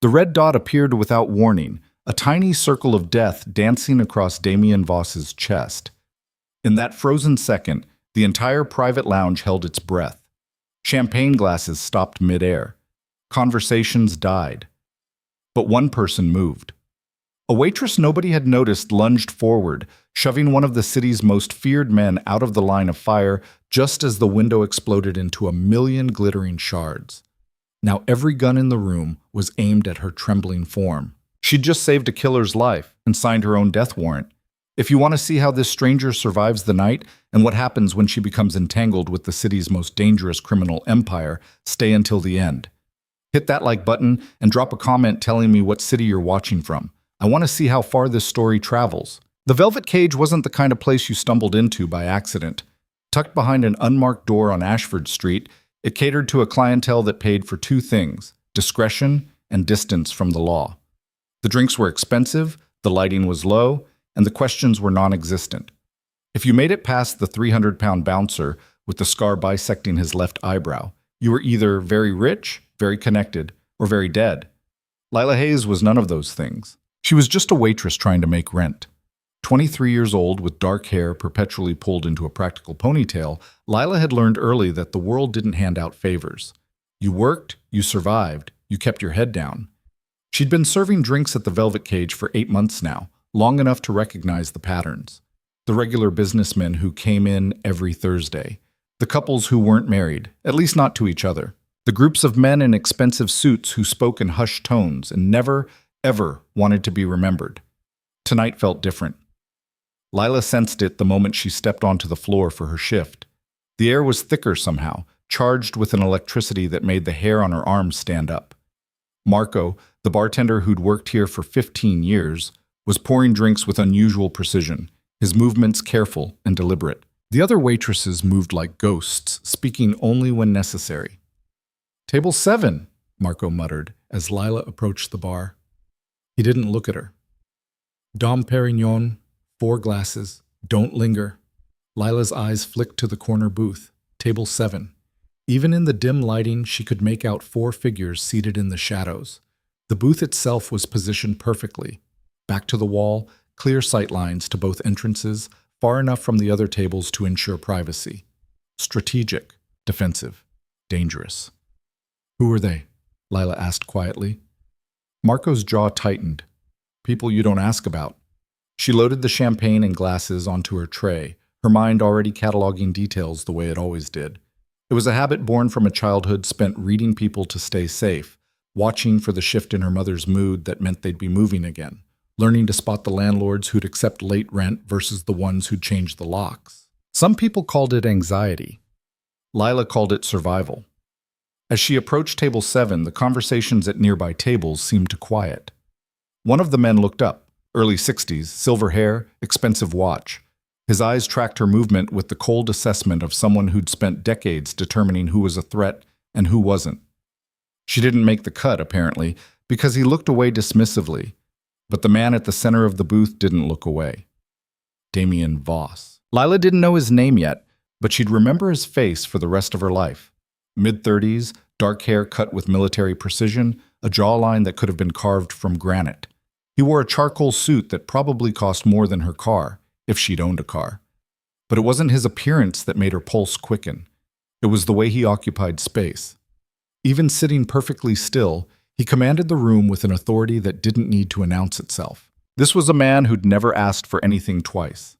The red dot appeared without warning, a tiny circle of death dancing across Damien Voss's chest. In that frozen second, the entire private lounge held its breath. Champagne glasses stopped midair. Conversations died. But one person moved. A waitress nobody had noticed lunged forward, shoving one of the city's most feared men out of the line of fire just as the window exploded into a million glittering shards. Now every gun in the room was aimed at her trembling form. She'd just saved a killer's life and signed her own death warrant. If you want to see how this stranger survives the night and what happens when she becomes entangled with the city's most dangerous criminal empire, stay until the end. Hit that like button and drop a comment telling me what city you're watching from. I want to see how far this story travels. The Velvet Cage wasn't the kind of place you stumbled into by accident. Tucked behind an unmarked door on Ashford Street, it catered to a clientele that paid for two things: discretion and distance from the law. The drinks were expensive, the lighting was low, and the questions were non-existent. If you made it past the 300-pound bouncer with the scar bisecting his left eyebrow, you were either very rich, very connected, or very dead. Lila Hayes was none of those things. She was just a waitress trying to make rent. 23 years old, with dark hair perpetually pulled into a practical ponytail, Lila had learned early that the world didn't hand out favors. You worked, you survived, you kept your head down. She'd been serving drinks at the Velvet Cage for 8 months now, long enough to recognize the patterns. The regular businessmen who came in every Thursday. The couples who weren't married, at least not to each other. The groups of men in expensive suits who spoke in hushed tones and never, ever wanted to be remembered. Tonight felt different. Lila sensed it the moment she stepped onto the floor for her shift. The air was thicker somehow, charged with an electricity that made the hair on her arms stand up. Marco, the bartender who'd worked here for 15 years, was pouring drinks with unusual precision, his movements careful and deliberate. The other waitresses moved like ghosts, speaking only when necessary. "Table 7, Marco muttered as Lila approached the bar. He didn't look at her. "Dom Perignon, 4 glasses, don't linger." Lila's eyes flicked to the corner booth, table 7. Even in the dim lighting, she could make out 4 figures seated in the shadows. The booth itself was positioned perfectly. Back to the wall, clear sight lines to both entrances, far enough from the other tables to ensure privacy. Strategic, defensive, dangerous. "Who are they?" Lila asked quietly. Marco's jaw tightened. "People you don't ask about." She loaded the champagne and glasses onto her tray, her mind already cataloging details the way it always did. It was a habit born from a childhood spent reading people to stay safe, watching for the shift in her mother's mood that meant they'd be moving again, learning to spot the landlords who'd accept late rent versus the ones who'd change the locks. Some people called it anxiety. Lila called it survival. As she approached table 7, the conversations at nearby tables seemed to quiet. One of the men looked up, early 60s, silver hair, expensive watch. His eyes tracked her movement with the cold assessment of someone who'd spent decades determining who was a threat and who wasn't. She didn't make the cut, apparently, because he looked away dismissively. But the man at the center of the booth didn't look away. Damien Voss. Lila didn't know his name yet, but she'd remember his face for the rest of her life. Mid-30s, dark hair cut with military precision, a jawline that could have been carved from granite. He wore a charcoal suit that probably cost more than her car, if she'd owned a car. But it wasn't his appearance that made her pulse quicken. It was the way he occupied space. Even sitting perfectly still, he commanded the room with an authority that didn't need to announce itself. This was a man who'd never asked for anything twice.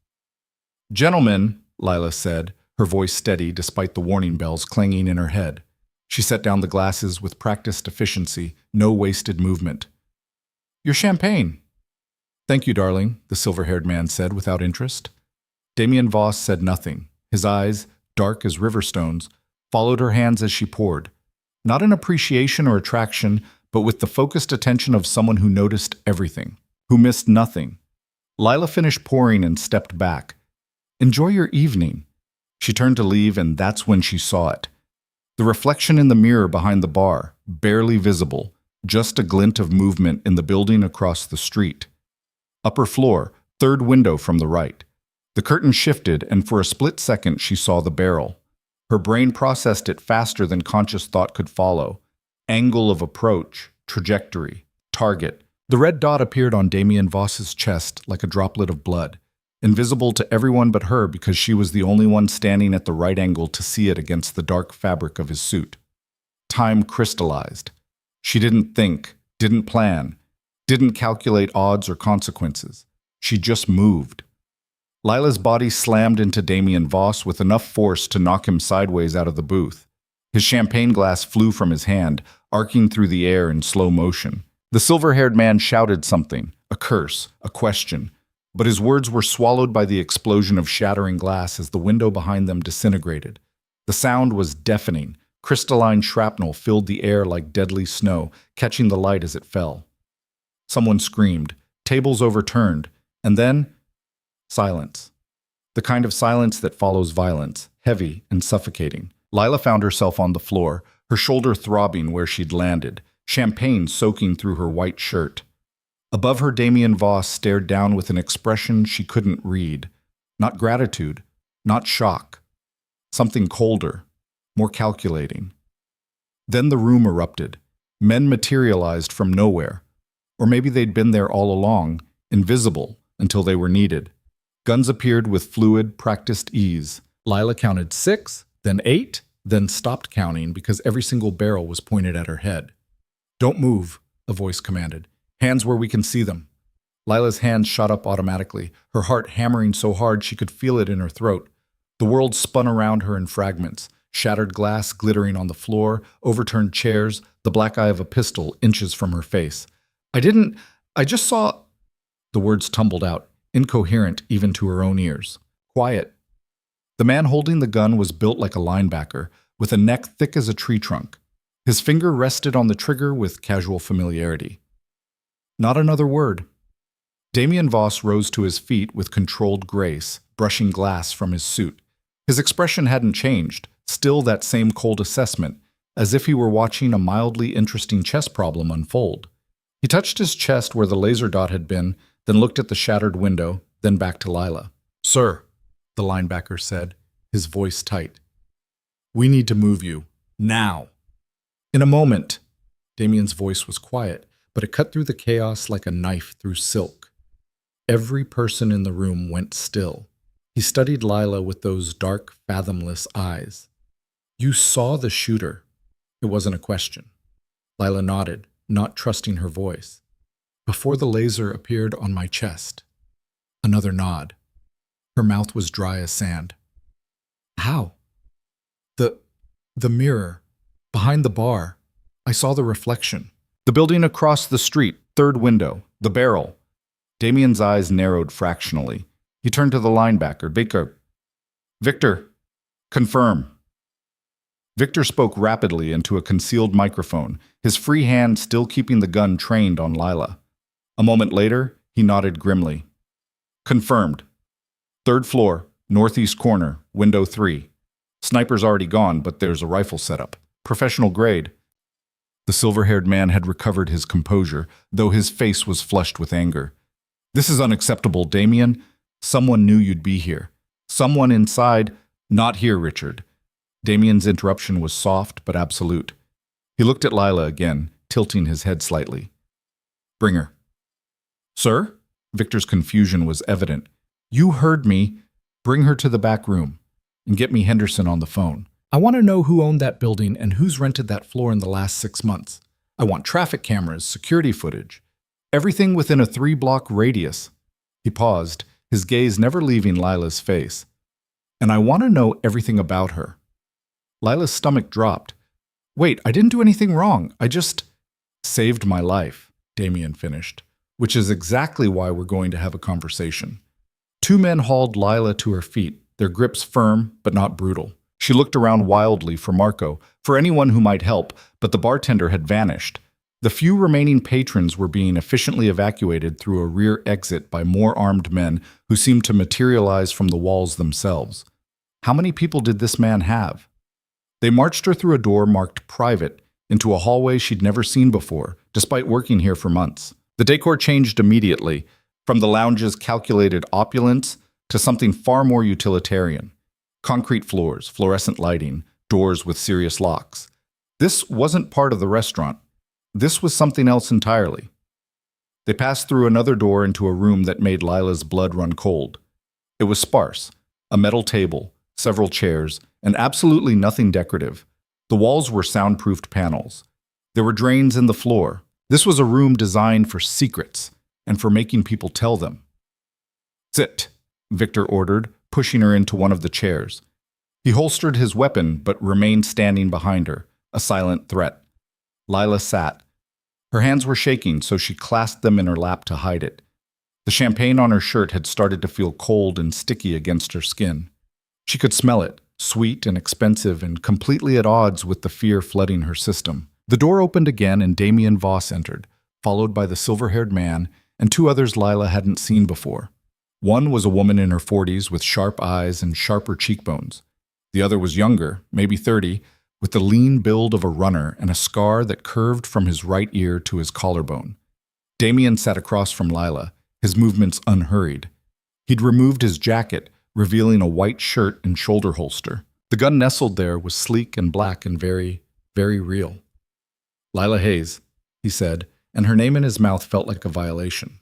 "Gentlemen," Lila said, her voice steady despite the warning bells clanging in her head. She set down the glasses with practiced efficiency, no wasted movement. "Your champagne." "Thank you, darling," the silver-haired man said without interest. Damien Voss said nothing. His eyes, dark as river stones, followed her hands as she poured. Not in appreciation or attraction, but with the focused attention of someone who noticed everything, who missed nothing. Lila finished pouring and stepped back. "Enjoy your evening." She turned to leave, and that's when she saw it. The reflection in the mirror behind the bar, barely visible, just a glint of movement in the building across the street. Upper floor, 3rd window from the right. The curtain shifted, and for a split second she saw the barrel. Her brain processed it faster than conscious thought could follow. Angle of approach, trajectory, Target. The red dot appeared on Damien Voss's chest like a droplet of blood, invisible to everyone but her because she was the only one standing at the right angle to see it against the dark fabric of his suit. Time crystallized. She didn't think, didn't plan, didn't calculate odds or consequences. She just moved. Lila's body slammed into Damien Voss with enough force to knock him sideways out of the booth. His champagne glass flew from his hand, arcing through the air in slow motion. The silver-haired man shouted something, a curse, a question, but his words were swallowed by the explosion of shattering glass as the window behind them disintegrated. The sound was deafening. Crystalline shrapnel filled the air like deadly snow, catching the light as it fell. Someone screamed, tables overturned, and then silence. The kind of silence that follows violence, heavy and suffocating. Lila found herself on the floor, her shoulder throbbing where she'd landed, champagne soaking through her white shirt. Above her, Damien Voss stared down with an expression she couldn't read. Not gratitude, not shock. Something colder, more calculating. Then the room erupted. Men materialized from nowhere. Or maybe they'd been there all along, invisible, until they were needed. Guns appeared with fluid, practiced ease. Lila counted 6, then 8, then stopped counting because every single barrel was pointed at her head. "Don't move," a voice commanded. "Hands where we can see them." Lila's hands shot up automatically, her heart hammering so hard she could feel it in her throat. The world spun around her in fragments, shattered glass glittering on the floor, overturned chairs, the black eye of a pistol inches from her face. I just saw—" The words tumbled out, incoherent even to her own ears. "Quiet." The man holding the gun was built like a linebacker, with a neck thick as a tree trunk. His finger rested on the trigger with casual familiarity. Not another word. Damien Voss rose to his feet with controlled grace, brushing glass from his suit. His expression hadn't changed, still that same cold assessment, as if he were watching a mildly interesting chess problem unfold. He touched his chest where the laser dot had been, then looked at the shattered window, then back to Lila. "Sir," the linebacker said, his voice tight. "We need to move you. Now." "In a moment." Damien's voice was quiet, but it cut through the chaos like a knife through silk. Every person in the room went still. He studied Lila with those dark, fathomless eyes. "You saw the shooter." It wasn't a question. Lila nodded, not trusting her voice. "Before the laser appeared on my chest." Another nod. Her mouth was dry as sand. "How?" The mirror. Behind the bar. I saw the reflection." "The building across the street, third window, the barrel." Damien's eyes narrowed fractionally. He turned to the linebacker. Victor, confirm." Victor spoke rapidly into a concealed microphone, his free hand still keeping the gun trained on Lila. A moment later, he nodded grimly. "Confirmed. Third floor, northeast corner, window 3. Sniper's already gone, but there's a rifle setup. Professional grade." The silver-haired man had recovered his composure, though his face was flushed with anger. "This is unacceptable, Damien. Someone knew you'd be here. Someone inside—" "Not here, Richard." Damien's interruption was soft but absolute. He looked at Lila again, tilting his head slightly. "Bring her." "Sir?" Victor's confusion was evident. "You heard me. Bring her to the back room. And get me Henderson on the phone. I want to know who owned that building and who's rented that floor in the last 6 months. I want traffic cameras, security footage. Everything within a 3-block radius." He paused, his gaze never leaving Lila's face. "And I want to know everything about her." Lila's stomach dropped. "Wait, I didn't do anything wrong. I just—" "Saved my life," Damien finished, "which is exactly why we're going to have a conversation." 2 men hauled Lila to her feet, their grips firm but not brutal. She looked around wildly for Marco, for anyone who might help, but the bartender had vanished. The few remaining patrons were being efficiently evacuated through a rear exit by more armed men who seemed to materialize from the walls themselves. How many people did this man have? They marched her through a door marked private, into a hallway she'd never seen before, despite working here for months. The decor changed immediately, from the lounge's calculated opulence to something far more utilitarian. Concrete floors, fluorescent lighting, doors with serious locks. This wasn't part of the restaurant. This was something else entirely. They passed through another door into a room that made Lila's blood run cold. It was sparse, a metal table, several chairs, and absolutely nothing decorative. The walls were soundproofed panels. There were drains in the floor. This was a room designed for secrets and for making people tell them. "Sit," Victor ordered, pushing her into one of the chairs. He holstered his weapon but remained standing behind her, a silent threat. Lila sat. Her hands were shaking, so she clasped them in her lap to hide it. The champagne on her shirt had started to feel cold and sticky against her skin. She could smell it, sweet and expensive and completely at odds with the fear flooding her system. The door opened again and Damien Voss entered, followed by the silver-haired man and two others Lila hadn't seen before. One was a woman in her 40s with sharp eyes and sharper cheekbones. The other was younger, maybe 30, with the lean build of a runner and a scar that curved from his right ear to his collarbone. Damien sat across from Lila, his movements unhurried. He'd removed his jacket, revealing a white shirt and shoulder holster. The gun nestled there was sleek and black and very, very real. "Lila Hayes," he said, and her name in his mouth felt like a violation.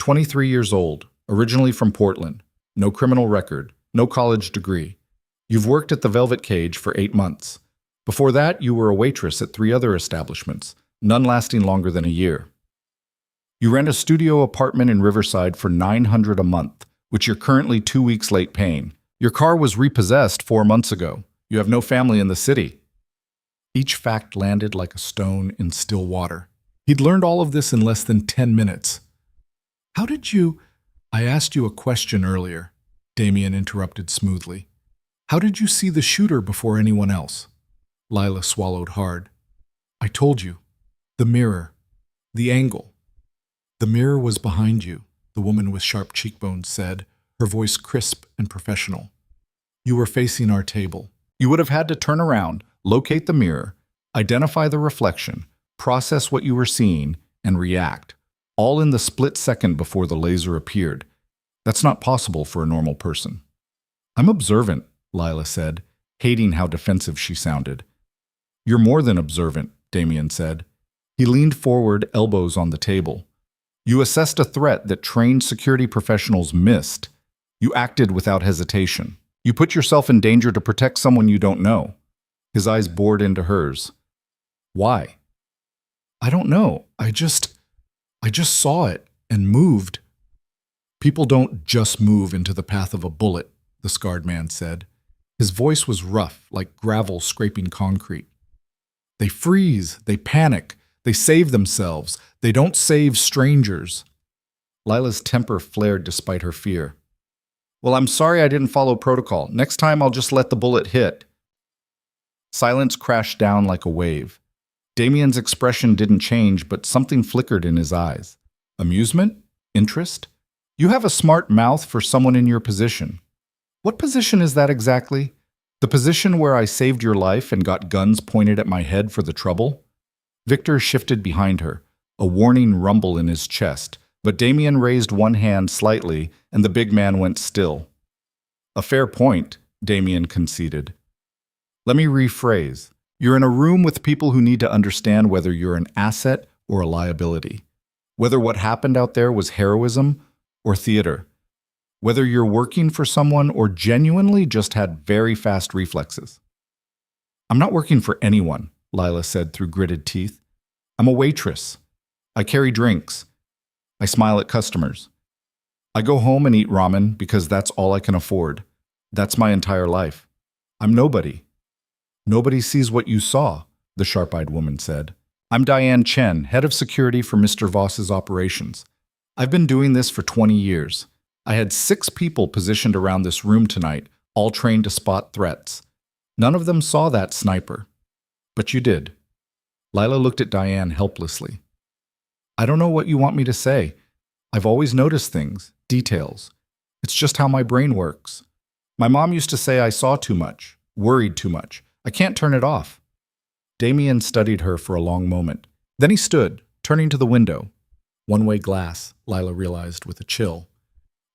23 years old, originally from Portland, no criminal record, no college degree. You've worked at the Velvet Cage for 8 months. Before that, you were a waitress at 3 other establishments, none lasting longer than a year. You rent a studio apartment in Riverside for $900 a month, which you're currently 2 weeks late paying. Your car was repossessed 4 months ago. You have no family in the city. Each fact landed like a stone in still water. He'd learned all of this in less than 10 minutes. "How did you—" "I asked you a question earlier," Damien interrupted smoothly. "How did you see the shooter before anyone else?" Lila swallowed hard. "I told you. The mirror. The angle." "The mirror was behind you," the woman with sharp cheekbones said, her voice crisp and professional. "You were facing our table. You would have had to turn around, locate the mirror, identify the reflection, process what you were seeing, and react, all in the split second before the laser appeared. That's not possible for a normal person." "I'm observant," Lila said, hating how defensive she sounded. "You're more than observant," Damien said. He leaned forward, elbows on the table. "You assessed a threat that trained security professionals missed. You acted without hesitation. You put yourself in danger to protect someone you don't know." His eyes bored into hers. "Why?" "I don't know. I just saw it and moved." "People don't just move into the path of a bullet," the scarred man said. His voice was rough, like gravel scraping concrete. "They freeze, they panic, they save themselves. They don't save strangers." Lila's temper flared despite her fear. "Well, I'm sorry I didn't follow protocol. Next time I'll just let the bullet hit." Silence crashed down like a wave. Damien's expression didn't change, but something flickered in his eyes. Amusement? Interest? "You have a smart mouth for someone in your position." "What position is that exactly?" "The position where I saved your life and got guns pointed at my head for the trouble?" Victor shifted behind her, a warning rumble in his chest, but Damien raised one hand slightly and the big man went still. "A fair point," Damien conceded. "Let me rephrase. You're in a room with people who need to understand whether you're an asset or a liability. Whether what happened out there was heroism or theater. Whether you're working for someone or genuinely just had very fast reflexes." "I'm not working for anyone," Lila said through gritted teeth. "I'm a waitress. I carry drinks. I smile at customers. I go home and eat ramen because that's all I can afford. That's my entire life. I'm nobody." "Nobody sees what you saw," the sharp-eyed woman said. "I'm Diane Chen, head of security for Mr. Voss's operations. I've been doing this for 20 years. I had 6 people positioned around this room tonight, all trained to spot threats. None of them saw that sniper. But you did." Lila looked at Diane helplessly. "I don't know what you want me to say. I've always noticed things, details. It's just how my brain works. My mom used to say I saw too much, worried too much. I can't turn it off." Damien studied her for a long moment. Then he stood, turning to the window. One-way glass, Lila realized with a chill.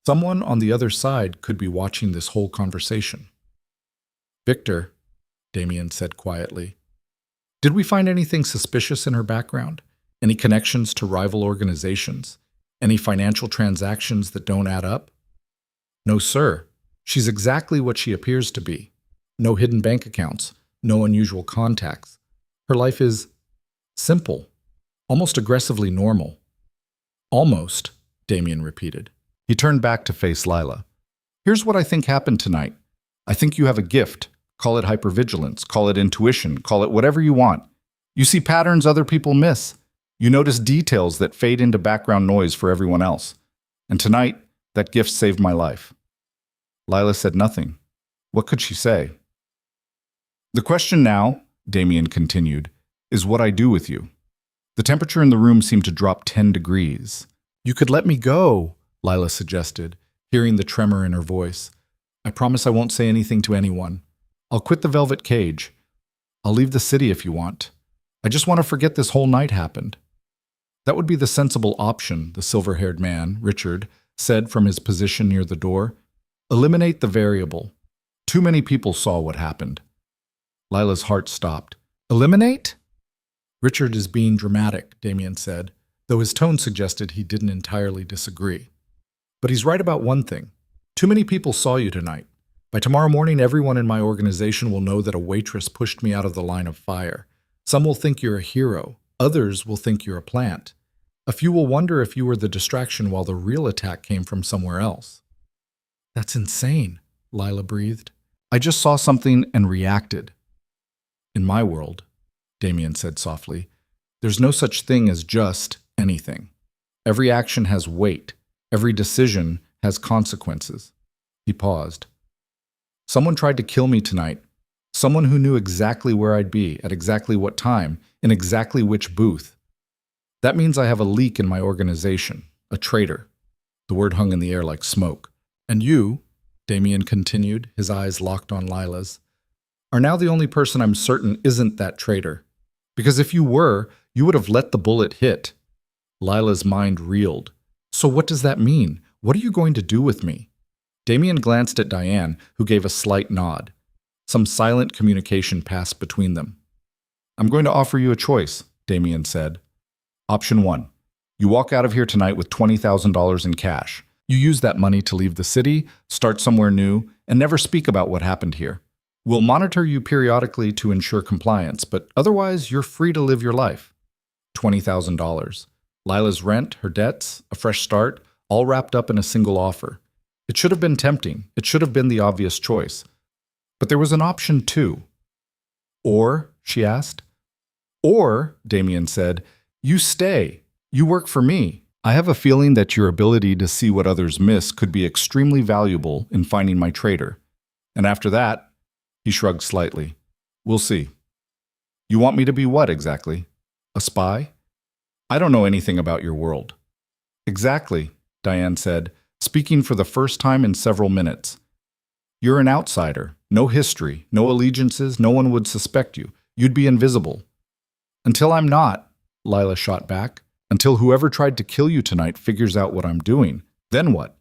Someone on the other side could be watching this whole conversation. "Victor," Damien said quietly, "did we find anything suspicious in her background? Any connections to rival organizations? Any financial transactions that don't add up? No, sir. She's exactly what she appears to be. No hidden bank accounts, no unusual contacts. Her life is simple, almost aggressively normal. Almost, Damien repeated. He turned back to face Lila. Here's what I think happened tonight. I think you have a gift. Call it hypervigilance, call it intuition, call it whatever you want. You see patterns other people miss. You notice details that fade into background noise for everyone else. And tonight, that gift saved my life. Lila said nothing. What could she say? The question now, Damien continued, is what I do with you. The temperature in the room seemed to drop 10 degrees. You could let me go, Lila suggested, hearing the tremor in her voice. I promise I won't say anything to anyone. I'll quit the velvet cage. I'll leave the city if you want. I just want to forget this whole night happened. That would be the sensible option, the silver-haired man, Richard, said from his position near the door. Eliminate the variable. Too many people saw what happened. Lila's heart stopped. Eliminate? Richard is being dramatic, Damien said, though his tone suggested he didn't entirely disagree. But he's right about one thing. Too many people saw you tonight. By tomorrow morning, everyone in my organization will know that a waitress pushed me out of the line of fire. Some will think you're a hero. Others will think you're a plant. A few will wonder if you were the distraction while the real attack came from somewhere else. That's insane, Lila breathed. I just saw something and reacted. In my world, Damien said softly, there's no such thing as just anything. Every action has weight. Every decision has consequences. He paused. Someone tried to kill me tonight. Someone who knew exactly where I'd be, at exactly what time, in exactly which booth. That means I have a leak in my organization, a traitor. The word hung in the air like smoke. And you, Damien continued, his eyes locked on Lila's, are now the only person I'm certain isn't that traitor. Because if you were, you would have let the bullet hit. Lila's mind reeled. So what does that mean? What are you going to do with me? Damien glanced at Diane, who gave a slight nod. Some silent communication passed between them. I'm going to offer you a choice, Damien said. Option 1. You walk out of here tonight with $20,000 in cash. You use that money to leave the city, start somewhere new, and never speak about what happened here. We'll monitor you periodically to ensure compliance, but otherwise you're free to live your life. $20,000. Lila's rent, her debts, a fresh start, all wrapped up in a single offer. It should have been tempting. It should have been the obvious choice. But there was an option 2. Or, she asked. Or, Damien said, you stay. You work for me. I have a feeling that your ability to see what others miss could be extremely valuable in finding my traitor. And after that, he shrugged slightly. We'll see. You want me to be what exactly? A spy? I don't know anything about your world. Exactly, Diane said, speaking for the first time in several minutes. You're an outsider. No history, no allegiances, no one would suspect you. You'd be invisible. Until I'm not, Lila shot back. Until whoever tried to kill you tonight figures out what I'm doing. Then what?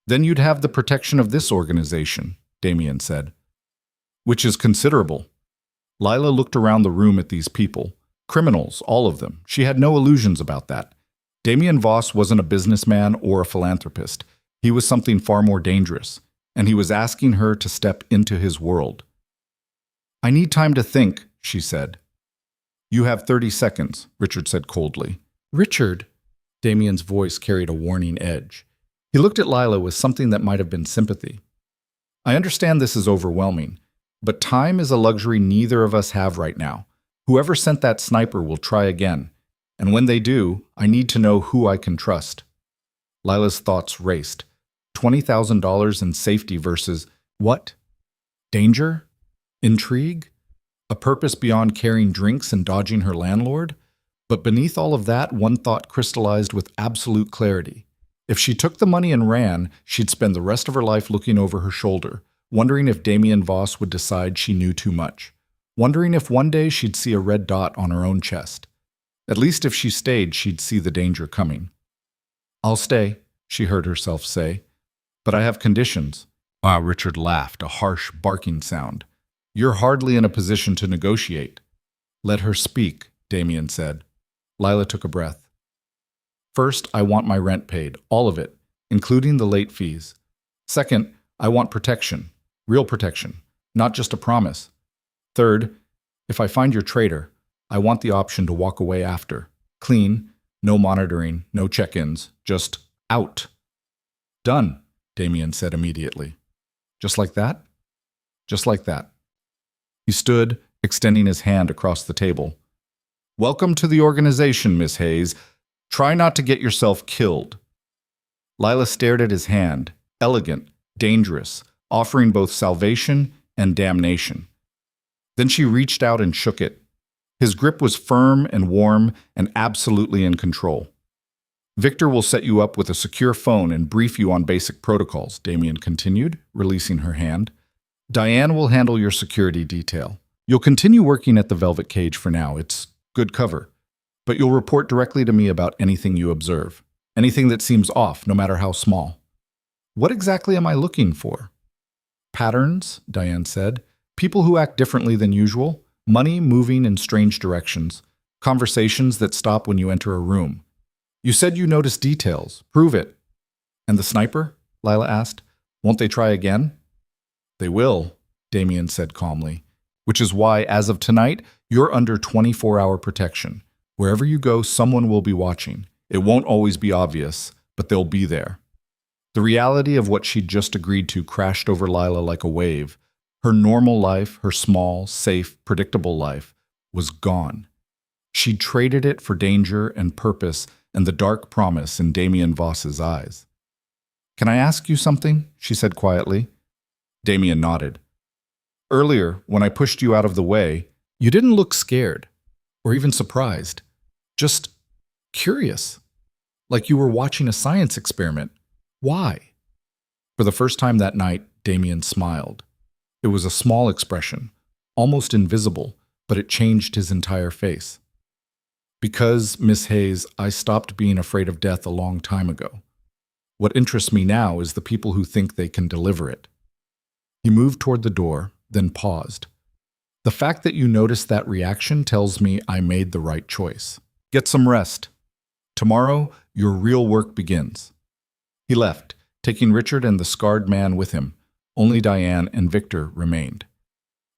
Then you'd have the protection of this organization, Damien said. Which is considerable. Lila looked around the room at these people. Criminals, all of them. She had no illusions about that. Damien Voss wasn't a businessman or a philanthropist. He was something far more dangerous, and he was asking her to step into his world. I need time to think, she said. You have 30 seconds, Richard said coldly. Richard? Damien's voice carried a warning edge. He looked at Lila with something that might have been sympathy. I understand this is overwhelming, but time is a luxury neither of us have right now. Whoever sent that sniper will try again, and when they do, I need to know who I can trust. Lila's thoughts raced. $20,000 in safety versus what? Danger? Intrigue? A purpose beyond carrying drinks and dodging her landlord? But beneath all of that, one thought crystallized with absolute clarity. If she took the money and ran, she'd spend the rest of her life looking over her shoulder, wondering if Damien Voss would decide she knew too much, wondering if one day she'd see a red dot on her own chest. At least if she stayed, she'd see the danger coming. I'll stay, she heard herself say. But I have conditions. Richard laughed, a harsh, barking sound. You're hardly in a position to negotiate. Let her speak, Damien said. Lila took a breath. First, I want my rent paid, all of it, including the late fees. Second, I want protection, real protection, not just a promise. Third, if I find your traitor, I want the option to walk away after. Clean, no monitoring, no check-ins, just out. Done, Damien said immediately. Just like that? Just like that. He stood, extending his hand across the table. Welcome to the organization, Miss Hayes. Try not to get yourself killed. Lila stared at his hand, elegant, dangerous, offering both salvation and damnation. Then she reached out and shook it. His grip was firm and warm and absolutely in control. Victor will set you up with a secure phone and brief you on basic protocols, Damien continued, releasing her hand. Diane will handle your security detail. You'll continue working at the Velvet Cage for now. It's good cover. But you'll report directly to me about anything you observe. Anything that seems off, no matter how small. What exactly am I looking for? Patterns, Diane said. People who act differently than usual. Money moving in strange directions. Conversations that stop when you enter a room. You said you noticed details. Prove it. And the sniper? Lila asked. Won't they try again? They will, Damien said calmly. Which is why, as of tonight, you're under 24-hour protection. Wherever you go, someone will be watching. It won't always be obvious, but they'll be there. The reality of what she'd just agreed to crashed over Lila like a wave. Her normal life, her small, safe, predictable life, was gone. She'd traded it for danger and purpose and the dark promise in Damien Voss's eyes. Can I ask you something? She said quietly. Damien nodded. Earlier, when I pushed you out of the way, you didn't look scared or even surprised. Just curious. Like you were watching a science experiment. Why? For the first time that night, Damien smiled. It was a small expression, almost invisible, but it changed his entire face. Because, Miss Hayes, I stopped being afraid of death a long time ago. What interests me now is the people who think they can deliver it. He moved toward the door, then paused. The fact that you noticed that reaction tells me I made the right choice. Get some rest. Tomorrow, your real work begins. He left, taking Richard and the scarred man with him. Only Diane and Victor remained.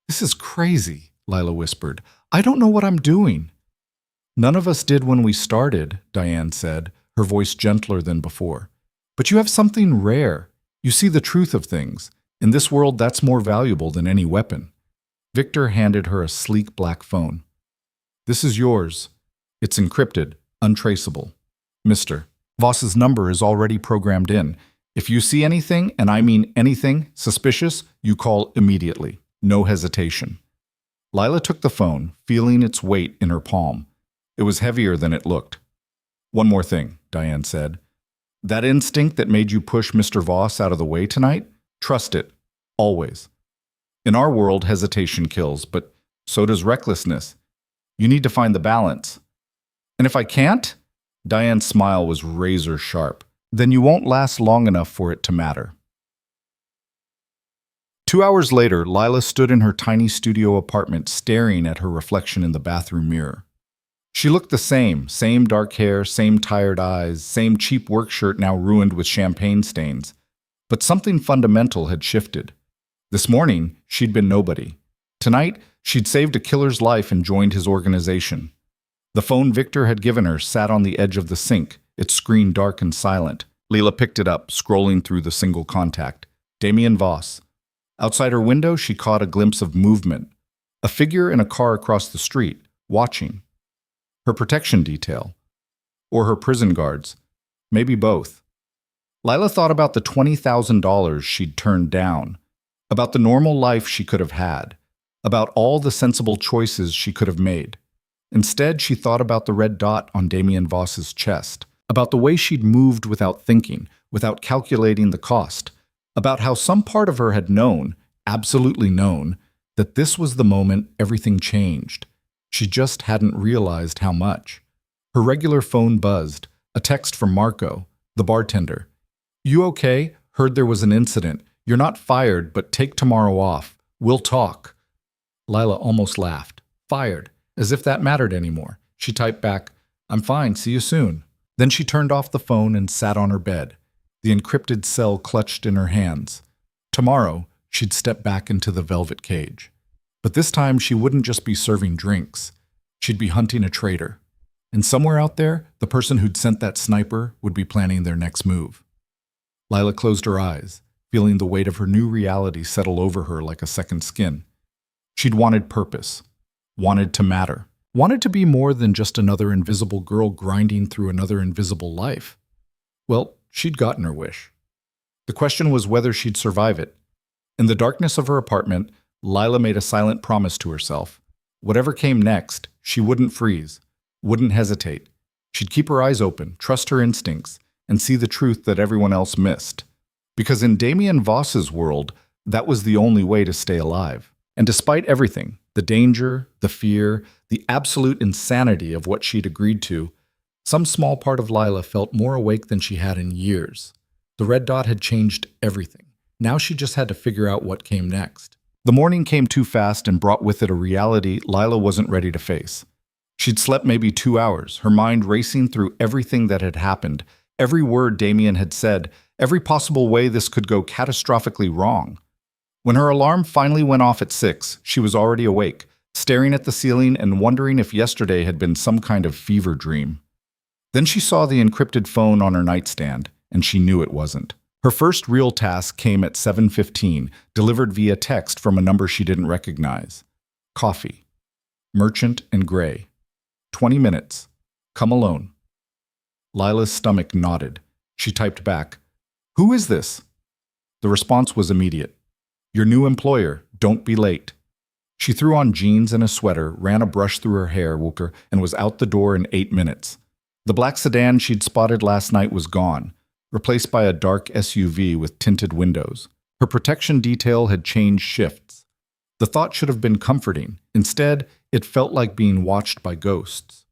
This is crazy, Lila whispered. I don't know what I'm doing. None of us did when we started, Diane said, her voice gentler than before. But you have something rare. You see the truth of things. In this world, that's more valuable than any weapon. Victor handed her a sleek black phone. This is yours. It's encrypted, untraceable. Mr. Voss's number is already programmed in. If you see anything, and I mean anything, suspicious, you call immediately. No hesitation. Lila took the phone, feeling its weight in her palm. It was heavier than it looked. One more thing, Diane said. That instinct that made you push Mr. Voss out of the way tonight? Trust it. Always. In our world, hesitation kills, but so does recklessness. You need to find the balance. And if I can't? Diane's smile was razor sharp. Then you won't last long enough for it to matter. 2 hours later, Lila stood in her tiny studio apartment staring at her reflection in the bathroom mirror. She looked the same dark hair, same tired eyes, same cheap work shirt now ruined with champagne stains. But something fundamental had shifted. This morning, she'd been nobody. Tonight, she'd saved a killer's life and joined his organization. The phone Victor had given her sat on the edge of the sink, its screen dark and silent. Lila picked it up, scrolling through the single contact. Damien Voss. Outside her window, she caught a glimpse of movement. A figure in a car across the street, watching. Her protection detail. Or her prison guards. Maybe both. Lila thought about the $20,000 she'd turned down. About the normal life she could have had. About all the sensible choices she could have made. Instead, she thought about the red dot on Damien Voss's chest. About the way she'd moved without thinking, without calculating the cost. About how some part of her had known, absolutely known, that this was the moment everything changed. She just hadn't realized how much. Her regular phone buzzed. A text from Marco, the bartender. You okay? Heard there was an incident. You're not fired, but take tomorrow off. We'll talk. Lila almost laughed. Fired. As if that mattered anymore. She typed back, I'm fine, see you soon. Then she turned off the phone and sat on her bed, the encrypted cell clutched in her hands. Tomorrow, she'd step back into the velvet cage. But this time, she wouldn't just be serving drinks. She'd be hunting a traitor. And somewhere out there, the person who'd sent that sniper would be planning their next move. Lila closed her eyes, feeling the weight of her new reality settle over her like a second skin. She'd wanted purpose, wanted to matter, wanted to be more than just another invisible girl grinding through another invisible life. Well, she'd gotten her wish. The question was whether she'd survive it. In the darkness of her apartment, Lila made a silent promise to herself. Whatever came next, she wouldn't freeze, wouldn't hesitate. She'd keep her eyes open, trust her instincts, and see the truth that everyone else missed. Because in Damien Voss's world, that was the only way to stay alive. And despite everything, the danger, the fear, the absolute insanity of what she'd agreed to, some small part of Lila felt more awake than she had in years. The red dot had changed everything. Now she just had to figure out what came next. The morning came too fast and brought with it a reality Lila wasn't ready to face. She'd slept maybe 2 hours, her mind racing through everything that had happened, every word Damien had said, every possible way this could go catastrophically wrong. When her alarm finally went off at 6, she was already awake, staring at the ceiling and wondering if yesterday had been some kind of fever dream. Then she saw the encrypted phone on her nightstand, and she knew it wasn't. Her first real task came at 7:15, delivered via text from a number she didn't recognize. Coffee. Merchant and Gray. 20 minutes. Come alone. Lila's stomach knotted. She typed back, "Who is this?" The response was immediate. "Your new employer. Don't be late." She threw on jeans and a sweater, ran a brush through her hair, and was out the door in 8 minutes. The black sedan she'd spotted last night was gone, replaced by a dark SUV with tinted windows. Her protection detail had changed shifts. The thought should have been comforting. Instead, it felt like being watched by ghosts.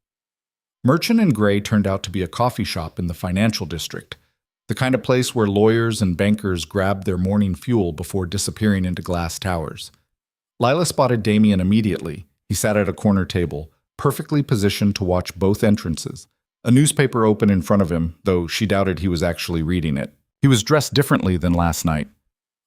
Merchant and Gray turned out to be a coffee shop in the financial district, the kind of place where lawyers and bankers grabbed their morning fuel before disappearing into glass towers. Lila spotted Damien immediately. He sat at a corner table, perfectly positioned to watch both entrances. A newspaper open in front of him, though she doubted he was actually reading it. He was dressed differently than last night.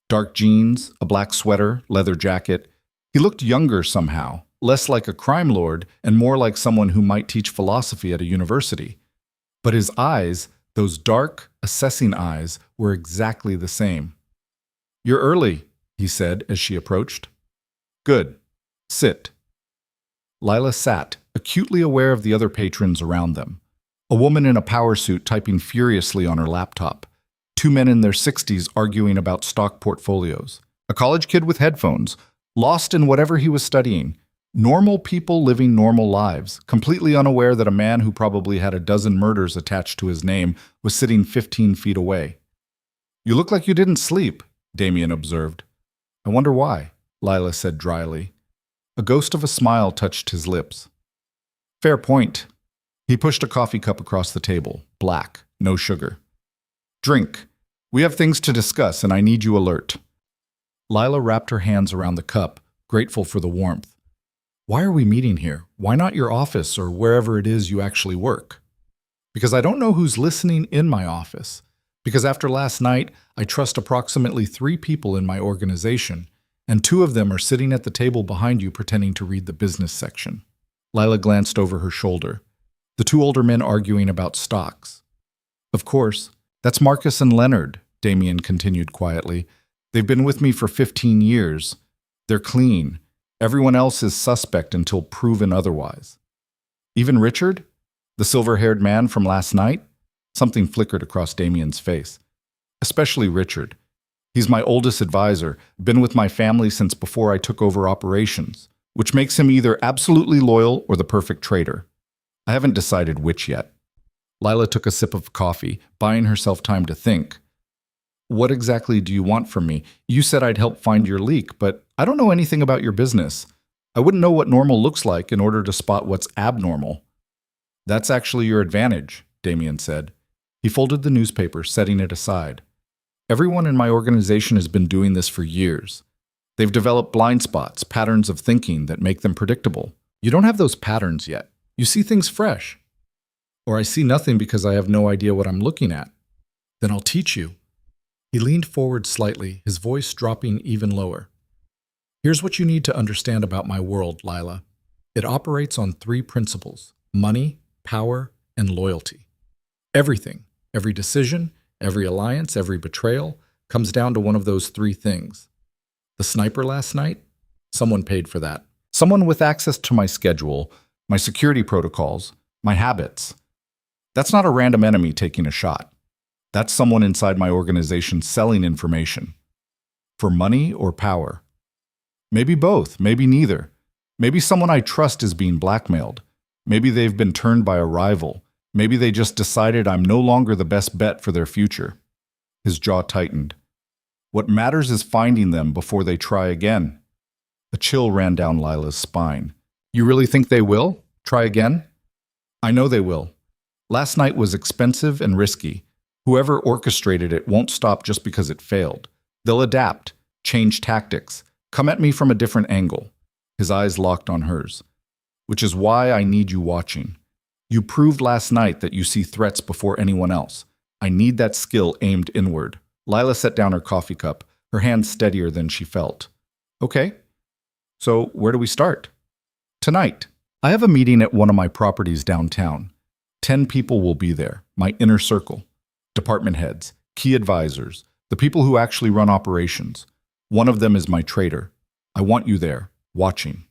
Dark jeans, a black sweater, leather jacket. He looked younger somehow, less like a crime lord and more like someone who might teach philosophy at a university. But his eyes, those dark, assessing eyes, were exactly the same. "You're early," he said as she approached. "Good. Sit." Lila sat, acutely aware of the other patrons around them. A woman in a power suit typing furiously on her laptop. 2 men in their 60s arguing about stock portfolios. A college kid with headphones, lost in whatever he was studying. Normal people living normal lives, completely unaware that a man who probably had a dozen murders attached to his name was sitting 15 feet away. "You look like you didn't sleep," Damien observed. "I wonder why," Lila said dryly. A ghost of a smile touched his lips. "Fair point." He pushed a coffee cup across the table, black, no sugar. "Drink. We have things to discuss, and I need you alert." Lila wrapped her hands around the cup, grateful for the warmth. "Why are we meeting here? Why not your office or wherever it is you actually work?" "Because I don't know who's listening in my office. Because after last night, I trust approximately 3 people in my organization, and 2 of them are sitting at the table behind you pretending to read the business section." Lila glanced over her shoulder. The 2 older men arguing about stocks. "Of course, that's Marcus and Leonard," Damien continued quietly. "They've been with me for 15 years. They're clean. Everyone else is suspect until proven otherwise." "Even Richard? The silver-haired man from last night?" Something flickered across Damien's face. "Especially Richard. He's my oldest advisor, been with my family since before I took over operations, which makes him either absolutely loyal or the perfect traitor. I haven't decided which yet." Lila took a sip of coffee, buying herself time to think. "What exactly do you want from me? You said I'd help find your leak, but I don't know anything about your business. I wouldn't know what normal looks like in order to spot what's abnormal." "That's actually your advantage," Damien said. He folded the newspaper, setting it aside. "Everyone in my organization has been doing this for years. They've developed blind spots, patterns of thinking that make them predictable. You don't have those patterns yet. You see things fresh." Or I see nothing because I have no idea what I'm looking at. Then I'll teach you. He leaned forward slightly, his voice dropping even lower. Here's what you need to understand about my world, Lila. It operates on three principles: money, power, and loyalty. Everything, every decision, every alliance, every betrayal, comes down to one of those three things. The sniper last night? Someone paid for that. Someone with access to my schedule, my security protocols, my habits. That's not a random enemy taking a shot. That's someone inside my organization selling information. For money or power? Maybe both, maybe neither. Maybe someone I trust is being blackmailed. Maybe they've been turned by a rival. Maybe they just decided I'm no longer the best bet for their future. His jaw tightened. What matters is finding them before they try again. A chill ran down Lila's spine. You really think they will? Try again? I know they will. Last night was expensive and risky. Whoever orchestrated it won't stop just because it failed. They'll adapt, change tactics, come at me from a different angle. His eyes locked on hers. Which is why I need you watching. You proved last night that you see threats before anyone else. I need that skill aimed inward. Lila set down her coffee cup, her hand steadier than she felt. Okay, so where do we start? Tonight. I have a meeting at one of my properties downtown. 10 people will be there, my inner circle. Department heads, key advisors, the people who actually run operations. One of them is my trader. I want you there, watching.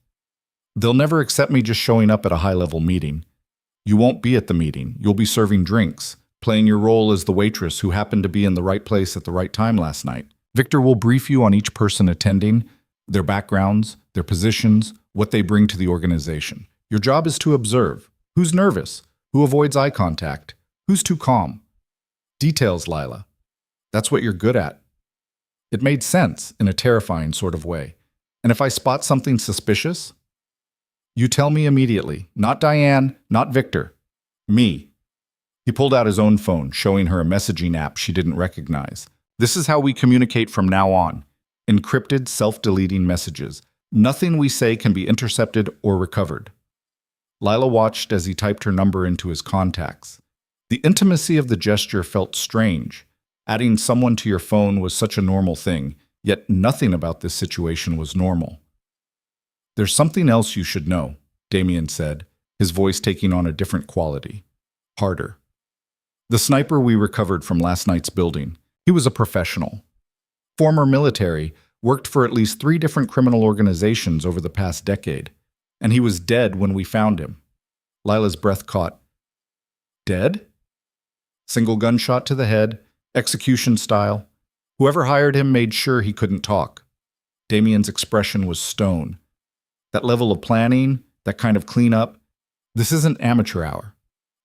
They'll never accept me just showing up at a high-level meeting. You won't be at the meeting. You'll be serving drinks, playing your role as the waitress who happened to be in the right place at the right time last night. Victor will brief you on each person attending, their backgrounds, their positions, what they bring to the organization. Your job is to observe. Who's nervous? Who avoids eye contact? Who's too calm? Details, Lila. That's what you're good at. It made sense in a terrifying sort of way. And if I spot something suspicious, you tell me immediately. Not Diane, not Victor. Me. He pulled out his own phone, showing her a messaging app she didn't recognize. This is how we communicate from now on. Encrypted, self-deleting messages. Nothing we say can be intercepted or recovered. Lila watched as he typed her number into his contacts. The intimacy of the gesture felt strange. Adding someone to your phone was such a normal thing, yet nothing about this situation was normal. There's something else you should know, Damien said, his voice taking on a different quality. Harder. The sniper we recovered from last night's building, he was a professional. Former military, worked for at least 3 different criminal organizations over the past decade, and he was dead when we found him. Lila's breath caught. Dead? Single gunshot to the head, execution style. Whoever hired him made sure he couldn't talk. Damien's expression was stone. That level of planning, that kind of cleanup, this isn't amateur hour.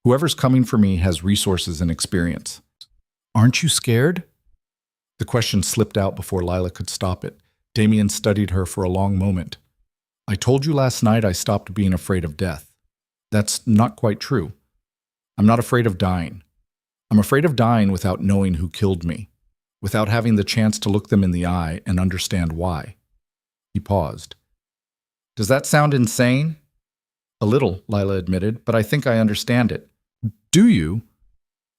Whoever's coming for me has resources and experience. Aren't you scared? The question slipped out before Lila could stop it. Damien studied her for a long moment. I told you last night I stopped being afraid of death. That's not quite true. I'm not afraid of dying. I'm afraid of dying without knowing who killed me, without having the chance to look them in the eye and understand why. He paused. Does that sound insane? A little, Lila admitted, but I think I understand it. Do you?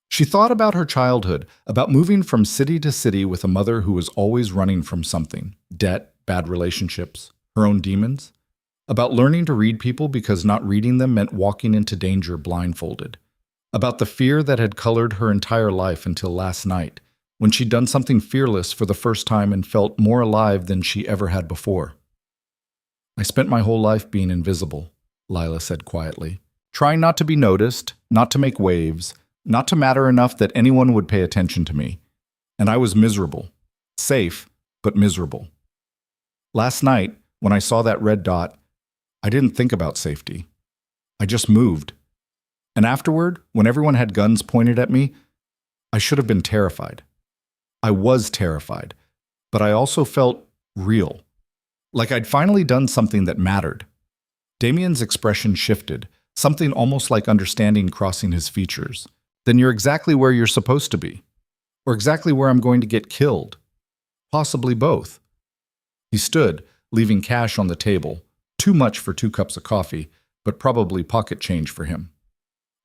She thought about her childhood, about moving from city to city with a mother who was always running from something, debt, bad relationships, her own demons, about learning to read people because not reading them meant walking into danger blindfolded, about the fear that had colored her entire life until last night, when she'd done something fearless for the first time and felt more alive than she ever had before. I spent my whole life being invisible, Lila said quietly, trying not to be noticed, not to make waves, not to matter enough that anyone would pay attention to me. And I was miserable. Safe, but miserable. Last night, when I saw that red dot, I didn't think about safety. I just moved. And afterward, when everyone had guns pointed at me, I should have been terrified. I was terrified, but I also felt real. Like I'd finally done something that mattered. Damien's expression shifted, something almost like understanding crossing his features. Then you're exactly where you're supposed to be. Or exactly where I'm going to get killed. Possibly both. He stood, leaving cash on the table. Too much for 2 cups of coffee, but probably pocket change for him.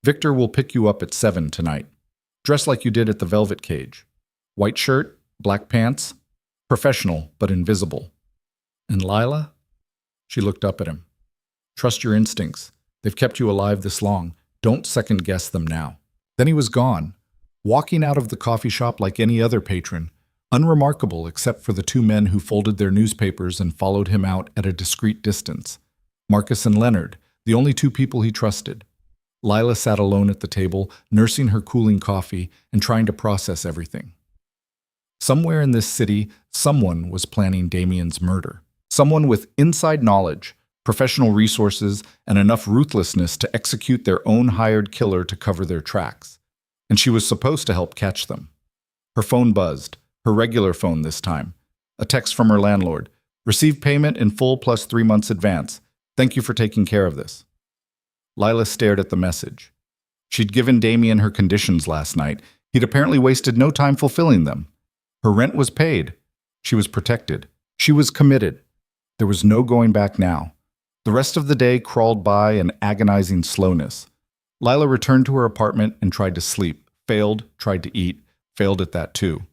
Victor will pick you up at 7 tonight. Dress like you did at the Velvet Cage. White shirt, black pants, professional but invisible. And Lila? She looked up at him. Trust your instincts. They've kept you alive this long. Don't second-guess them now. Then he was gone, walking out of the coffee shop like any other patron, unremarkable except for the two men who folded their newspapers and followed him out at a discreet distance. Marcus and Leonard, the only two people he trusted. Lila sat alone at the table, nursing her cooling coffee and trying to process everything. Somewhere in this city, someone was planning Damien's murder. Someone with inside knowledge, professional resources, and enough ruthlessness to execute their own hired killer to cover their tracks. And she was supposed to help catch them. Her phone buzzed, her regular phone this time. A text from her landlord. Receive payment in full plus 3 months advance. Thank you for taking care of this. Lila stared at the message. She'd given Damien her conditions last night. He'd apparently wasted no time fulfilling them. Her rent was paid. She was protected. She was committed. There was no going back now. The rest of the day crawled by in agonizing slowness. Lila returned to her apartment and tried to sleep. Failed, tried to eat. Failed at that too.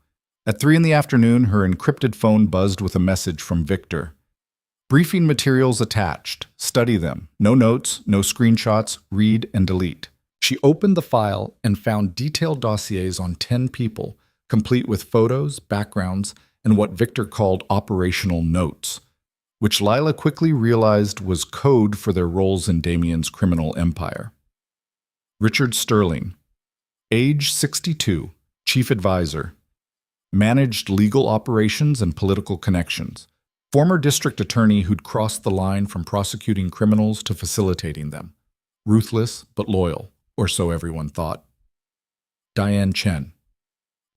At 3 in the afternoon, her encrypted phone buzzed with a message from Victor. Briefing materials attached. Study them. No notes, no screenshots. Read and delete. She opened the file and found detailed dossiers on 10 people, complete with photos, backgrounds, and what Victor called operational notes, which Lila quickly realized was code for their roles in Damien's criminal empire. Richard Sterling, age 62, chief advisor, managed legal operations and political connections, former district attorney who'd crossed the line from prosecuting criminals to facilitating them, ruthless but loyal, or so everyone thought. Diane Chen,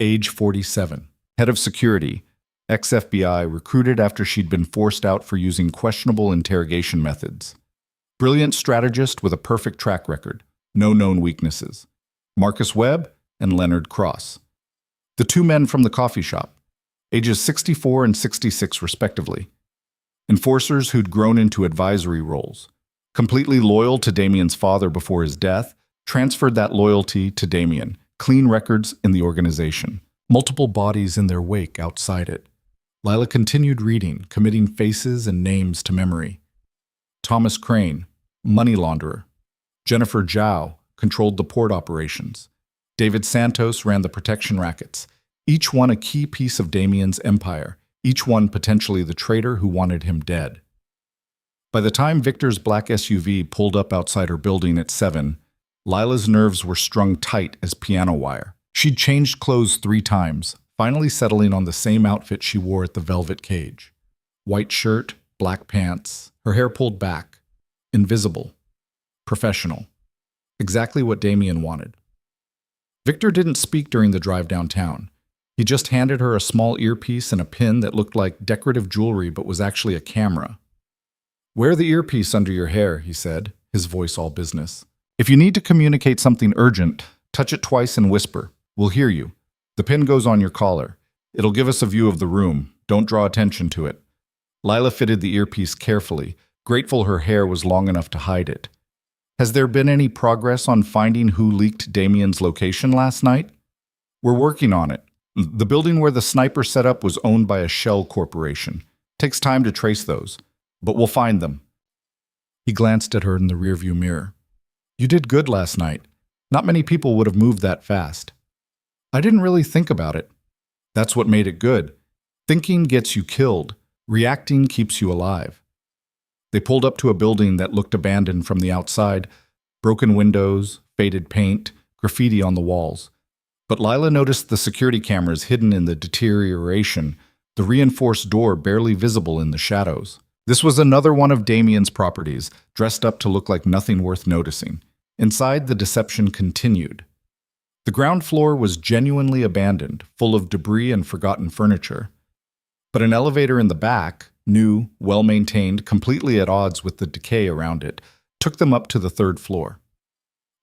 age 47, head of security, ex-FBI, recruited after she'd been forced out for using questionable interrogation methods. Brilliant strategist with a perfect track record, no known weaknesses. Marcus Webb and Leonard Cross. The two men from the coffee shop, ages 64 and 66 respectively. Enforcers who'd grown into advisory roles. Completely loyal to Damien's father before his death, transferred that loyalty to Damien. Clean records in the organization. Multiple bodies in their wake outside it. Lila continued reading, committing faces and names to memory. Thomas Crane, money launderer. Jennifer Zhao controlled the port operations. David Santos ran the protection rackets, each one a key piece of Damien's empire, each one potentially the traitor who wanted him dead. By the time Victor's black SUV pulled up outside her building at 7, Lila's nerves were strung tight as piano wire. She'd changed clothes 3 times, finally settling on the same outfit she wore at the Velvet Cage. White shirt, black pants, her hair pulled back. Invisible. Professional. Exactly what Damien wanted. Victor didn't speak during the drive downtown. He just handed her a small earpiece and a pin that looked like decorative jewelry but was actually a camera. "Wear the earpiece under your hair," he said, his voice all business. "If you need to communicate something urgent, touch it twice and whisper. We'll hear you. The pin goes on your collar. It'll give us a view of the room. Don't draw attention to it." Lila fitted the earpiece carefully, grateful her hair was long enough to hide it. "Has there been any progress on finding who leaked Damien's location last night?" "We're working on it. The building where the sniper set up was owned by a shell corporation. Takes time to trace those, but we'll find them." He glanced at her in the rearview mirror. "You did good last night. Not many people would have moved that fast." "I didn't really think about it." "That's what made it good. Thinking gets you killed. Reacting keeps you alive." They pulled up to a building that looked abandoned from the outside. Broken windows, faded paint, graffiti on the walls. But Lila noticed the security cameras hidden in the deterioration, the reinforced door barely visible in the shadows. This was another one of Damien's properties, dressed up to look like nothing worth noticing. Inside, the deception continued. The ground floor was genuinely abandoned, full of debris and forgotten furniture. But an elevator in the back, new, well-maintained, completely at odds with the decay around it, took them up to the 3rd floor.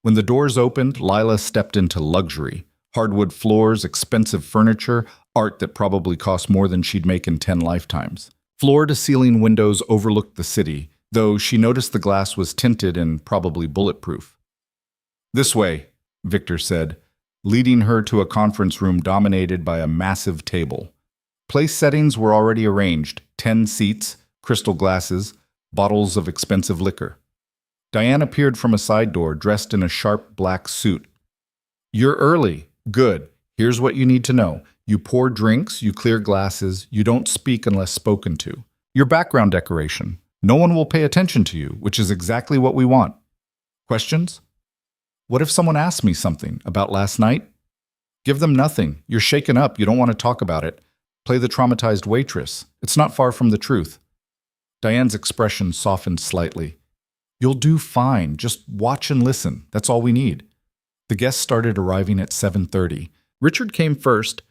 When the doors opened, Lila stepped into luxury. Hardwood floors, expensive furniture, art that probably cost more than she'd make in 10 lifetimes. Floor-to-ceiling windows overlooked the city, though she noticed the glass was tinted and probably bulletproof. This way, Victor said, leading her to a conference room dominated by a massive table. Place settings were already arranged: 10 seats, crystal glasses, bottles of expensive liquor. Diane appeared from a side door, dressed in a sharp black suit. "You're early. Good. Here's what you need to know. You pour drinks, you clear glasses, you don't speak unless spoken to. Your background decoration. No one will pay attention to you, which is exactly what we want. Questions? What if someone asks me something about last night? Give them nothing. You're shaken up. You don't want to talk about it. Play the traumatized waitress. It's not far from the truth." Diane's expression softened slightly. "You'll do fine. Just watch and listen. That's all we need." The guests started arriving at 7:30. Richard came first,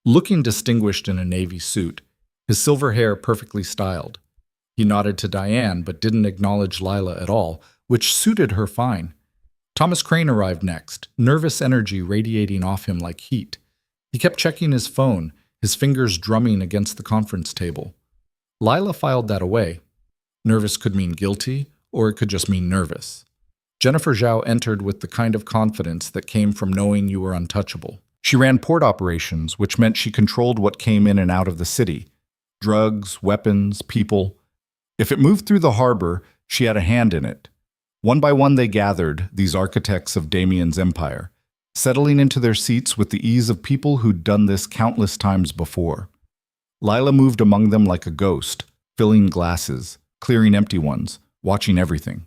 looking distinguished in a navy suit, his silver hair perfectly styled. He nodded to Diane, but didn't acknowledge Lila at all, which suited her fine. Thomas Crane arrived next, nervous energy radiating off him like heat. He kept checking his phone, his fingers drumming against the conference table. Lila filed that away. Nervous could mean guilty, or it could just mean nervous. Jennifer Zhao entered with the kind of confidence that came from knowing you were untouchable. She ran port operations, which meant she controlled what came in and out of the city. Drugs, weapons, people. If it moved through the harbor, she had a hand in it. One by one they gathered, these architects of Damien's empire, settling into their seats with the ease of people who'd done this countless times before. Lila moved among them like a ghost, filling glasses, clearing empty ones, watching everything.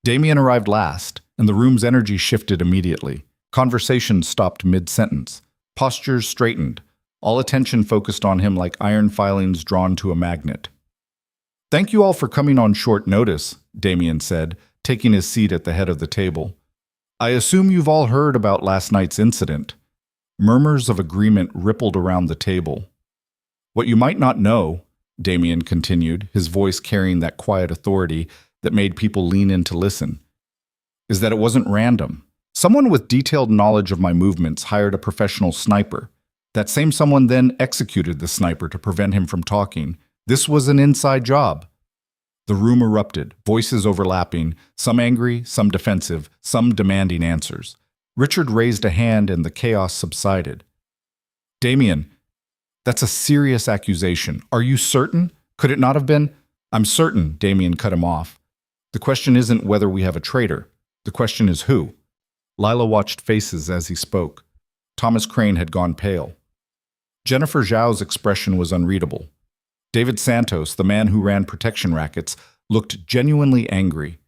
Damien arrived last, and the room's energy shifted immediately. Conversation stopped mid-sentence. Postures straightened. All attention focused on him like iron filings drawn to a magnet. "Thank you all for coming on short notice," Damien said, taking his seat at the head of the table. "I assume you've all heard about last night's incident." Murmurs of agreement rippled around the table. "What you might not know," Damien continued, his voice carrying that quiet authority that made people lean in to listen, "is that it wasn't random. Someone with detailed knowledge of my movements hired a professional sniper. That same someone then executed the sniper to prevent him from talking. This was an inside job." The room erupted, voices overlapping, some angry, some defensive, some demanding answers. Richard raised a hand and the chaos subsided. "Damien, that's a serious accusation. Are you certain? Could it not have been?" "I'm certain," Damien cut him off. "The question isn't whether we have a traitor. The question is who." Lila watched faces as he spoke. Thomas Crane had gone pale. Jennifer Zhao's expression was unreadable. David Santos, the man who ran protection rackets, looked genuinely angry.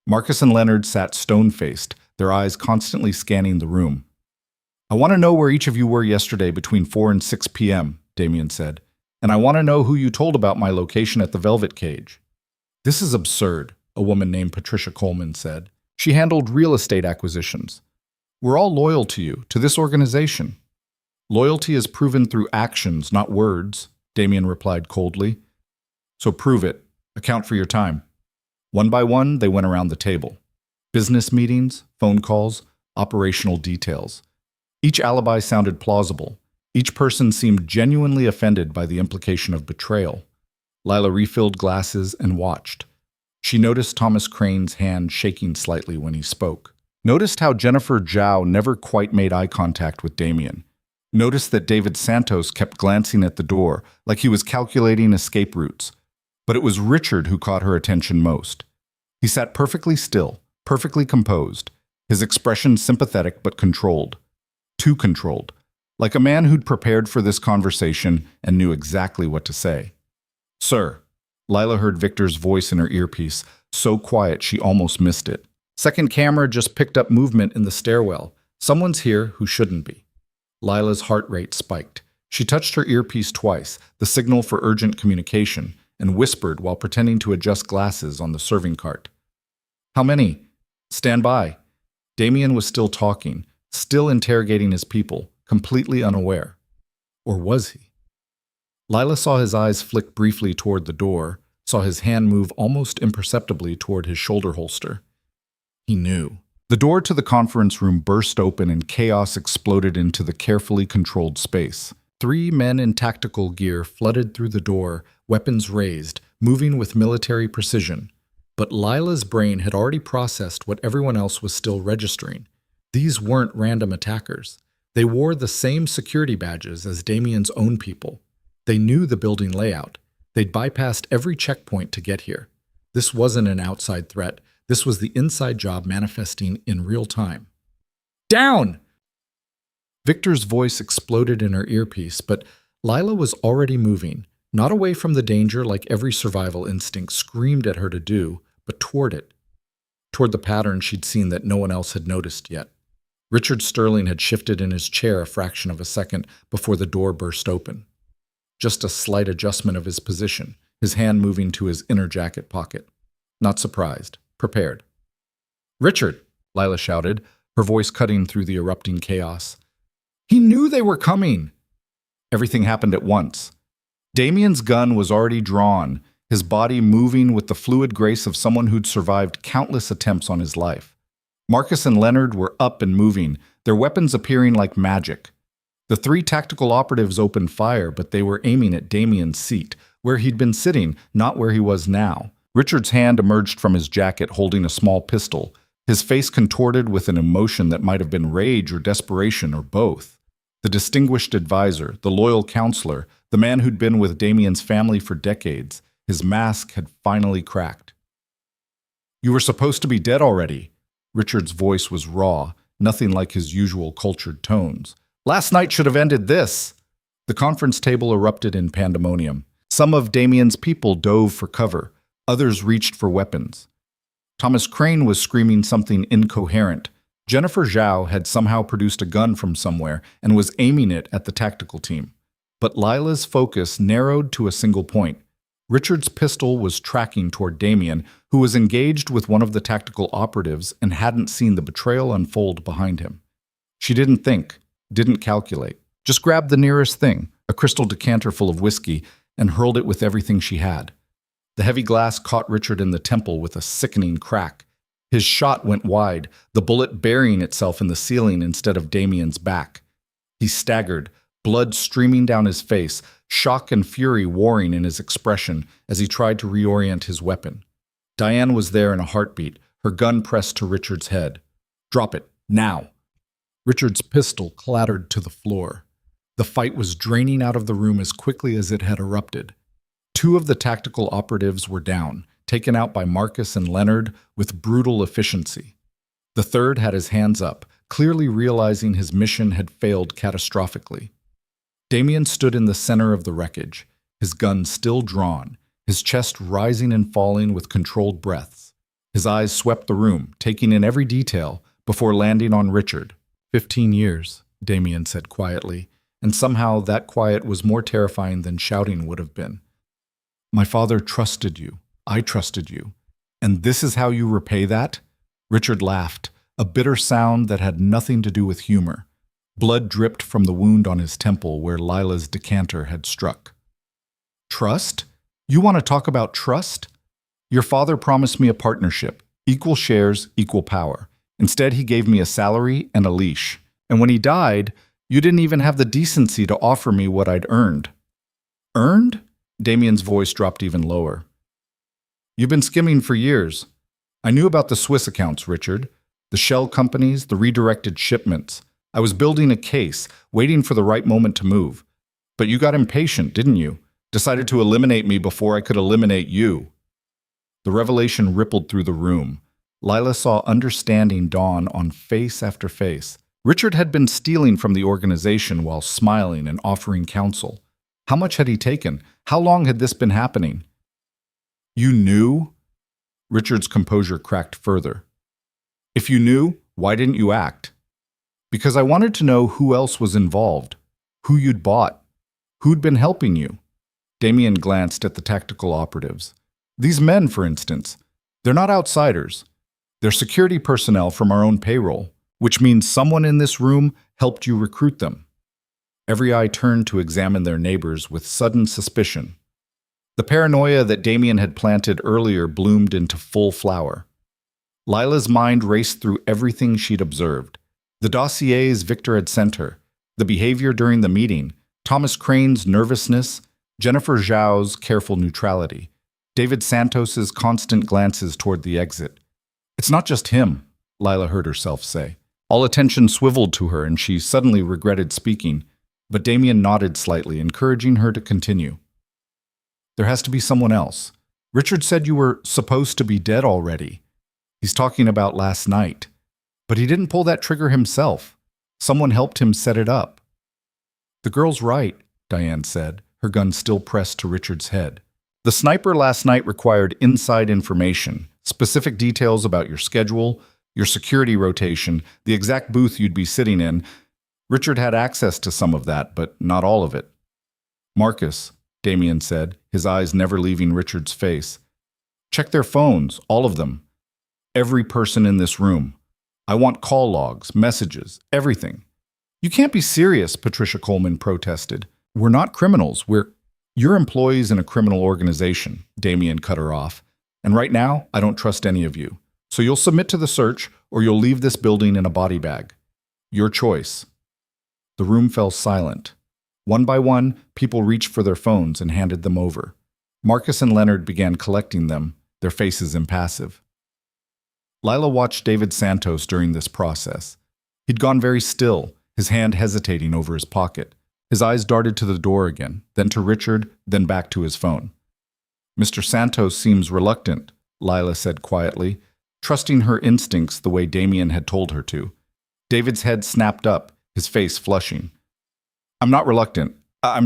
Marcus and Leonard sat stone-faced, their eyes constantly scanning the room. "I want to know where each of you were yesterday between 4 and 6 p.m., Damien said. "And I want to know who you told about my location at the Velvet Cage." "This is absurd," a woman named Patricia Coleman said. She handled real estate acquisitions. "We're all loyal to you, to this organization." "Loyalty is proven through actions, not words," Damien replied coldly. "So prove it. Account for your time." One by one, they went around the table. Business meetings, phone calls, operational details. Each alibi sounded plausible. Each person seemed genuinely offended by the implication of betrayal. Lila refilled glasses and watched. She noticed Thomas Crane's hand shaking slightly when he spoke. Noticed how Jennifer Zhao never quite made eye contact with Damien. Noticed that David Santos kept glancing at the door, like he was calculating escape routes. But it was Richard who caught her attention most. He sat perfectly still, perfectly composed, his expression sympathetic but controlled. Too controlled. Like a man who'd prepared for this conversation and knew exactly what to say. "Sir," Lila heard Victor's voice in her earpiece, so quiet she almost missed it. Second camera just picked up movement in the stairwell. Someone's here who shouldn't be. Lila's heart rate spiked. She touched her earpiece twice, the signal for urgent communication, and whispered while pretending to adjust glasses on the serving cart. "How many?" "Stand by." Damien was still talking, still interrogating his people, completely unaware. Or was he? Lila saw his eyes flick briefly toward the door, saw his hand move almost imperceptibly toward his shoulder holster. He knew. The door to the conference room burst open and chaos exploded into the carefully controlled space. 3 men in tactical gear flooded through the door, weapons raised, moving with military precision. But Lila's brain had already processed what everyone else was still registering. These weren't random attackers. They wore the same security badges as Damien's own people. They knew the building layout. They'd bypassed every checkpoint to get here. This wasn't an outside threat. This was the inside job manifesting in real time. Down! Victor's voice exploded in her earpiece, but Lila was already moving, not away from the danger like every survival instinct screamed at her to do, but toward it. Toward the pattern she'd seen that no one else had noticed yet. Richard Sterling had shifted in his chair a fraction of a second before the door burst open. Just a slight adjustment of his position, his hand moving to his inner jacket pocket. Not surprised, prepared. "Richard!" Lila shouted, her voice cutting through the erupting chaos. "He knew they were coming!" Everything happened at once. Damien's gun was already drawn, his body moving with the fluid grace of someone who'd survived countless attempts on his life. Marcus and Leonard were up and moving, their weapons appearing like magic. The three tactical operatives opened fire, but they were aiming at Damien's seat, where he'd been sitting, not where he was now. Richard's hand emerged from his jacket holding a small pistol, his face contorted with an emotion that might have been rage or desperation or both. The distinguished advisor, the loyal counselor, the man who'd been with Damien's family for decades, his mask had finally cracked. "You were supposed to be dead already." Richard's voice was raw, nothing like his usual cultured tones. "Last night should have ended this." The conference table erupted in pandemonium. Some of Damien's people dove for cover. Others reached for weapons. Thomas Crane was screaming something incoherent. Jennifer Zhao had somehow produced a gun from somewhere and was aiming it at the tactical team. But Lila's focus narrowed to a single point. Richard's pistol was tracking toward Damien, who was engaged with one of the tactical operatives and hadn't seen the betrayal unfold behind him. She didn't think, didn't calculate, just grabbed the nearest thing, a crystal decanter full of whiskey, and hurled it with everything she had. The heavy glass caught Richard in the temple with a sickening crack. His shot went wide, the bullet burying itself in the ceiling instead of Damien's back. He staggered, blood streaming down his face, shock and fury warring in his expression as he tried to reorient his weapon. Diane was there in a heartbeat, her gun pressed to Richard's head. "Drop it, now!" Richard's pistol clattered to the floor. The fight was draining out of the room as quickly as it had erupted. Two of the tactical operatives were down, taken out by Marcus and Leonard with brutal efficiency. The third had his hands up, clearly realizing his mission had failed catastrophically. Damien stood in the center of the wreckage, his gun still drawn, his chest rising and falling with controlled breaths. His eyes swept the room, taking in every detail, before landing on Richard. 15 years, Damien said quietly, and somehow that quiet was more terrifying than shouting would have been. "My father trusted you. I trusted you. And this is how you repay that?" Richard laughed, a bitter sound that had nothing to do with humor. Blood dripped from the wound on his temple where Lila's decanter had struck. "Trust? You want to talk about trust? Your father promised me a partnership, equal shares, equal power. Instead, he gave me a salary and a leash. And when he died, you didn't even have the decency to offer me what I'd earned." "Earned?" Damien's voice dropped even lower. "You've been skimming for years. I knew about the Swiss accounts, Richard. The shell companies, the redirected shipments. I was building a case, waiting for the right moment to move. But you got impatient, didn't you? Decided to eliminate me before I could eliminate you." The revelation rippled through the room. Lila saw understanding dawn on face after face. Richard had been stealing from the organization while smiling and offering counsel. How much had he taken? How long had this been happening? "You knew?" Richard's composure cracked further. "If you knew, why didn't you act?" "Because I wanted to know who else was involved, who you'd bought, who'd been helping you." Damien glanced at the tactical operatives. "These men, for instance, they're not outsiders. They're security personnel from our own payroll, which means someone in this room helped you recruit them." Every eye turned to examine their neighbors with sudden suspicion. The paranoia that Damien had planted earlier bloomed into full flower. Lila's mind raced through everything she'd observed. The dossiers Victor had sent her, the behavior during the meeting, Thomas Crane's nervousness, Jennifer Zhao's careful neutrality, David Santos's constant glances toward the exit. "It's not just him," Lila heard herself say. All attention swiveled to her, and she suddenly regretted speaking, but Damien nodded slightly, encouraging her to continue. There has to be someone else. Richard said you were supposed to be dead already. He's talking about last night. But he didn't pull that trigger himself. Someone helped him set it up. The girl's right, Diane said, her gun still pressed to Richard's head. The sniper last night required inside information, specific details about your schedule, your security rotation, the exact booth you'd be sitting in. Richard had access to some of that, but not all of it. Marcus, Damien said, his eyes never leaving Richard's face. Check their phones, all of them. Every person in this room. I want call logs, messages, everything. You can't be serious, Patricia Coleman protested. We're not criminals. You're employees in a criminal organization, Damien cut her off. And right now, I don't trust any of you. So you'll submit to the search, or you'll leave this building in a body bag. Your choice. The room fell silent. One by one, people reached for their phones and handed them over. Marcus and Leonard began collecting them, their faces impassive. Lila watched David Santos during this process. He'd gone very still, his hand hesitating over his pocket. His eyes darted to the door again, then to Richard, then back to his phone. Mr. Santos seems reluctant, Lila said quietly, trusting her instincts the way Damien had told her to. David's head snapped up, his face flushing. I'm not reluctant. I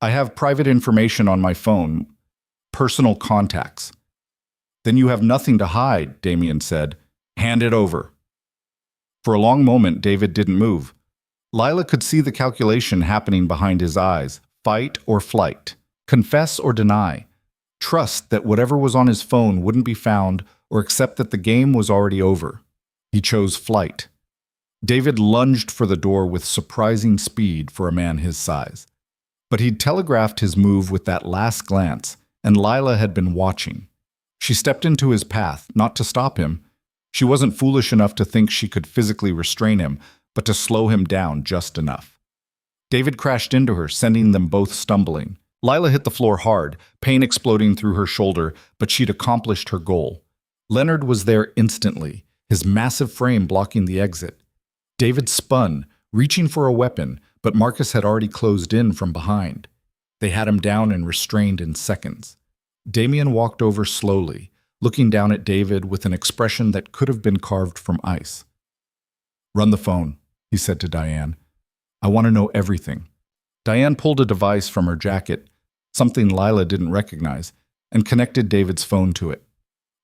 have private information on my phone, personal contacts. Then you have nothing to hide, Damien said. Hand it over. For a long moment, David didn't move. Lila could see the calculation happening behind his eyes. Fight or flight. Confess or deny. Trust that whatever was on his phone wouldn't be found, or accept that the game was already over. He chose flight. David lunged for the door with surprising speed for a man his size. But he'd telegraphed his move with that last glance, and Lila had been watching. She stepped into his path, not to stop him. She wasn't foolish enough to think she could physically restrain him, but to slow him down just enough. David crashed into her, sending them both stumbling. Lila hit the floor hard, pain exploding through her shoulder, but she'd accomplished her goal. Leonard was there instantly, his massive frame blocking the exit. David spun, reaching for a weapon, but Marcus had already closed in from behind. They had him down and restrained in seconds. Damien walked over slowly, looking down at David with an expression that could have been carved from ice. Run the phone, he said to Diane. I want to know everything. Diane pulled a device from her jacket, something Lila didn't recognize, and connected David's phone to it.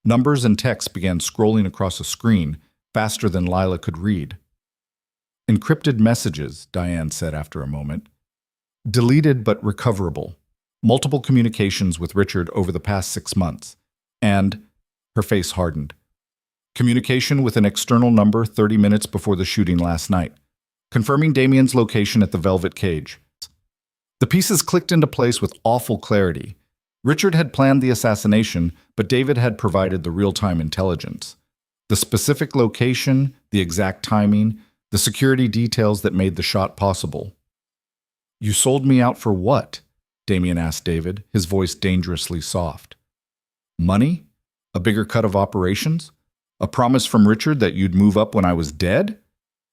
Numbers and text began scrolling across a screen, faster than Lila could read. Encrypted messages, Diane said after a moment. Deleted but recoverable. Multiple communications with Richard over the past 6 months. And her face hardened. Communication with an external number 30 minutes before the shooting last night, confirming Damien's location at the Velvet Cage. The pieces clicked into place with awful clarity. Richard had planned the assassination, but David had provided the real-time intelligence. The specific location, the exact timing, the security details that made the shot possible. You sold me out for what? Damien asked David, his voice dangerously soft. Money? A bigger cut of operations? A promise from Richard that you'd move up when I was dead?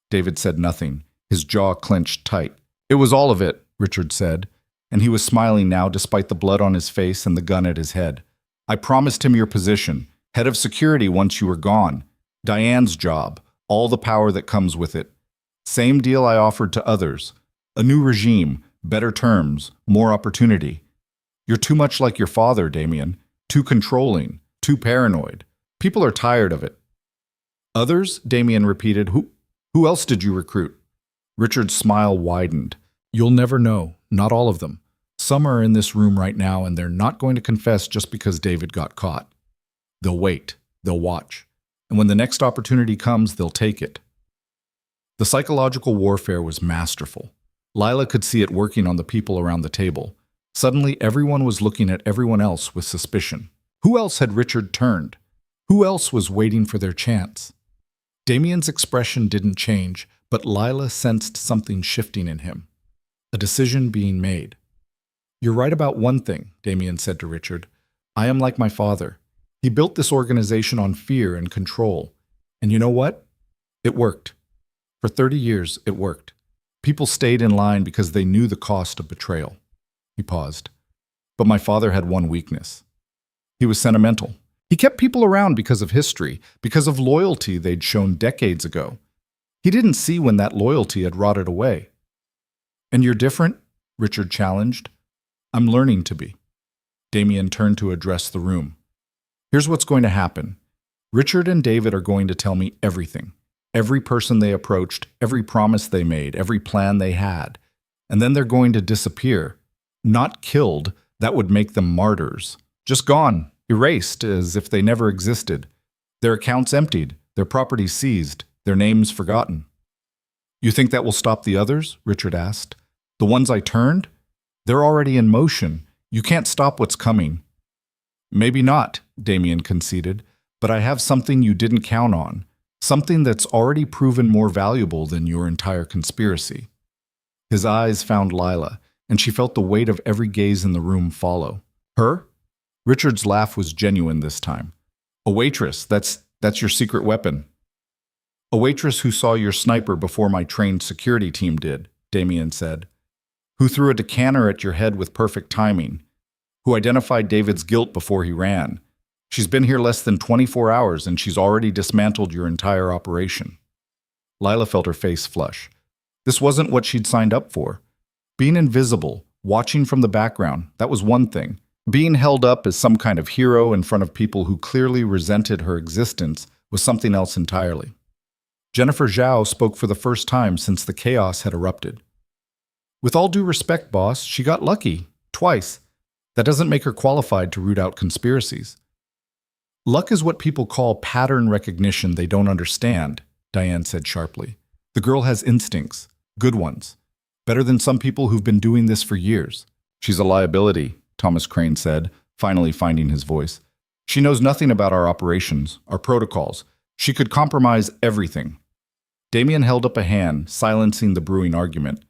David said nothing, his jaw clenched tight. It was all of it, Richard said, and he was smiling now despite the blood on his face and the gun at his head. I promised him your position, head of security once you were gone. Diane's job, all the power that comes with it. Same deal I offered to others. A new regime, better terms, more opportunity. You're too much like your father, Damien. Too controlling, too paranoid. People are tired of it. Others? Damien repeated. Who else did you recruit? Richard's smile widened. You'll never know. Not all of them. Some are in this room right now, and they're not going to confess just because David got caught. They'll wait. They'll watch. And when the next opportunity comes, they'll take it. The psychological warfare was masterful. Lila could see it working on the people around the table. Suddenly, everyone was looking at everyone else with suspicion. Who else had Richard turned? Who else was waiting for their chance? Damien's expression didn't change, but Lila sensed something shifting in him. A decision being made. You're right about one thing, Damien said to Richard. I am like my father. He built this organization on fear and control. And you know what? It worked. For 30 years, it worked. People stayed in line because they knew the cost of betrayal. He paused. But my father had one weakness. He was sentimental. He kept people around because of history, because of loyalty they'd shown decades ago. He didn't see when that loyalty had rotted away. And you're different? Richard challenged. I'm learning to be. Damien turned to address the room. Here's what's going to happen. Richard and David are going to tell me everything. Every person they approached, every promise they made, every plan they had. And then they're going to disappear. Not killed, that would make them martyrs. Just gone, erased as if they never existed. Their accounts emptied, their property seized, their names forgotten. You think that will stop the others? Richard asked. The ones I turned? They're already in motion. You can't stop what's coming. Maybe not, Damien conceded, but I have something you didn't count on. Something that's already proven more valuable than your entire conspiracy. His eyes found Lila, and she felt the weight of every gaze in the room follow. Her? Richard's laugh was genuine this time. A waitress, that's your secret weapon. A waitress who saw your sniper before my trained security team did, Damien said. Who threw a decanter at your head with perfect timing. Who identified David's guilt before he ran. She's been here less than 24 hours and she's already dismantled your entire operation. Lila felt her face flush. This wasn't what she'd signed up for. Being invisible, watching from the background, that was one thing. Being held up as some kind of hero in front of people who clearly resented her existence was something else entirely. Jennifer Zhao spoke for the first time since the chaos had erupted. With all due respect, boss, she got lucky. Twice. That doesn't make her qualified to root out conspiracies. Luck is what people call pattern recognition they don't understand, Diane said sharply. The girl has instincts. Good ones. Better than some people who've been doing this for years. She's a liability, Thomas Crane said, finally finding his voice. She knows nothing about our operations, our protocols. She could compromise everything. Damien held up a hand, silencing the brewing argument.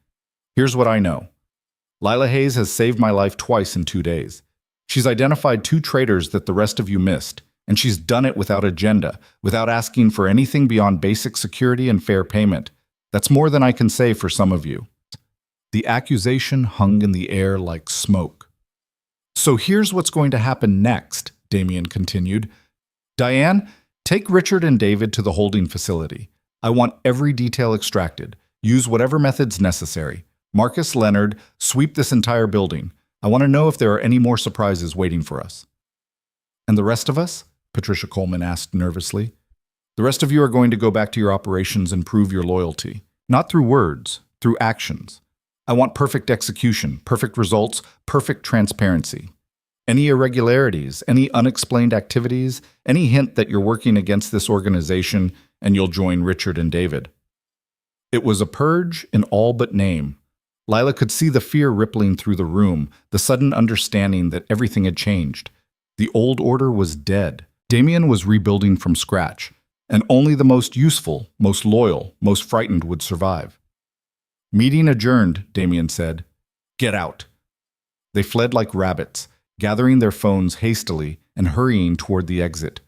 Here's what I know. Lila Hayes has saved my life twice in 2 days. She's identified 2 traitors that the rest of you missed, and she's done it without agenda, without asking for anything beyond basic security and fair payment. That's more than I can say for some of you. The accusation hung in the air like smoke. So here's what's going to happen next, Damien continued. Diane, take Richard and David to the holding facility. I want every detail extracted. Use whatever methods necessary. Marcus, Leonard, sweep this entire building. I want to know if there are any more surprises waiting for us. And the rest of us? Patricia Coleman asked nervously. The rest of you are going to go back to your operations and prove your loyalty. Not through words, through actions. I want perfect execution, perfect results, perfect transparency. Any irregularities, any unexplained activities, any hint that you're working against this organization, and you'll join Richard and David. It was a purge in all but name. Lila could see the fear rippling through the room, the sudden understanding that everything had changed. The old order was dead. Damien was rebuilding from scratch, and only the most useful, most loyal, most frightened would survive. Meeting adjourned, Damien said. Get out. They fled like rabbits, gathering their phones hastily and hurrying toward the exit.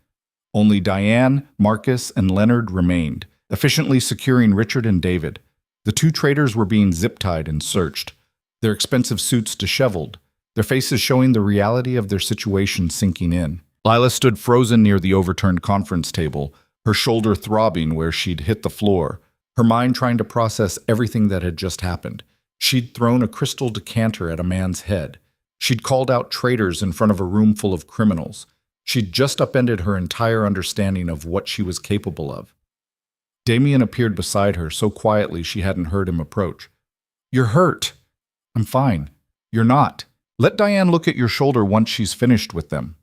Only Diane, Marcus, and Leonard remained, efficiently securing Richard and David. The 2 traitors were being zip-tied and searched, their expensive suits disheveled, their faces showing the reality of their situation sinking in. Lila stood frozen near the overturned conference table, her shoulder throbbing where she'd hit the floor, her mind trying to process everything that had just happened. She'd thrown a crystal decanter at a man's head. She'd called out traitors in front of a room full of criminals. She'd just upended her entire understanding of what she was capable of. Damien appeared beside her so quietly she hadn't heard him approach. You're hurt. I'm fine. You're not. Let Diane look at your shoulder once she's finished with them.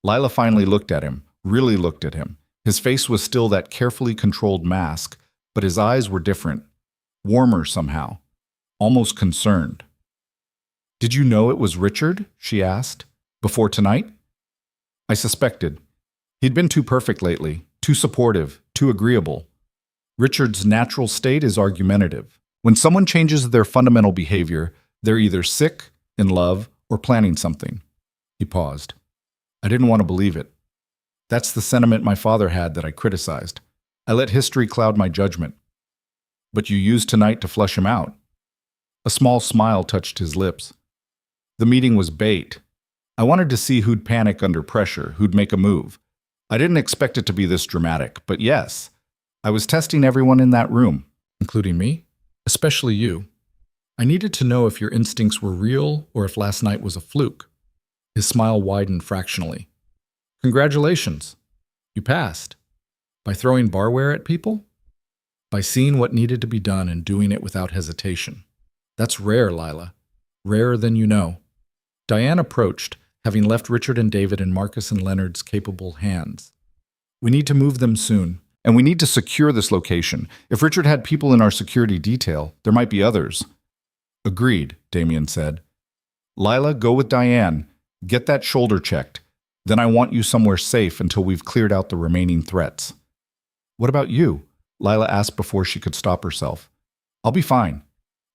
Lila finally looked at him, really looked at him. His face was still that carefully controlled mask, but his eyes were different, warmer somehow, almost concerned. Did you know it was Richard? She asked. Before tonight? I suspected. He'd been too perfect lately, too supportive, too agreeable. Richard's natural state is argumentative. When someone changes their fundamental behavior, they're either sick, in love, or planning something. He paused. I didn't want to believe it. That's the sentiment my father had that I criticized. I let history cloud my judgment. But you used tonight to flush him out. A small smile touched his lips. The meeting was bait. I wanted to see who'd panic under pressure, who'd make a move. I didn't expect it to be this dramatic, but yes, I was testing everyone in that room, including me, especially you. I needed to know if your instincts were real or if last night was a fluke. His smile widened fractionally. Congratulations. You passed. By throwing barware at people? By seeing what needed to be done and doing it without hesitation. That's rare, Lila. Rarer than you know. Diane approached, having left Richard and David in Marcus and Leonard's capable hands. We need to move them soon, and we need to secure this location. If Richard had people in our security detail, there might be others. Agreed, Damien said. Lila, go with Diane. Get that shoulder checked. Then I want you somewhere safe until we've cleared out the remaining threats. What about you? Lila asked before she could stop herself. I'll be fine.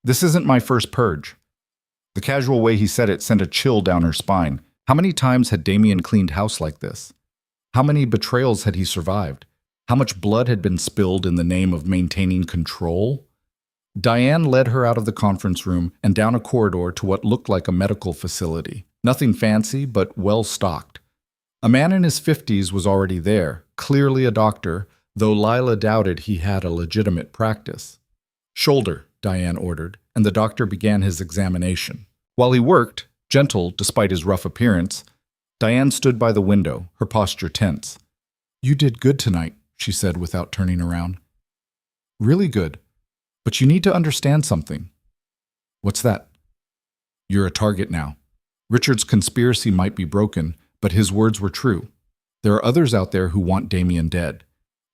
This isn't my first purge. The casual way he said it sent a chill down her spine. How many times had Damien cleaned house like this? How many betrayals had he survived? How much blood had been spilled in the name of maintaining control? Diane led her out of the conference room and down a corridor to what looked like a medical facility. Nothing fancy, but well-stocked. A man in his 50s was already there, clearly a doctor, though Lila doubted he had a legitimate practice. Shoulder, Diane ordered, and the doctor began his examination. While he worked, gentle despite his rough appearance, Diane stood by the window, her posture tense. You did good tonight, she said without turning around. Really good. But you need to understand something. What's that? You're a target now. Richard's conspiracy might be broken, but his words were true. There are others out there who want Damien dead.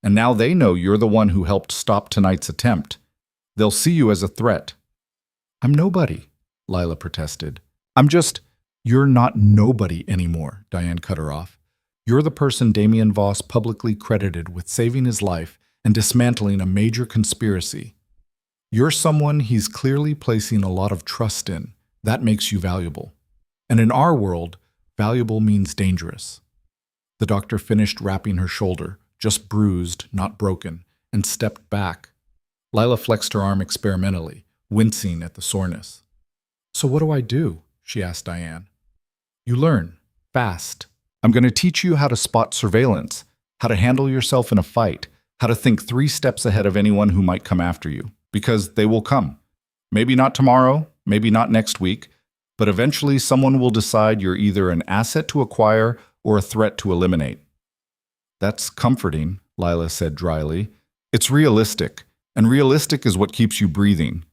And now they know you're the one who helped stop tonight's attempt. They'll see you as a threat. I'm nobody, Lila protested. You're not nobody anymore, Diane cut her off. You're the person Damien Voss publicly credited with saving his life and dismantling a major conspiracy. You're someone he's clearly placing a lot of trust in. That makes you valuable. And in our world, valuable means dangerous. The doctor finished wrapping her shoulder, just bruised, not broken, and stepped back. Lila flexed her arm experimentally, wincing at the soreness. So what do I do? She asked Diane. You learn, fast. I'm going to teach you how to spot surveillance, how to handle yourself in a fight, how to think 3 steps ahead of anyone who might come after you. Because they will come. Maybe not tomorrow, maybe not next week, but eventually someone will decide you're either an asset to acquire or a threat to eliminate. That's comforting, Lila said dryly. It's realistic, and realistic is what keeps you breathing.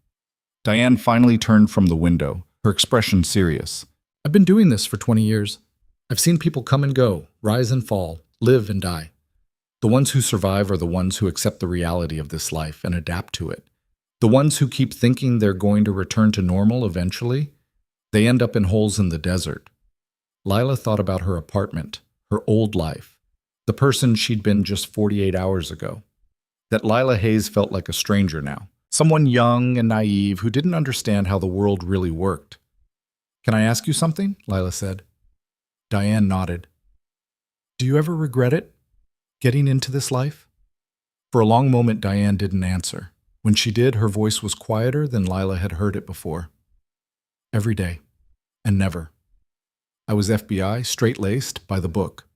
Diane finally turned from the window, her expression serious. I've been doing this for 20 years. I've seen people come and go, rise and fall, live and die. The ones who survive are the ones who accept the reality of this life and adapt to it. The ones who keep thinking they're going to return to normal eventually, they end up in holes in the desert. Lila thought about her apartment, her old life, the person she'd been just 48 hours ago. That Lila Hayes felt like a stranger now, someone young and naive who didn't understand how the world really worked. Can I ask you something? Lila said. Diane nodded. Do you ever regret it, getting into this life? For a long moment, Diane didn't answer. When she did, her voice was quieter than Lila had heard it before. Every day. And never. I was FBI, straight-laced, by the book.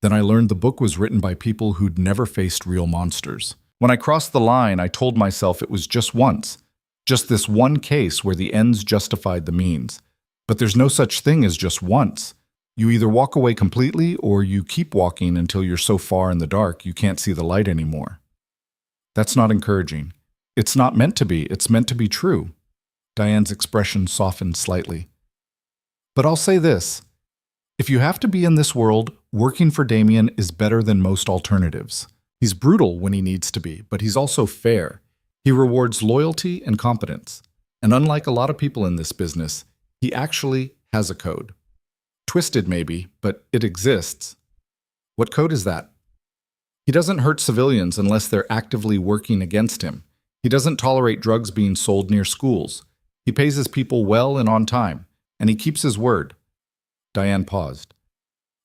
Then I learned the book was written by people who'd never faced real monsters. When I crossed the line, I told myself it was just once. Just this one case where the ends justified the means. But there's no such thing as just once. You either walk away completely or you keep walking until you're so far in the dark you can't see the light anymore. That's not encouraging. It's not meant to be. It's meant to be true. Diane's expression softened slightly. But I'll say this. If you have to be in this world, working for Damien is better than most alternatives. He's brutal when he needs to be, but he's also fair. He rewards loyalty and competence. And unlike a lot of people in this business, he actually has a code. Twisted maybe, but it exists. What code is that? He doesn't hurt civilians unless they're actively working against him. He doesn't tolerate drugs being sold near schools. He pays his people well and on time, and he keeps his word. Diane paused.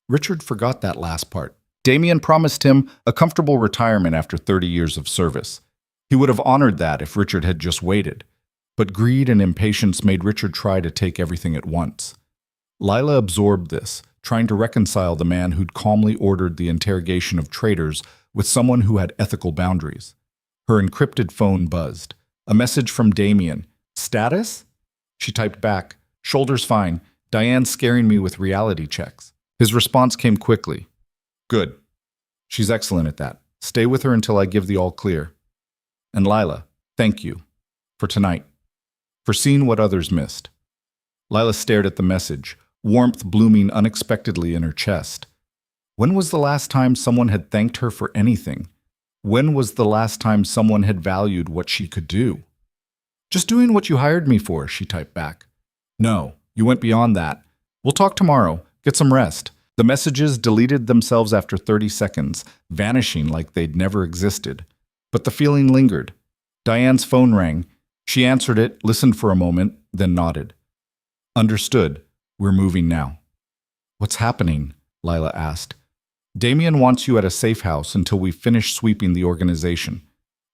Richard forgot that last part. Damien promised him a comfortable retirement after 30 years of service. He would have honored that if Richard had just waited. But greed and impatience made Richard try to take everything at once. Lila absorbed this, trying to reconcile the man who'd calmly ordered the interrogation of traitors with someone who had ethical boundaries. Her encrypted phone buzzed. A message from Damien. Status? She typed back, shoulders fine, Diane's scaring me with reality checks. His response came quickly. Good. She's excellent at that. Stay with her until I give the all clear. And Lila, thank you. For tonight. For seeing what others missed. Lila stared at the message, warmth blooming unexpectedly in her chest. When was the last time someone had thanked her for anything? When was the last time someone had valued what she could do? Just doing what you hired me for, she typed back. No, you went beyond that. We'll talk tomorrow. Get some rest. The messages deleted themselves after 30 seconds, vanishing like they'd never existed. But the feeling lingered. Diane's phone rang. She answered it, listened for a moment, then nodded. Understood. We're moving now. What's happening? Lila asked. Damien wants you at a safe house until we finish sweeping the organization.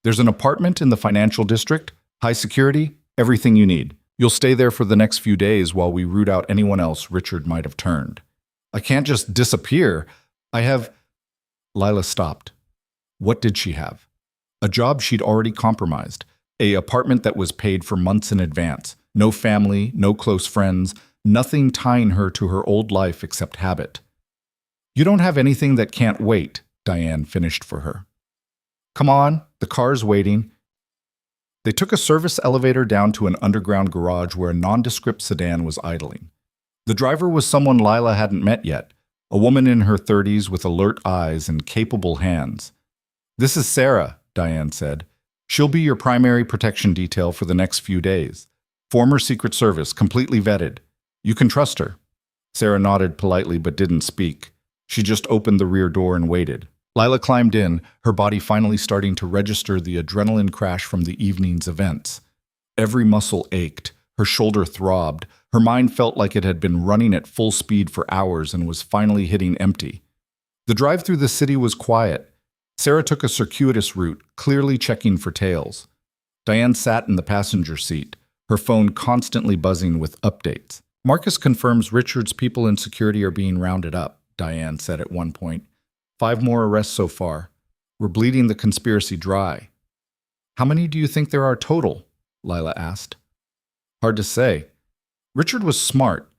There's an apartment in the financial district, high security, everything you need. You'll stay there for the next few days while we root out anyone else Richard might have turned. I can't just disappear. I have... Lila stopped. What did she have? A job she'd already compromised. An apartment that was paid for months in advance. No family, no close friends, nothing tying her to her old life except habit. You don't have anything that can't wait, Diane finished for her. Come on, the car's waiting. They took a service elevator down to an underground garage where a nondescript sedan was idling. The driver was someone Lila hadn't met yet, a woman in her 30s with alert eyes and capable hands. This is Sarah, Diane said. She'll be your primary protection detail for the next few days. Former Secret Service, completely vetted. You can trust her. Sarah nodded politely but didn't speak. She just opened the rear door and waited. Lila climbed in, her body finally starting to register the adrenaline crash from the evening's events. Every muscle ached, her shoulder throbbed, her mind felt like it had been running at full speed for hours and was finally hitting empty. The drive through the city was quiet. Sarah took a circuitous route, clearly checking for tails. Diane sat in the passenger seat, her phone constantly buzzing with updates. Marcus confirms Richard's people in security are being rounded up, Diane said at one point. 5 more arrests so far. We're bleeding the conspiracy dry. How many do you think there are total? Lila asked. Hard to say. Richard was smart.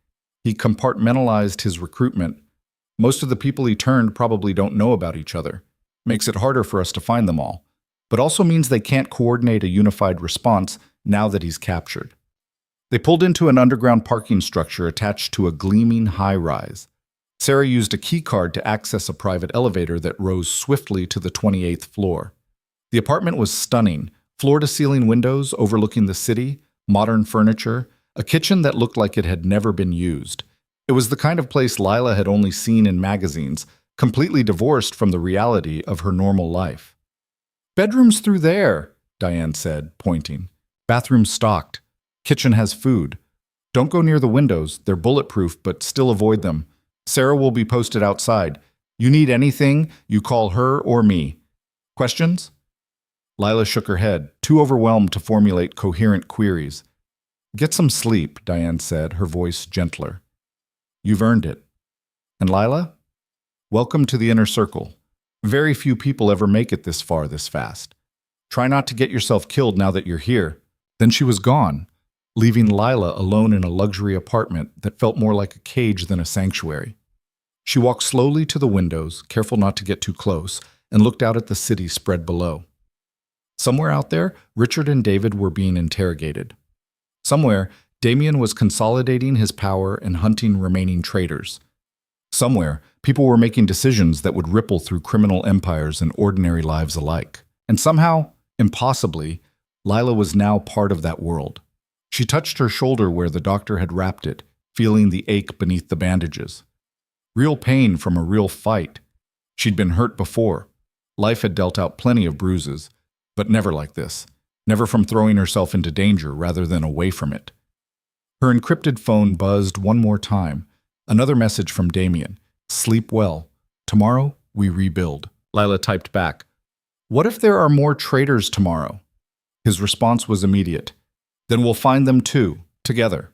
He compartmentalized his recruitment. Most of the people he turned probably don't know about each other. Makes it harder for us to find them all, but also means they can't coordinate a unified response now that he's captured. They pulled into an underground parking structure attached to a gleaming high-rise. Sarah used a key card to access a private elevator that rose swiftly to the 28th floor. The apartment was stunning, floor-to-ceiling windows overlooking the city, modern furniture, a kitchen that looked like it had never been used. It was the kind of place Lila had only seen in magazines, completely divorced from the reality of her normal life. Bedroom's through there, Diane said, pointing. Bathroom stocked. Kitchen has food. Don't go near the windows. They're bulletproof, but still avoid them. Sarah will be posted outside. You need anything, you call her or me. Questions? Lila shook her head, too overwhelmed to formulate coherent queries. Get some sleep, Diane said, her voice gentler. You've earned it. And Lila? Welcome to the inner circle. Very few people ever make it this far this fast. Try not to get yourself killed now that you're here. Then she was gone, leaving Lila alone in a luxury apartment that felt more like a cage than a sanctuary. She walked slowly to the windows, careful not to get too close, and looked out at the city spread below. Somewhere out there, Richard and David were being interrogated. Somewhere, Damien was consolidating his power and hunting remaining traitors. Somewhere, people were making decisions that would ripple through criminal empires and ordinary lives alike. And somehow, impossibly, Lila was now part of that world. She touched her shoulder where the doctor had wrapped it, feeling the ache beneath the bandages. Real pain from a real fight. She'd been hurt before. Life had dealt out plenty of bruises, but never like this. Never from throwing herself into danger rather than away from it. Her encrypted phone buzzed one more time. Another message from Damien. Sleep well. Tomorrow, we rebuild. Lila typed back, "What if there are more traitors tomorrow?" His response was immediate. "Then we'll find them too, together."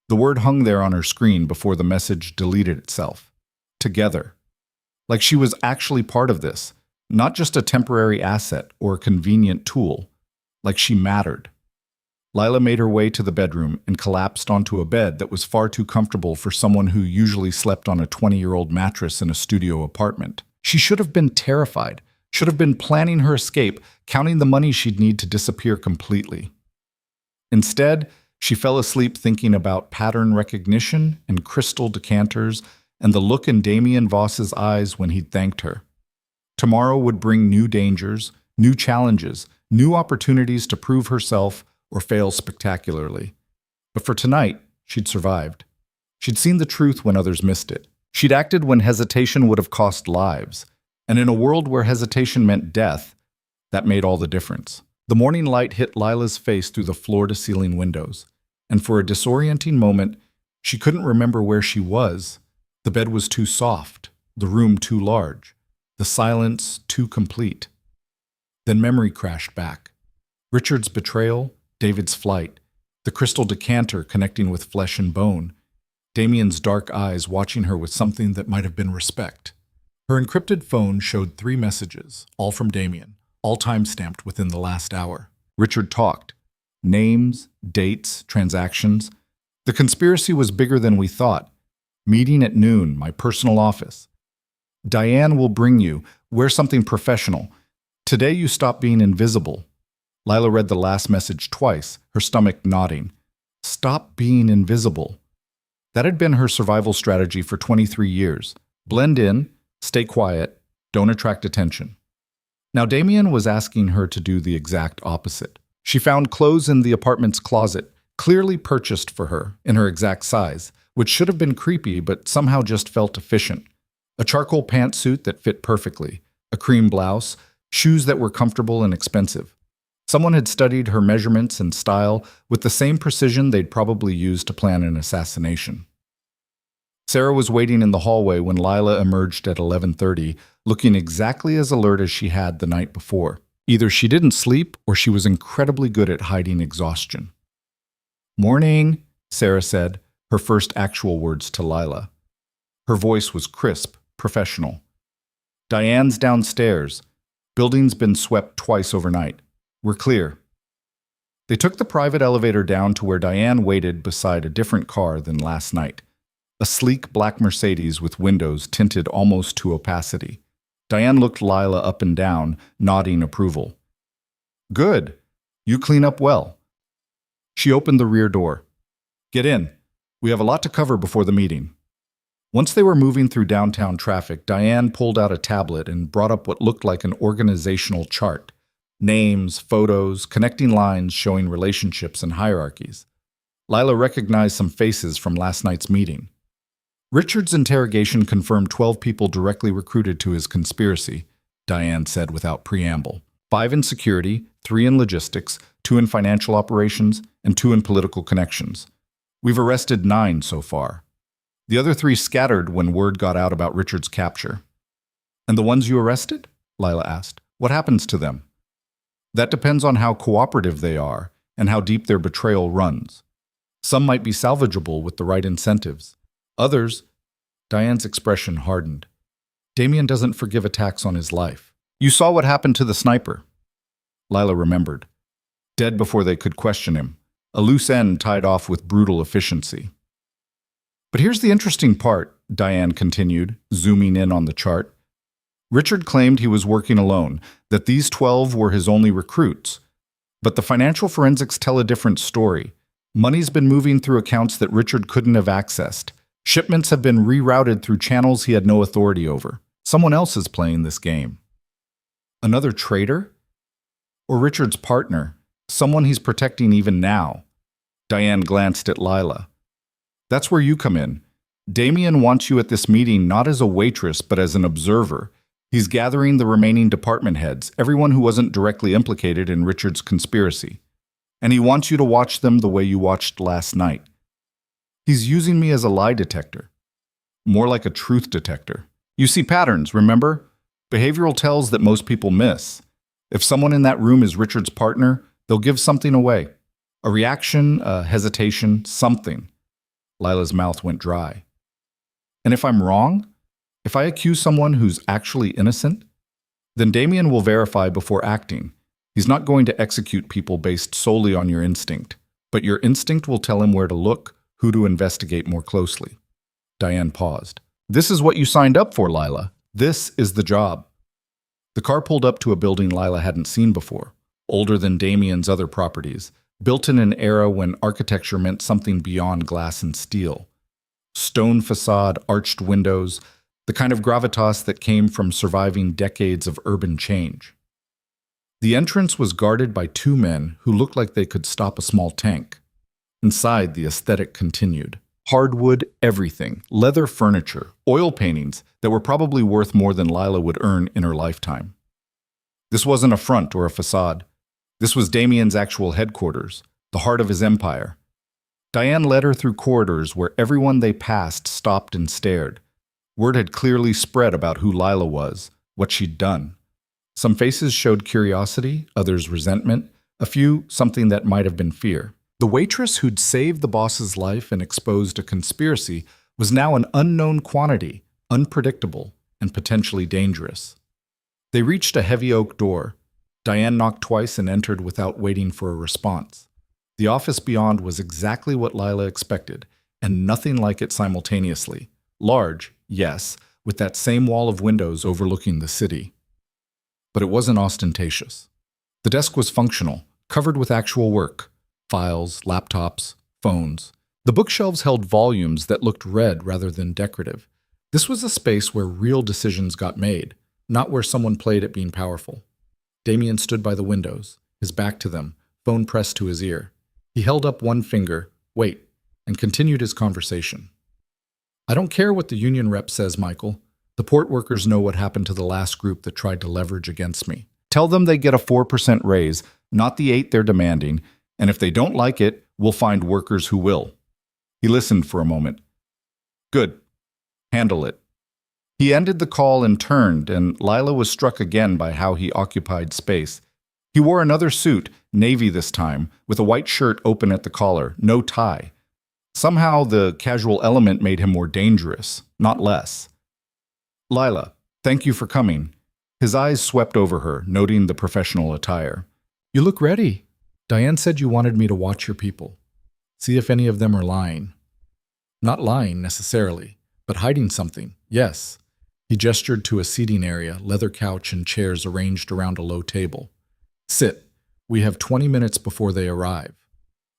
The word hung there on her screen before the message deleted itself. Together. Like she was actually part of this, not just a temporary asset or a convenient tool. Like she mattered. Lila made her way to the bedroom and collapsed onto a bed that was far too comfortable for someone who usually slept on a 20-year-old mattress in a studio apartment. She should have been terrified, should have been planning her escape, counting the money she'd need to disappear completely. Instead, she fell asleep thinking about pattern recognition and crystal decanters and the look in Damien Voss's eyes when he'd thanked her. Tomorrow would bring new dangers, new challenges, new opportunities to prove herself or fail spectacularly. But for tonight, she'd survived. She'd seen the truth when others missed it. She'd acted when hesitation would have cost lives. And in a world where hesitation meant death, that made all the difference. The morning light hit Lila's face through the floor-to-ceiling windows. And for a disorienting moment, she couldn't remember where she was. The bed was too soft, the room too large, the silence too complete. Then memory crashed back. Richard's betrayal, David's flight, the crystal decanter connecting with flesh and bone, Damien's dark eyes watching her with something that might have been respect. Her encrypted phone showed 3 messages, all from Damien, all time-stamped within the last hour. Richard talked. Names, dates, transactions. The conspiracy was bigger than we thought. Meeting at noon, my personal office. Diane will bring you. Wear something professional. Today you stop being invisible. Lila read the last message twice, her stomach nodding. Stop being invisible. That had been her survival strategy for 23 years. Blend in, stay quiet, don't attract attention. Now Damien was asking her to do the exact opposite. She found clothes in the apartment's closet, clearly purchased for her, in her exact size, which should have been creepy but somehow just felt efficient. A charcoal pantsuit that fit perfectly, a cream blouse, shoes that were comfortable and expensive. Someone had studied her measurements and style with the same precision they'd probably used to plan an assassination. Sarah was waiting in the hallway when Lila emerged at 11:30, looking exactly as alert as she had the night before. Either she didn't sleep or she was incredibly good at hiding exhaustion. "Morning," Sarah said, her first actual words to Lila. Her voice was crisp, professional. "Diane's downstairs. Building's been swept twice overnight. We're clear." They took the private elevator down to where Diane waited beside a different car than last night. A sleek black Mercedes with windows tinted almost to opacity. Diane looked Lila up and down, nodding approval. "Good. You clean up well." She opened the rear door. "Get in. We have a lot to cover before the meeting." Once they were moving through downtown traffic, Diane pulled out a tablet and brought up what looked like an organizational chart. Names, photos, connecting lines showing relationships and hierarchies. Lila recognized some faces from last night's meeting. Richard's interrogation confirmed 12 people directly recruited to his conspiracy, Diane said without preamble. 5 in security, 3 in logistics, 2 in financial operations, and 2 in political connections. We've arrested 9 so far. The other 3 scattered when word got out about Richard's capture. "And the ones you arrested?" Lila asked. "What happens to them?" "That depends on how cooperative they are and how deep their betrayal runs. Some might be salvageable with the right incentives. Others," Diane's expression hardened. "Damien doesn't forgive attacks on his life. You saw what happened to the sniper." Lila remembered. Dead before they could question him. A loose end tied off with brutal efficiency. "But here's the interesting part," Diane continued, zooming in on the chart. "Richard claimed he was working alone, that these 12 were his only recruits. But the financial forensics tell a different story. Money's been moving through accounts that Richard couldn't have accessed. Shipments have been rerouted through channels he had no authority over. Someone else is playing this game." Another traitor? Or Richard's partner? Someone he's protecting even now? Diane glanced at Lila. "That's where you come in. Damien wants you at this meeting not as a waitress but as an observer. He's gathering the remaining department heads, everyone who wasn't directly implicated in Richard's conspiracy. And he wants you to watch them the way you watched last night. He's using me as a lie detector. More like a truth detector. You see patterns, remember? Behavioral tells that most people miss. If someone in that room is Richard's partner, they'll give something away. A reaction, a hesitation, something. Lila's mouth went dry. And if I'm wrong? If I accuse someone who's actually innocent? Then Damien will verify before acting. He's not going to execute people based solely on your instinct, but your instinct will tell him where to look, who to investigate more closely. Diane paused. This is what you signed up for, Lila. This is the job. The car pulled up to a building Lila hadn't seen before, older than Damien's other properties, built in an era when architecture meant something beyond glass and steel. Stone facade, arched windows, the kind of gravitas that came from surviving decades of urban change. The entrance was guarded by two men who looked like they could stop a small tank. Inside, the aesthetic continued. Hardwood everything, leather furniture, oil paintings that were probably worth more than Lila would earn in her lifetime. This wasn't a front or a facade. This was Damien's actual headquarters, the heart of his empire. Diane led her through corridors where everyone they passed stopped and stared. Word had clearly spread about who Lila was, what she'd done. Some faces showed curiosity, others resentment, a few something that might have been fear. The waitress who'd saved the boss's life and exposed a conspiracy was now an unknown quantity, unpredictable, and potentially dangerous. They reached a heavy oak door. Diane knocked twice and entered without waiting for a response. The office beyond was exactly what Lila expected, and nothing like it simultaneously. Large, yes, with that same wall of windows overlooking the city. But it wasn't ostentatious. The desk was functional, covered with actual work. Files, laptops, phones. The bookshelves held volumes that looked read rather than decorative. This was a space where real decisions got made, not where someone played at being powerful. Damien stood by the windows, his back to them, phone pressed to his ear. He held up one finger, wait, and continued his conversation. I don't care what the union rep says, Michael. The port workers know what happened to the last group that tried to leverage against me. Tell them they get a 4% raise, not the 8% they're demanding, and if they don't like it, we'll find workers who will. He listened for a moment. Good. Handle it. He ended the call and turned, and Lila was struck again by how he occupied space. He wore another suit, navy this time, with a white shirt open at the collar, no tie. Somehow the casual element made him more dangerous, not less. Lila, thank you for coming. His eyes swept over her, noting the professional attire. You look ready. Diane said you wanted me to watch your people. See if any of them are lying. Not lying, necessarily, but hiding something, yes. He gestured to a seating area, leather couch and chairs arranged around a low table. Sit. We have 20 minutes before they arrive.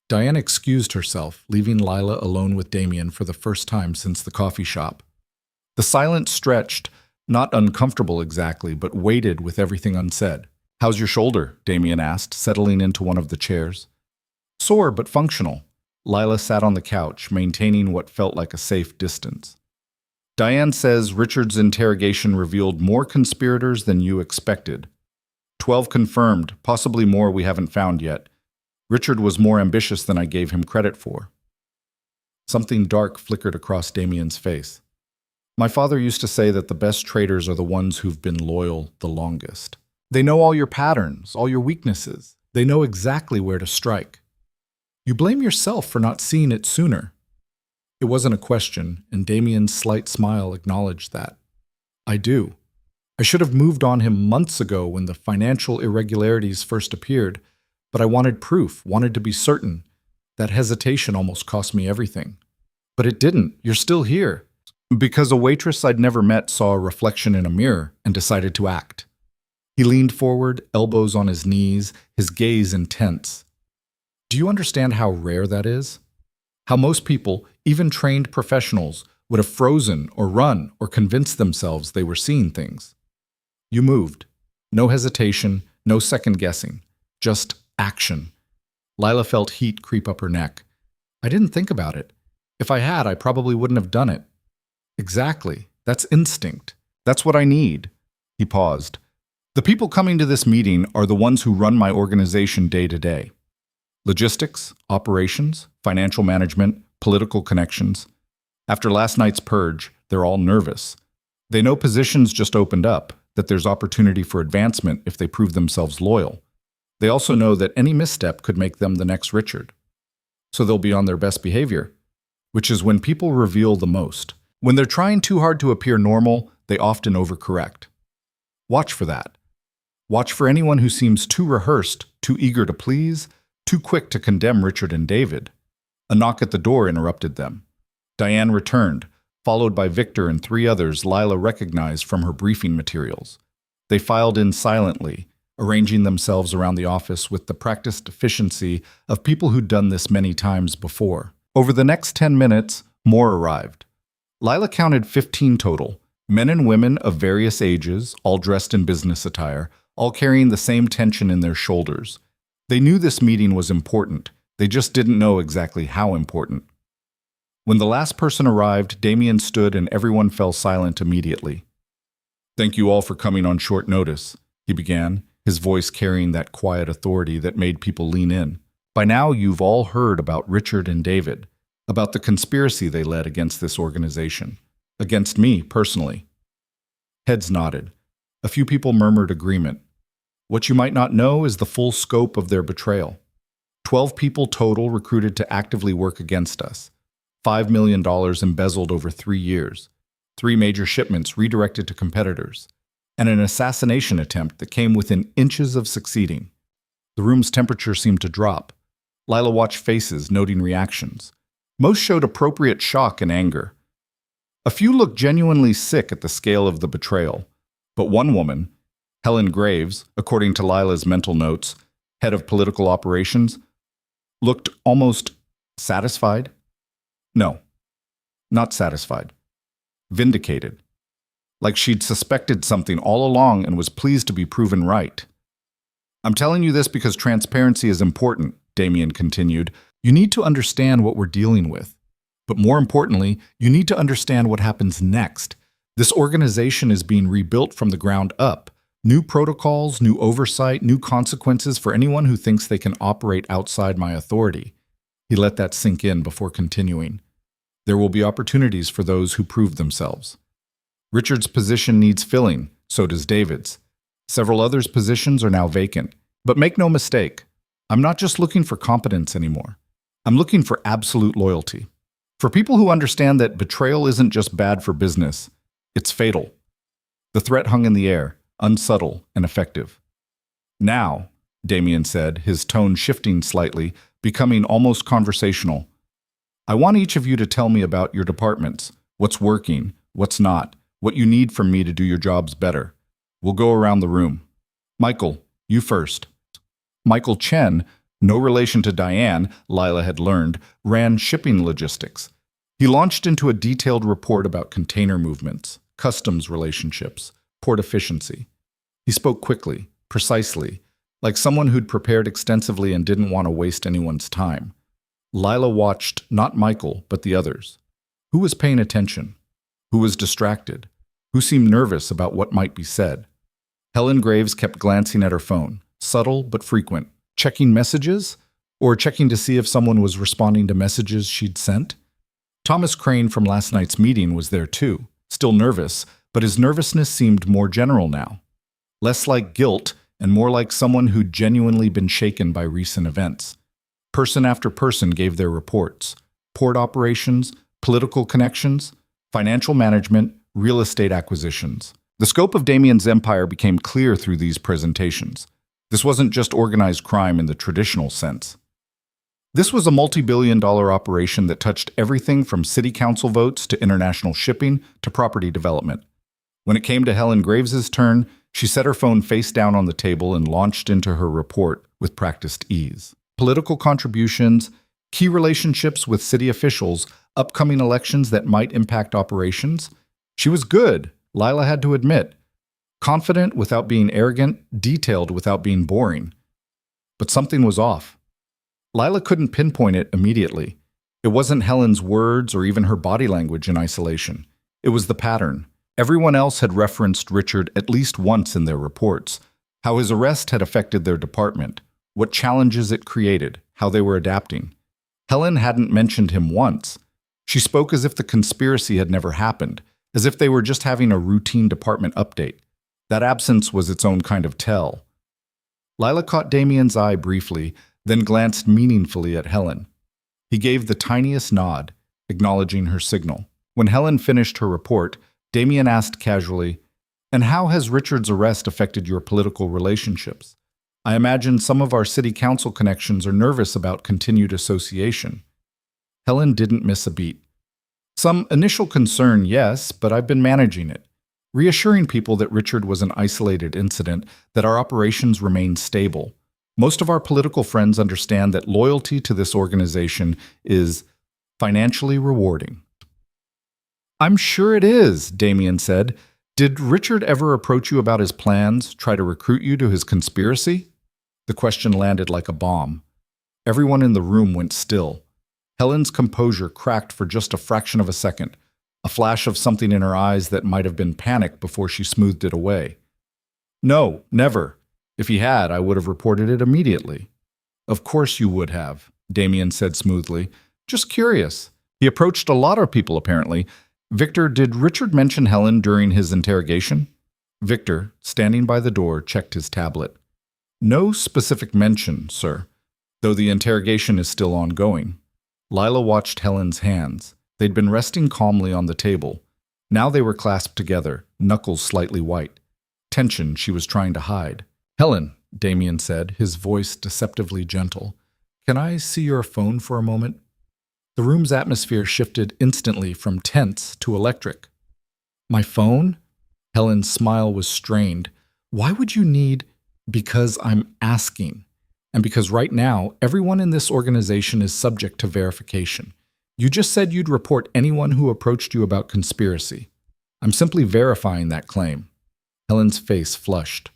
Diane excused herself, leaving Lila alone with Damien for the first time since the coffee shop. The silence stretched, not uncomfortable exactly, but weighted with everything unsaid. How's your shoulder? Damien asked, settling into one of the chairs. Sore but functional. Lila sat on the couch, maintaining what felt like a safe distance. Diane says Richard's interrogation revealed more conspirators than you expected. 12 confirmed, possibly more we haven't found yet. Richard was more ambitious than I gave him credit for. Something dark flickered across Damien's face. My father used to say that the best traitors are the ones who've been loyal the longest. They know all your patterns, all your weaknesses. They know exactly where to strike. You blame yourself for not seeing it sooner. It wasn't a question, and Damien's slight smile acknowledged that. I do. I should have moved on him months ago when the financial irregularities first appeared, but I wanted proof, wanted to be certain. That hesitation almost cost me everything. But it didn't. You're still here. Because a waitress I'd never met saw a reflection in a mirror and decided to act. He leaned forward, elbows on his knees, his gaze intense. Do you understand how rare that is? How most people, even trained professionals, would have frozen or run or convinced themselves they were seeing things. You moved. No hesitation, no second guessing. Just action. Lila felt heat creep up her neck. I didn't think about it. If I had, I probably wouldn't have done it. Exactly. That's instinct. That's what I need. He paused. The people coming to this meeting are the ones who run my organization day to day. Logistics, operations, financial management, political connections. After last night's purge, they're all nervous. They know positions just opened up, that there's opportunity for advancement if they prove themselves loyal. They also know that any misstep could make them the next Richard. So they'll be on their best behavior, which is when people reveal the most. When they're trying too hard to appear normal, they often overcorrect. Watch for that. Watch for anyone who seems too rehearsed, too eager to please, too quick to condemn Richard and David. A knock at the door interrupted them. Diane returned, followed by Victor and 3 others Lila recognized from her briefing materials. They filed in silently, arranging themselves around the office with the practiced efficiency of people who'd done this many times before. Over the next 10 minutes, more arrived. Lila counted 15 total, men and women of various ages, all dressed in business attire, all carrying the same tension in their shoulders. They knew this meeting was important, they just didn't know exactly how important. When the last person arrived, Damien stood and everyone fell silent immediately. "Thank you all for coming on short notice," he began, his voice carrying that quiet authority that made people lean in. "By now you've all heard about Richard and David, about the conspiracy they led against this organization, against me personally." Heads nodded. A few people murmured agreement. What you might not know is the full scope of their betrayal. 12 people total recruited to actively work against us. $5 million embezzled over 3 years. 3 major shipments redirected to competitors. And an assassination attempt that came within inches of succeeding. The room's temperature seemed to drop. Lila watched faces, noting reactions. Most showed appropriate shock and anger. A few looked genuinely sick at the scale of the betrayal. But one woman, Helen Graves, according to Lila's mental notes, head of political operations, looked almost satisfied. No, not satisfied. Vindicated. Like she'd suspected something all along and was pleased to be proven right. "I'm telling you this because transparency is important," Damien continued. "You need to understand what we're dealing with. But more importantly, you need to understand what happens next. This organization is being rebuilt from the ground up. New protocols, new oversight, new consequences for anyone who thinks they can operate outside my authority." He let that sink in before continuing. "There will be opportunities for those who prove themselves. Richard's position needs filling, so does David's. Several others' positions are now vacant. But make no mistake, I'm not just looking for competence anymore. I'm looking for absolute loyalty. For people who understand that betrayal isn't just bad for business, it's fatal." The threat hung in the air, unsubtle and effective. "Now," Damien said, his tone shifting slightly, becoming almost conversational, "I want each of you to tell me about your departments, what's working, what's not, what you need from me to do your jobs better. We'll go around the room. Michael, you first." Michael Chen, no relation to Diane, Lila had learned, ran shipping logistics. He launched into a detailed report about container movements, customs relationships, port efficiency. He spoke quickly, precisely, like someone who'd prepared extensively and didn't want to waste anyone's time. Lila watched not Michael, but the others. Who was paying attention? Who was distracted? Who seemed nervous about what might be said? Helen Graves kept glancing at her phone, subtle but frequent, checking messages, or checking to see if someone was responding to messages she'd sent. Thomas Crane from last night's meeting was there too, still nervous, but his nervousness seemed more general now. Less like guilt and more like someone who'd genuinely been shaken by recent events. Person after person gave their reports. Port operations, political connections, financial management, real estate acquisitions. The scope of Damien's empire became clear through these presentations. This wasn't just organized crime in the traditional sense. This was a multi-billion-dollar operation that touched everything from city council votes to international shipping to property development. When it came to Helen Graves's turn, she set her phone face down on the table and launched into her report with practiced ease. Political contributions, key relationships with city officials, upcoming elections that might impact operations. She was good, Lila had to admit. Confident without being arrogant, detailed without being boring. But something was off. Lila couldn't pinpoint it immediately. It wasn't Helen's words or even her body language in isolation. It was the pattern. Everyone else had referenced Richard at least once in their reports, how his arrest had affected their department, what challenges it created, how they were adapting. Helen hadn't mentioned him once. She spoke as if the conspiracy had never happened, as if they were just having a routine department update. That absence was its own kind of tell. Lila caught Damien's eye briefly, then glanced meaningfully at Helen. He gave the tiniest nod, acknowledging her signal. When Helen finished her report, Damien asked casually, "And how has Richard's arrest affected your political relationships? I imagine some of our city council connections are nervous about continued association." Helen didn't miss a beat. "Some initial concern, yes, but I've been managing it, reassuring people that Richard was an isolated incident, that our operations remain stable. Most of our political friends understand that loyalty to this organization is financially rewarding." "I'm sure it is," Damien said. "Did Richard ever approach you about his plans, try to recruit you to his conspiracy?" The question landed like a bomb. Everyone in the room went still. Helen's composure cracked for just a fraction of a second, a flash of something in her eyes that might have been panic before she smoothed it away. "No, never. If he had, I would have reported it immediately." "Of course you would have," Damien said smoothly. "Just curious. He approached a lot of people, apparently. Victor, did Richard mention Helen during his interrogation?" Victor, standing by the door, checked his tablet. "No specific mention, sir, though the interrogation is still ongoing." Lila watched Helen's hands. They'd been resting calmly on the table. Now they were clasped together, knuckles slightly white. Tension she was trying to hide. "Helen," Damien said, his voice deceptively gentle, "can I see your phone for a moment?" The room's atmosphere shifted instantly from tense to electric. "My phone?" Helen's smile was strained. "Why would you need—" "Because I'm asking. And because right now, everyone in this organization is subject to verification. You just said you'd report anyone who approached you about conspiracy. I'm simply verifying that claim." Helen's face flushed.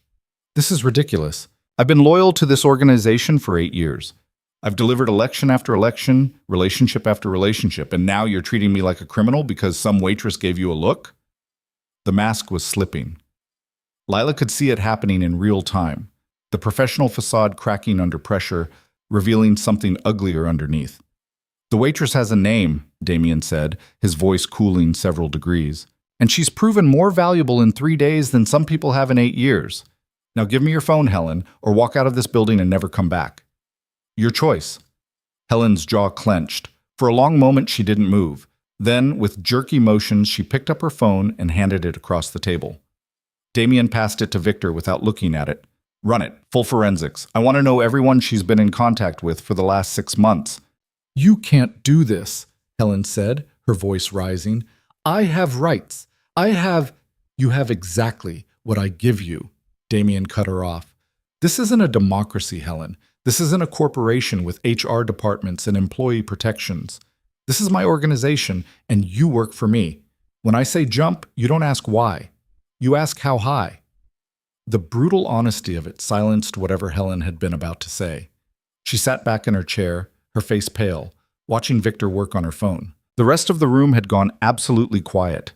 "This is ridiculous. I've been loyal to this organization for 8 years. I've delivered election after election, relationship after relationship, and now you're treating me like a criminal because some waitress gave you a look?" The mask was slipping. Lila could see it happening in real time, the professional facade cracking under pressure, revealing something uglier underneath. "The waitress has a name," Damien said, his voice cooling several degrees. "And she's proven more valuable in 3 days than some people have in 8 years. Now give me your phone, Helen, or walk out of this building and never come back." "Your choice." Helen's jaw clenched. For a long moment she didn't move. Then, with jerky motions, she picked up her phone and handed it across the table. Damien passed it to Victor without looking at it. "Run it. Full forensics. I want to know everyone she's been in contact with for the last 6 months." "You can't do this," Helen said, her voice rising. "I have rights. You have exactly what I give you." Damien cut her off. "This isn't a democracy, Helen. This isn't a corporation with HR departments and employee protections. This is my organization, and you work for me. When I say jump, you don't ask why. You ask how high." The brutal honesty of it silenced whatever Helen had been about to say. She sat back in her chair, her face pale, watching Victor work on her phone. The rest of the room had gone absolutely quiet.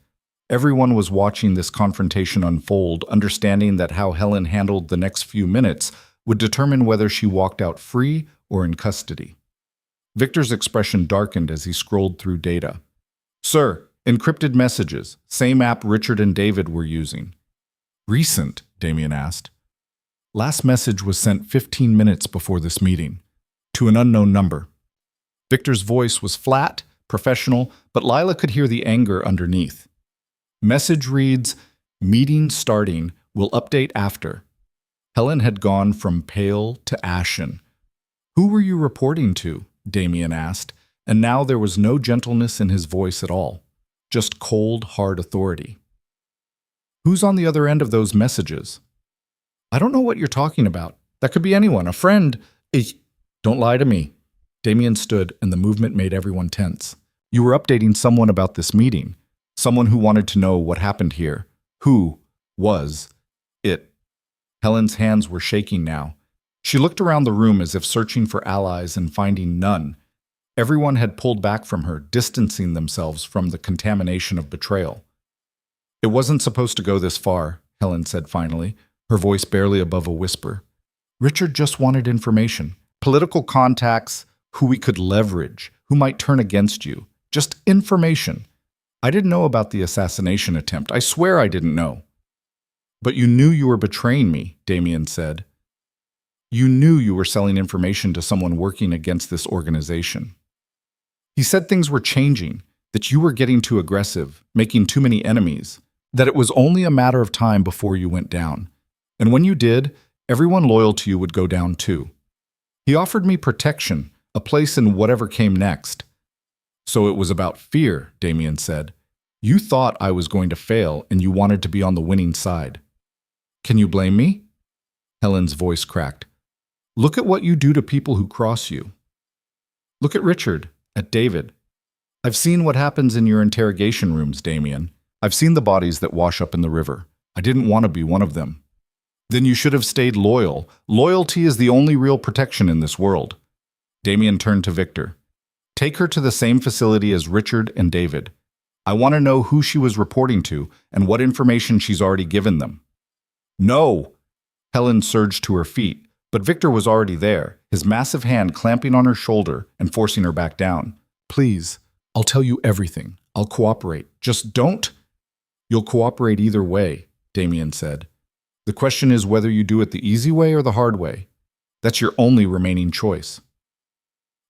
Everyone was watching this confrontation unfold, understanding that how Helen handled the next few minutes would determine whether she walked out free or in custody. Victor's expression darkened as he scrolled through data. "Sir, encrypted messages, same app Richard and David were using." "Recent?" Damien asked. "Last message was sent 15 minutes before this meeting, to an unknown number." Victor's voice was flat, professional, but Lila could hear the anger underneath. Message reads, "Meeting starting, will update after." Helen had gone from pale to ashen. "Who were you reporting to?" Damien asked, and now there was no gentleness in his voice at all, just cold, hard authority. "Who's on the other end of those messages?" "I don't know what you're talking about. That could be anyone, a friend." "Don't lie to me." Damien stood, and the movement made everyone tense. "You were updating someone about this meeting, someone who wanted to know what happened here. Who was it?" Helen's hands were shaking now. She looked around the room as if searching for allies and finding none. Everyone had pulled back from her, distancing themselves from the contamination of betrayal. "It wasn't supposed to go this far," Helen said finally, her voice barely above a whisper. "Richard just wanted information. Political contacts, who we could leverage, who might turn against you. Just information. I didn't know about the assassination attempt. I swear I didn't know. But you knew you were betraying me, Damien said. You knew you were selling information to someone working against this organization. He said things were changing, that you were getting too aggressive, making too many enemies, that it was only a matter of time before you went down. And when you did, everyone loyal to you would go down too. He offered me protection, a place in whatever came next. So it was about fear, Damien said. You thought I was going to fail and you wanted to be on the winning side. Can you blame me? Helen's voice cracked. Look at what you do to people who cross you. Look at Richard, at David. I've seen what happens in your interrogation rooms, Damien. I've seen the bodies that wash up in the river. I didn't want to be one of them. Then you should have stayed loyal. Loyalty is the only real protection in this world. Damien turned to Victor. Take her to the same facility as Richard and David. I want to know who she was reporting to and what information she's already given them. No! Helen surged to her feet, but Victor was already there, his massive hand clamping on her shoulder and forcing her back down. Please, I'll tell you everything. I'll cooperate. Just don't. You'll cooperate either way, Damien said. The question is whether you do it the easy way or the hard way. That's your only remaining choice.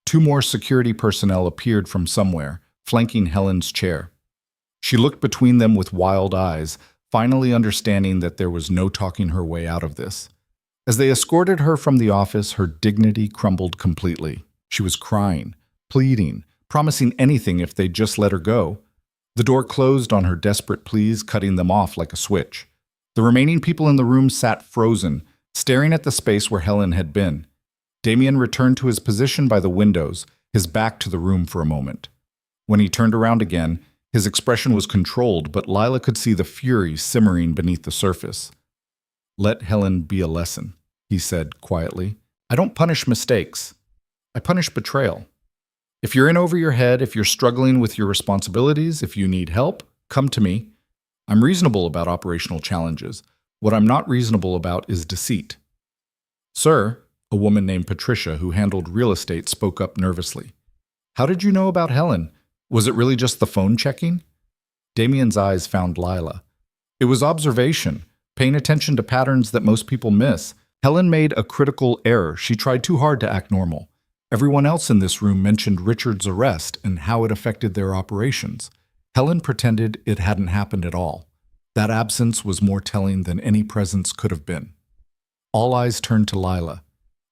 2 more security personnel appeared from somewhere, flanking Helen's chair. She looked between them with wild eyes, finally understanding that there was no talking her way out of this. As they escorted her from the office, her dignity crumbled completely. She was crying, pleading, promising anything if they'd just let her go. The door closed on her desperate pleas, cutting them off like a switch. The remaining people in the room sat frozen, staring at the space where Helen had been. Damien returned to his position by the windows, his back to the room for a moment. When he turned around again, his expression was controlled, but Lila could see the fury simmering beneath the surface. Let Helen be a lesson, he said quietly. I don't punish mistakes. I punish betrayal. If you're in over your head, if you're struggling with your responsibilities, if you need help, come to me. I'm reasonable about operational challenges. What I'm not reasonable about is deceit. Sir, a woman named Patricia who handled real estate spoke up nervously. How did you know about Helen? Was it really just the phone checking? Damien's eyes found Lila. It was observation, paying attention to patterns that most people miss. Helen made a critical error. She tried too hard to act normal. Everyone else in this room mentioned Richard's arrest and how it affected their operations. Helen pretended it hadn't happened at all. That absence was more telling than any presence could have been. All eyes turned to Lila.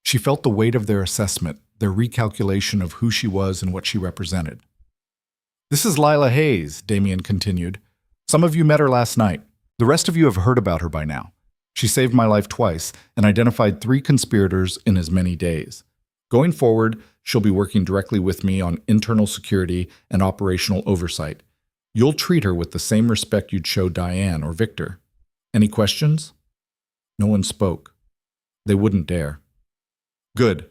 She felt the weight of their assessment, their recalculation of who she was and what she represented. This is Lila Hayes, Damien continued. Some of you met her last night. The rest of you have heard about her by now. She saved my life twice and identified 3 conspirators in as many days. Going forward, she'll be working directly with me on internal security and operational oversight. You'll treat her with the same respect you'd show Diane or Victor. Any questions? No one spoke. They wouldn't dare. Good.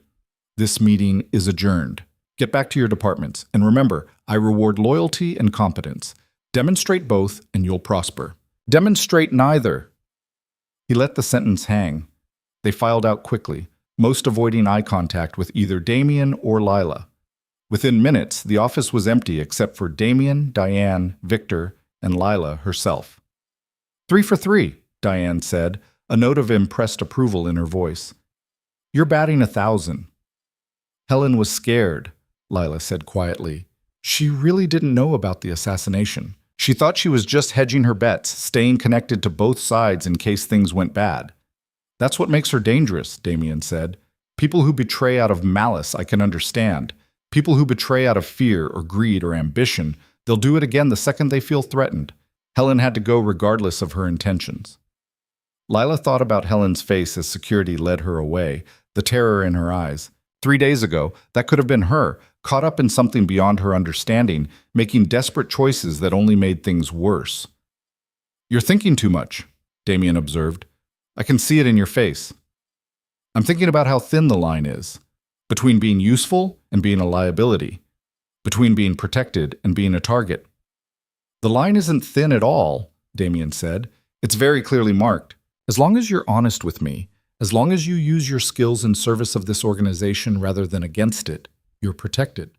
This meeting is adjourned. Get back to your departments, and remember, I reward loyalty and competence. Demonstrate both, and you'll prosper. Demonstrate neither. He let the sentence hang. They filed out quickly, most avoiding eye contact with either Damien or Lila. Within minutes, the office was empty except for Damien, Diane, Victor, and Lila herself. 3 for 3, Diane said, a note of impressed approval in her voice. You're batting 1,000. Helen was scared, Lila said quietly. She really didn't know about the assassination. She thought she was just hedging her bets, staying connected to both sides in case things went bad. That's what makes her dangerous, Damien said. People who betray out of malice I can understand. People who betray out of fear or greed or ambition, they'll do it again the second they feel threatened. Helen had to go regardless of her intentions. Lila thought about Helen's face as security led her away, the terror in her eyes. 3 days ago, that could have been her, caught up in something beyond her understanding, making desperate choices that only made things worse. You're thinking too much, Damien observed. I can see it in your face. I'm thinking about how thin the line is, between being useful and being a liability, between being protected and being a target. The line isn't thin at all, Damien said. It's very clearly marked. As long as you're honest with me, as long as you use your skills in service of this organization rather than against it, you're protected.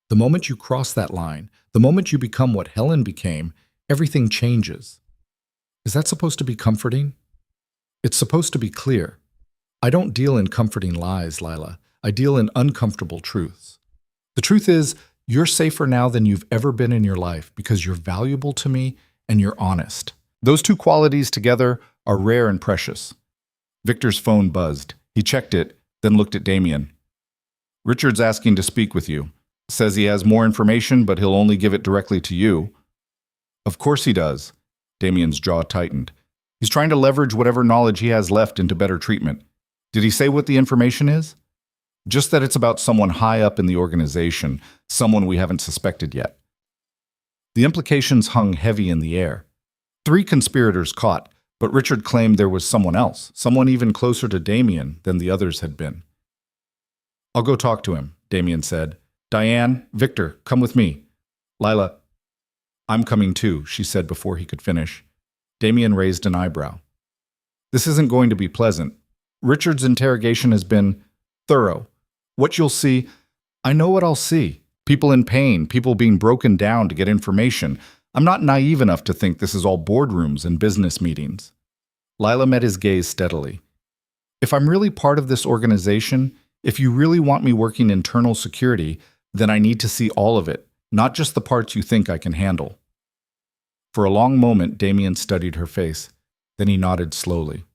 The moment you cross that line, the moment you become what Helen became, everything changes. Is that supposed to be comforting? It's supposed to be clear. I don't deal in comforting lies, Lila. I deal in uncomfortable truths. The truth is, you're safer now than you've ever been in your life because you're valuable to me and you're honest. Those two qualities together are rare and precious. Victor's phone buzzed. He checked it, then looked at Damien. Richard's asking to speak with you. Says he has more information, but he'll only give it directly to you. Of course he does. Damien's jaw tightened. He's trying to leverage whatever knowledge he has left into better treatment. Did he say what the information is? Just that it's about someone high up in the organization, someone we haven't suspected yet. The implications hung heavy in the air. 3 conspirators caught, but Richard claimed there was someone else, someone even closer to Damien than the others had been. I'll go talk to him, Damien said. Diane, Victor, come with me. Lila, I'm coming too, she said before he could finish. Damien raised an eyebrow. This isn't going to be pleasant. Richard's interrogation has been thorough. What you'll see, I know what I'll see. People in pain, people being broken down to get information. I'm not naive enough to think this is all boardrooms and business meetings. Lila met his gaze steadily. If I'm really part of this organization, if you really want me working internal security, then I need to see all of it, not just the parts you think I can handle. For a long moment, Damien studied her face. Then he nodded slowly.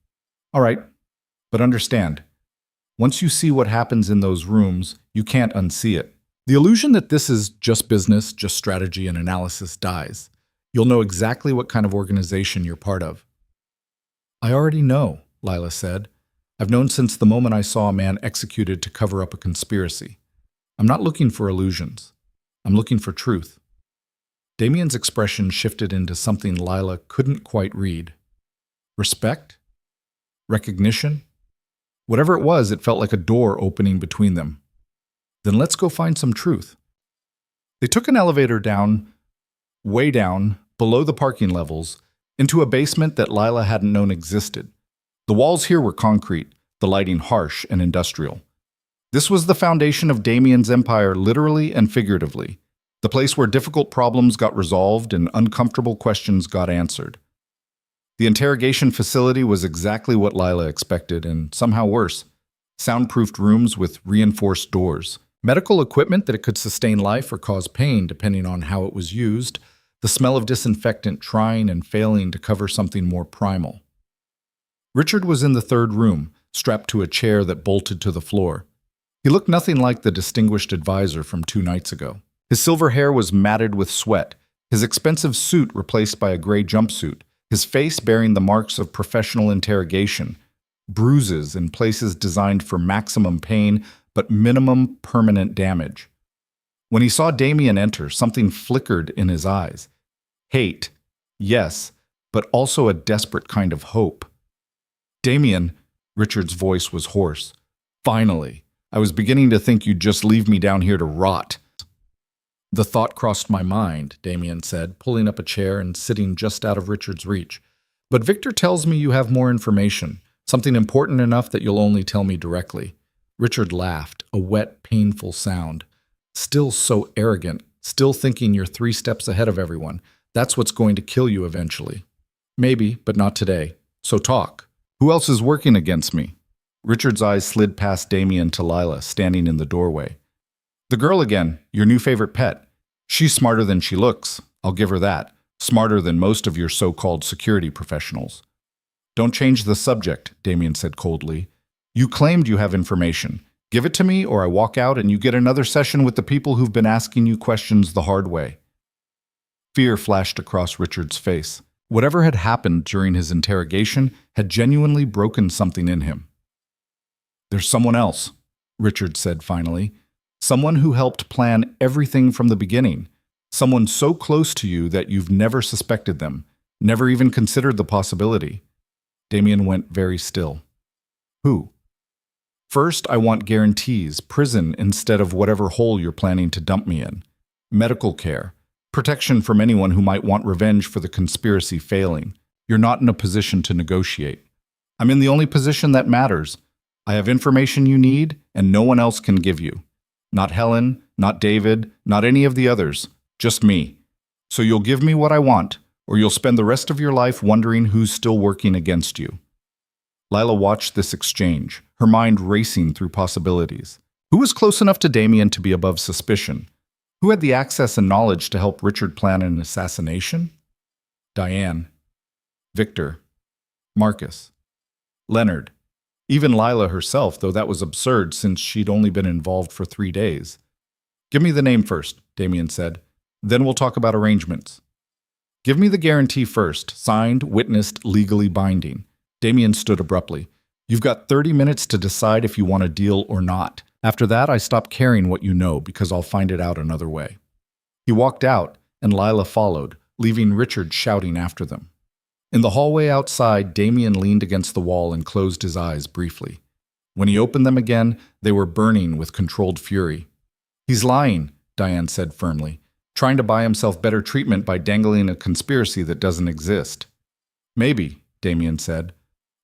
All right, but understand, once you see what happens in those rooms, you can't unsee it. The illusion that this is just business, just strategy and analysis dies. You'll know exactly what kind of organization you're part of. I already know, Lila said. I've known since the moment I saw a man executed to cover up a conspiracy. I'm not looking for illusions. I'm looking for truth. Damien's expression shifted into something Lila couldn't quite read. Respect? Recognition? Whatever it was, it felt like a door opening between them. Then let's go find some truth. They took an elevator down, way down, below the parking levels, into a basement that Lila hadn't known existed. The walls here were concrete, the lighting harsh and industrial. This was the foundation of Damien's empire, literally and figuratively. The place where difficult problems got resolved and uncomfortable questions got answered. The interrogation facility was exactly what Lila expected, and somehow worse. Soundproofed rooms with reinforced doors. Medical equipment that it could sustain life or cause pain depending on how it was used. The smell of disinfectant trying and failing to cover something more primal. Richard was in the 3rd room, strapped to a chair that bolted to the floor. He looked nothing like the distinguished advisor from 2 nights ago. His silver hair was matted with sweat, his expensive suit replaced by a gray jumpsuit, his face bearing the marks of professional interrogation, bruises in places designed for maximum pain but minimum permanent damage. When he saw Damien enter, something flickered in his eyes. Hate, yes, but also a desperate kind of hope. Damien, Richard's voice was hoarse. Finally, I was beginning to think you'd just leave me down here to rot. The thought crossed my mind, Damien said, pulling up a chair and sitting just out of Richard's reach. But Victor tells me you have more information, something important enough that you'll only tell me directly. Richard laughed, a wet, painful sound. Still so arrogant, still thinking you're 3 steps ahead of everyone. That's what's going to kill you eventually. Maybe, but not today. So talk. Who else is working against me? Richard's eyes slid past Damien to Lila, standing in the doorway. The girl again, your new favorite pet. She's smarter than she looks, I'll give her that. Smarter than most of your so-called security professionals. Don't change the subject, Damien said coldly. You claimed you have information. Give it to me or I walk out and you get another session with the people who've been asking you questions the hard way. Fear flashed across Richard's face. Whatever had happened during his interrogation had genuinely broken something in him. There's someone else, Richard said finally. Someone who helped plan everything from the beginning. Someone so close to you that you've never suspected them, never even considered the possibility. Damien went very still. Who? First, I want guarantees, prison instead of whatever hole you're planning to dump me in. Medical care. Protection from anyone who might want revenge for the conspiracy failing. You're not in a position to negotiate. I'm in the only position that matters. I have information you need, and no one else can give you. Not Helen, not David, not any of the others. Just me. So you'll give me what I want, or you'll spend the rest of your life wondering who's still working against you. Lila watched this exchange, her mind racing through possibilities. Who was close enough to Damien to be above suspicion? Who had the access and knowledge to help Richard plan an assassination? Diane. Victor. Marcus. Leonard. Even Lila herself, though that was absurd since she'd only been involved for 3 days. Give me the name first, Damien said. Then we'll talk about arrangements. Give me the guarantee first, signed, witnessed, legally binding. Damien stood abruptly. You've got 30 minutes to decide if you want a deal or not. After that, I stop caring what you know because I'll find it out another way. He walked out, and Lila followed, leaving Richard shouting after them. In the hallway outside, Damien leaned against the wall and closed his eyes briefly. When he opened them again, they were burning with controlled fury. He's lying, Diane said firmly, trying to buy himself better treatment by dangling a conspiracy that doesn't exist. Maybe, Damien said.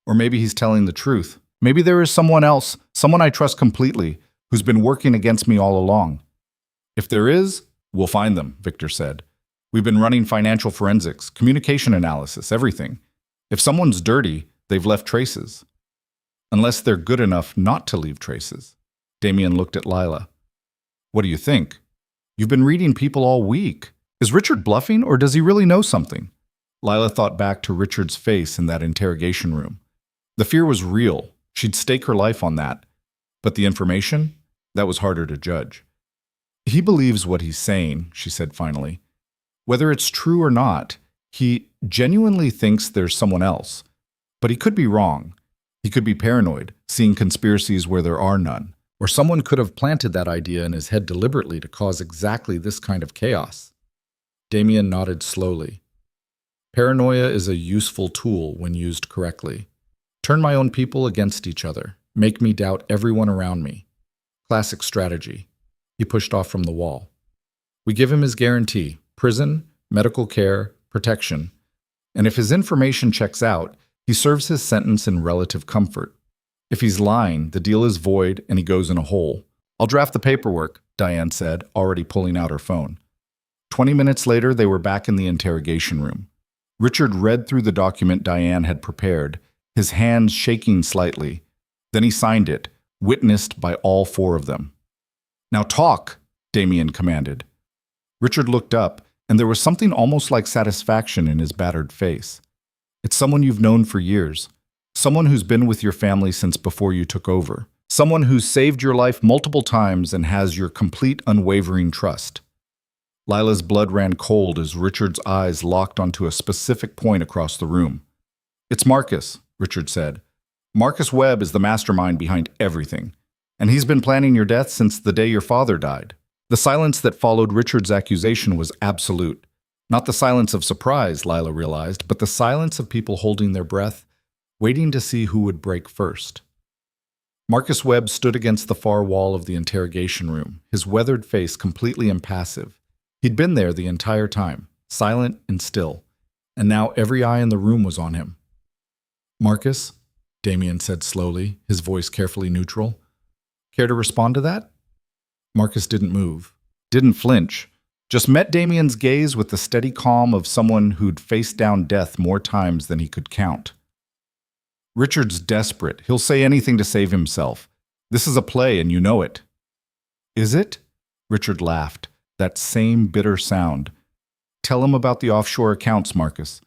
Or maybe he's telling the truth. Maybe there is someone else, someone I trust completely, who's been working against me all along. If there is, we'll find them, Victor said. We've been running financial forensics, communication analysis, everything. If someone's dirty, they've left traces. Unless they're good enough not to leave traces. Damien looked at Lila. What do you think? You've been reading people all week. Is Richard bluffing, or does he really know something? Lila thought back to Richard's face in that interrogation room. The fear was real. She'd stake her life on that. But the information? That was harder to judge. He believes what he's saying, she said finally. Whether it's true or not, he genuinely thinks there's someone else. But he could be wrong. He could be paranoid, seeing conspiracies where there are none. Or someone could have planted that idea in his head deliberately to cause exactly this kind of chaos. Damien nodded slowly. Paranoia is a useful tool when used correctly. Turn my own people against each other. Make me doubt everyone around me. Classic strategy. He pushed off from the wall. We give him his guarantee. Prison, medical care, protection. And if his information checks out, he serves his sentence in relative comfort. If he's lying, the deal is void and he goes in a hole. I'll draft the paperwork, Diane said, already pulling out her phone. 20 minutes later, they were back in the interrogation room. Richard read through the document Diane had prepared, his hands shaking slightly. Then he signed it, witnessed by all 4 of them. Now talk, Damien commanded. Richard looked up, and there was something almost like satisfaction in his battered face. It's someone you've known for years. Someone who's been with your family since before you took over. Someone who's saved your life multiple times and has your complete unwavering trust. Lila's blood ran cold as Richard's eyes locked onto a specific point across the room. It's Marcus, Richard said. Marcus Webb is the mastermind behind everything, and he's been planning your death since the day your father died. The silence that followed Richard's accusation was absolute. Not the silence of surprise, Lila realized, but the silence of people holding their breath, waiting to see who would break first. Marcus Webb stood against the far wall of the interrogation room, his weathered face completely impassive. He'd been there the entire time, silent and still, and now every eye in the room was on him. Marcus, Damien said slowly, his voice carefully neutral. Care to respond to that? Marcus didn't move, didn't flinch, just met Damien's gaze with the steady calm of someone who'd faced down death more times than he could count. Richard's desperate. He'll say anything to save himself. This is a play, and you know it. Is it? Richard laughed, that same bitter sound. Tell him about the offshore accounts, Marcus.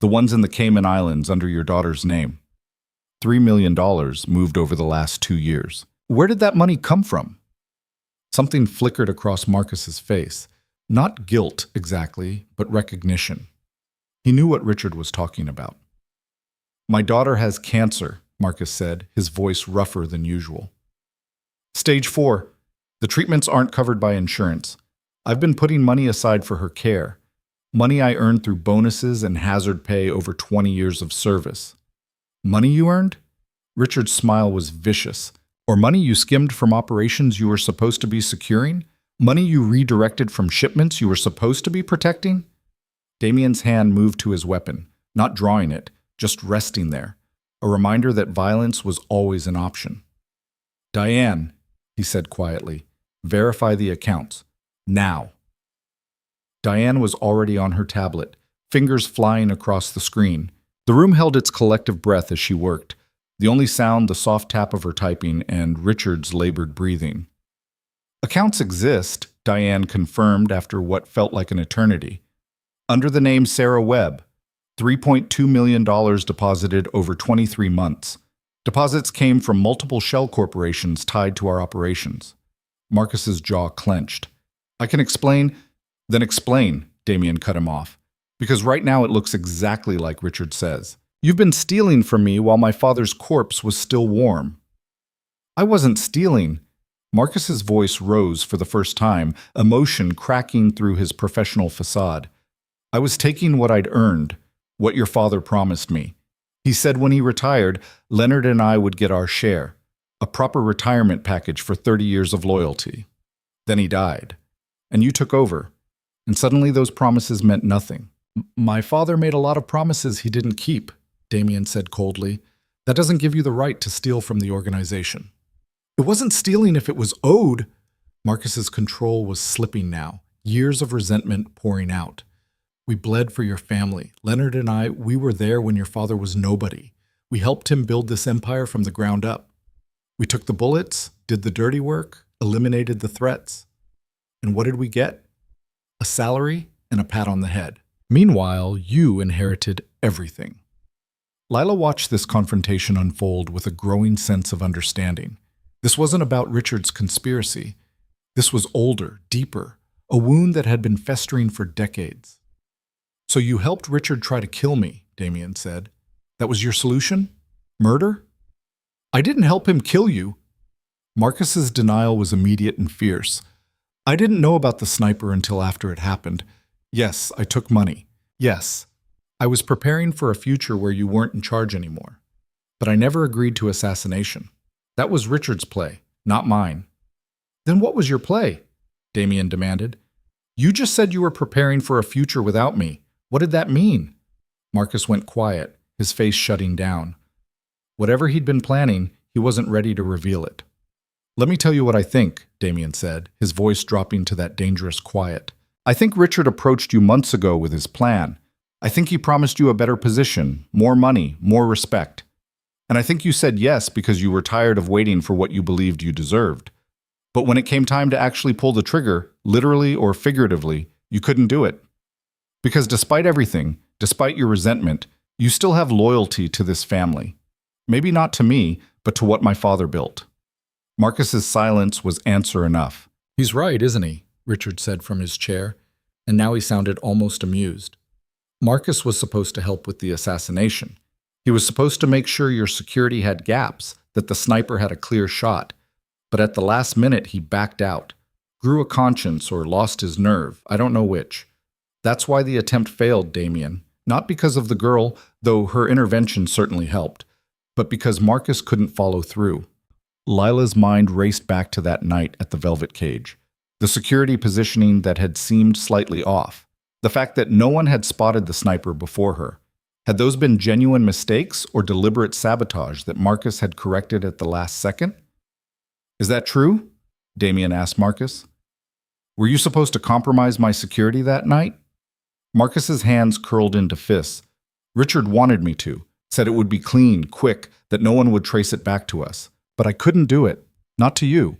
The ones in the Cayman Islands under your daughter's name. $3 million moved over the last 2 years. Where did that money come from? Something flickered across Marcus's face. Not guilt, exactly, but recognition. He knew what Richard was talking about. My daughter has cancer, Marcus said, his voice rougher than usual. Stage 4. The treatments aren't covered by insurance. I've been putting money aside for her care. Money I earned through bonuses and hazard pay over 20 years of service. Money you earned? Richard's smile was vicious. Or money you skimmed from operations you were supposed to be securing? Money you redirected from shipments you were supposed to be protecting? Damien's hand moved to his weapon, not drawing it, just resting there, a reminder that violence was always an option. Diane, he said quietly, Verify the accounts. Now. Diane was already on her tablet, fingers flying across the screen. The room held its collective breath as she worked, the only sound the soft tap of her typing and Richard's labored breathing. Accounts exist, Diane confirmed after what felt like an eternity. Under the name Sarah Webb, $3.2 million deposited over 23 months. Deposits came from multiple shell corporations tied to our operations. Marcus's jaw clenched. I can explain. Then explain, Damien cut him off. Because right now it looks exactly like Richard says. You've been stealing from me while my father's corpse was still warm. I wasn't stealing. Marcus's voice rose for the first time, emotion cracking through his professional facade. I was taking what I'd earned, what your father promised me. He said when he retired, Leonard and I would get our share, a proper retirement package for 30 years of loyalty. Then he died, and you took over, and suddenly those promises meant nothing. My father made a lot of promises he didn't keep, Damien said coldly. That doesn't give you the right to steal from the organization. It wasn't stealing if it was owed. Marcus's control was slipping now, years of resentment pouring out. We bled for your family. Leonard and I, we were there when your father was nobody. We helped him build this empire from the ground up. We took the bullets, did the dirty work, eliminated the threats. And what did we get? A salary and a pat on the head. Meanwhile, you inherited everything. Lila watched this confrontation unfold with a growing sense of understanding. This wasn't about Richard's conspiracy. This was older, deeper, a wound that had been festering for decades. So you helped Richard try to kill me, Damien said. That was your solution? Murder? I didn't help him kill you. Marcus's denial was immediate and fierce. I didn't know about the sniper until after it happened. Yes, I took money. Yes, I was preparing for a future where you weren't in charge anymore. But I never agreed to assassination. That was Richard's play, not mine. Then what was your play? Damien demanded. You just said you were preparing for a future without me. What did that mean? Marcus went quiet, his face shutting down. Whatever he'd been planning, he wasn't ready to reveal it. Let me tell you what I think, Damien said, his voice dropping to that dangerous quiet. I think Richard approached you months ago with his plan. I think he promised you a better position, more money, more respect. And I think you said yes because you were tired of waiting for what you believed you deserved. But when it came time to actually pull the trigger, literally or figuratively, you couldn't do it. Because despite everything, despite your resentment, you still have loyalty to this family. Maybe not to me, but to what my father built. Marcus's silence was answer enough. He's right, isn't he? Richard said from his chair, and now he sounded almost amused. Marcus was supposed to help with the assassination. He was supposed to make sure your security had gaps, that the sniper had a clear shot. But at the last minute, he backed out, grew a conscience or lost his nerve, I don't know which. That's why the attempt failed, Damien. Not because of the girl, though her intervention certainly helped, but because Marcus couldn't follow through. Lila's mind raced back to that night at the Velvet Cage. The security positioning that had seemed slightly off. The fact that no one had spotted the sniper before her. Had those been genuine mistakes or deliberate sabotage that Marcus had corrected at the last second? Is that true? Damien asked Marcus. Were you supposed to compromise my security that night? Marcus's hands curled into fists. Richard wanted me to, said it would be clean, quick, that no one would trace it back to us. But I couldn't do it. Not to you.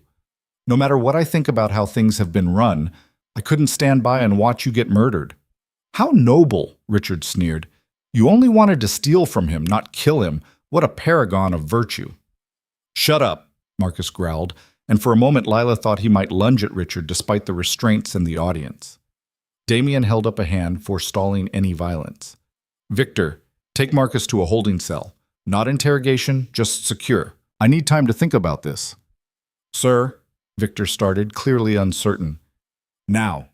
No matter what I think about how things have been run, I couldn't stand by and watch you get murdered. How noble, Richard sneered. You only wanted to steal from him, not kill him. What a paragon of virtue. Shut up, Marcus growled, and for a moment Lila thought he might lunge at Richard despite the restraints in the audience. Damien held up a hand, forestalling any violence. Victor, take Marcus to a holding cell. Not interrogation, just secure. I need time to think about this. Sir, Victor started, clearly uncertain. Now.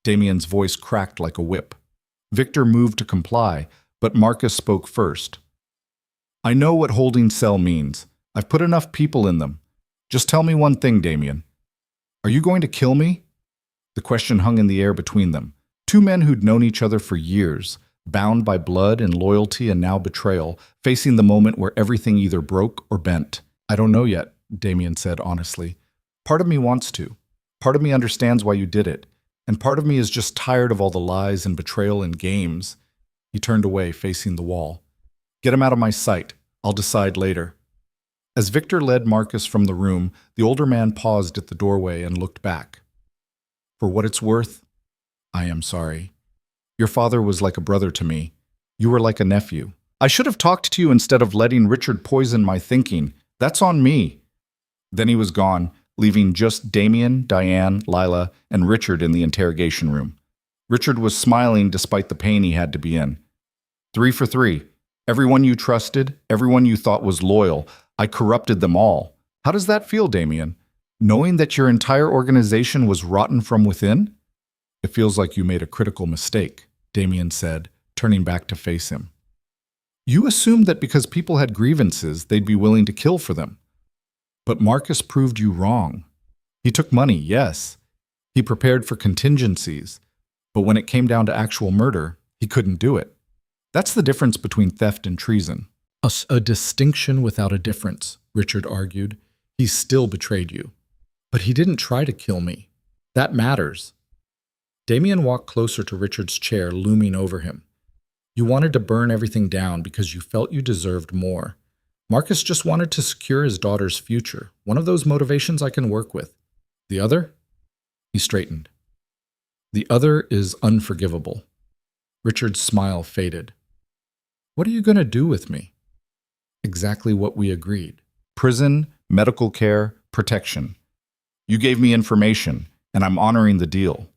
Damien's voice cracked like a whip. Victor moved to comply, but Marcus spoke first. I know what holding cell means. I've put enough people in them. Just tell me one thing, Damien. Are you going to kill me? The question hung in the air between them. Two men who'd known each other for years, bound by blood and loyalty and now betrayal, facing the moment where everything either broke or bent. I don't know yet, Damien said honestly. Part of me wants to. Part of me understands why you did it, and part of me is just tired of all the lies and betrayal and games." He turned away, facing the wall. "Get him out of my sight. I'll decide later." As Victor led Marcus from the room, the older man paused at the doorway and looked back. "For what it's worth, I am sorry. Your father was like a brother to me. You were like a nephew. I should have talked to you instead of letting Richard poison my thinking. That's on me." Then he was gone, leaving just Damien, Diane, Lila, and Richard in the interrogation room. Richard was smiling despite the pain he had to be in. 3 for 3. Everyone you trusted, everyone you thought was loyal, I corrupted them all. How does that feel, Damien? Knowing that your entire organization was rotten from within? "It feels like you made a critical mistake," Damien said, turning back to face him. "You assumed that because people had grievances, they'd be willing to kill for them. But Marcus proved you wrong. He took money, yes. He prepared for contingencies. But when it came down to actual murder, he couldn't do it. That's the difference between theft and treason." A distinction without a difference," Richard argued. "He still betrayed you. But he didn't try to kill me. That matters." Damien walked closer to Richard's chair, looming over him. "You wanted to burn everything down because you felt you deserved more. Marcus just wanted to secure his daughter's future. One of those motivations I can work with. The other?" He straightened. "The other is unforgivable." Richard's smile faded. "What are you going to do with me?" "Exactly what we agreed. Prison, medical care, protection. You gave me information, and I'm honoring the deal.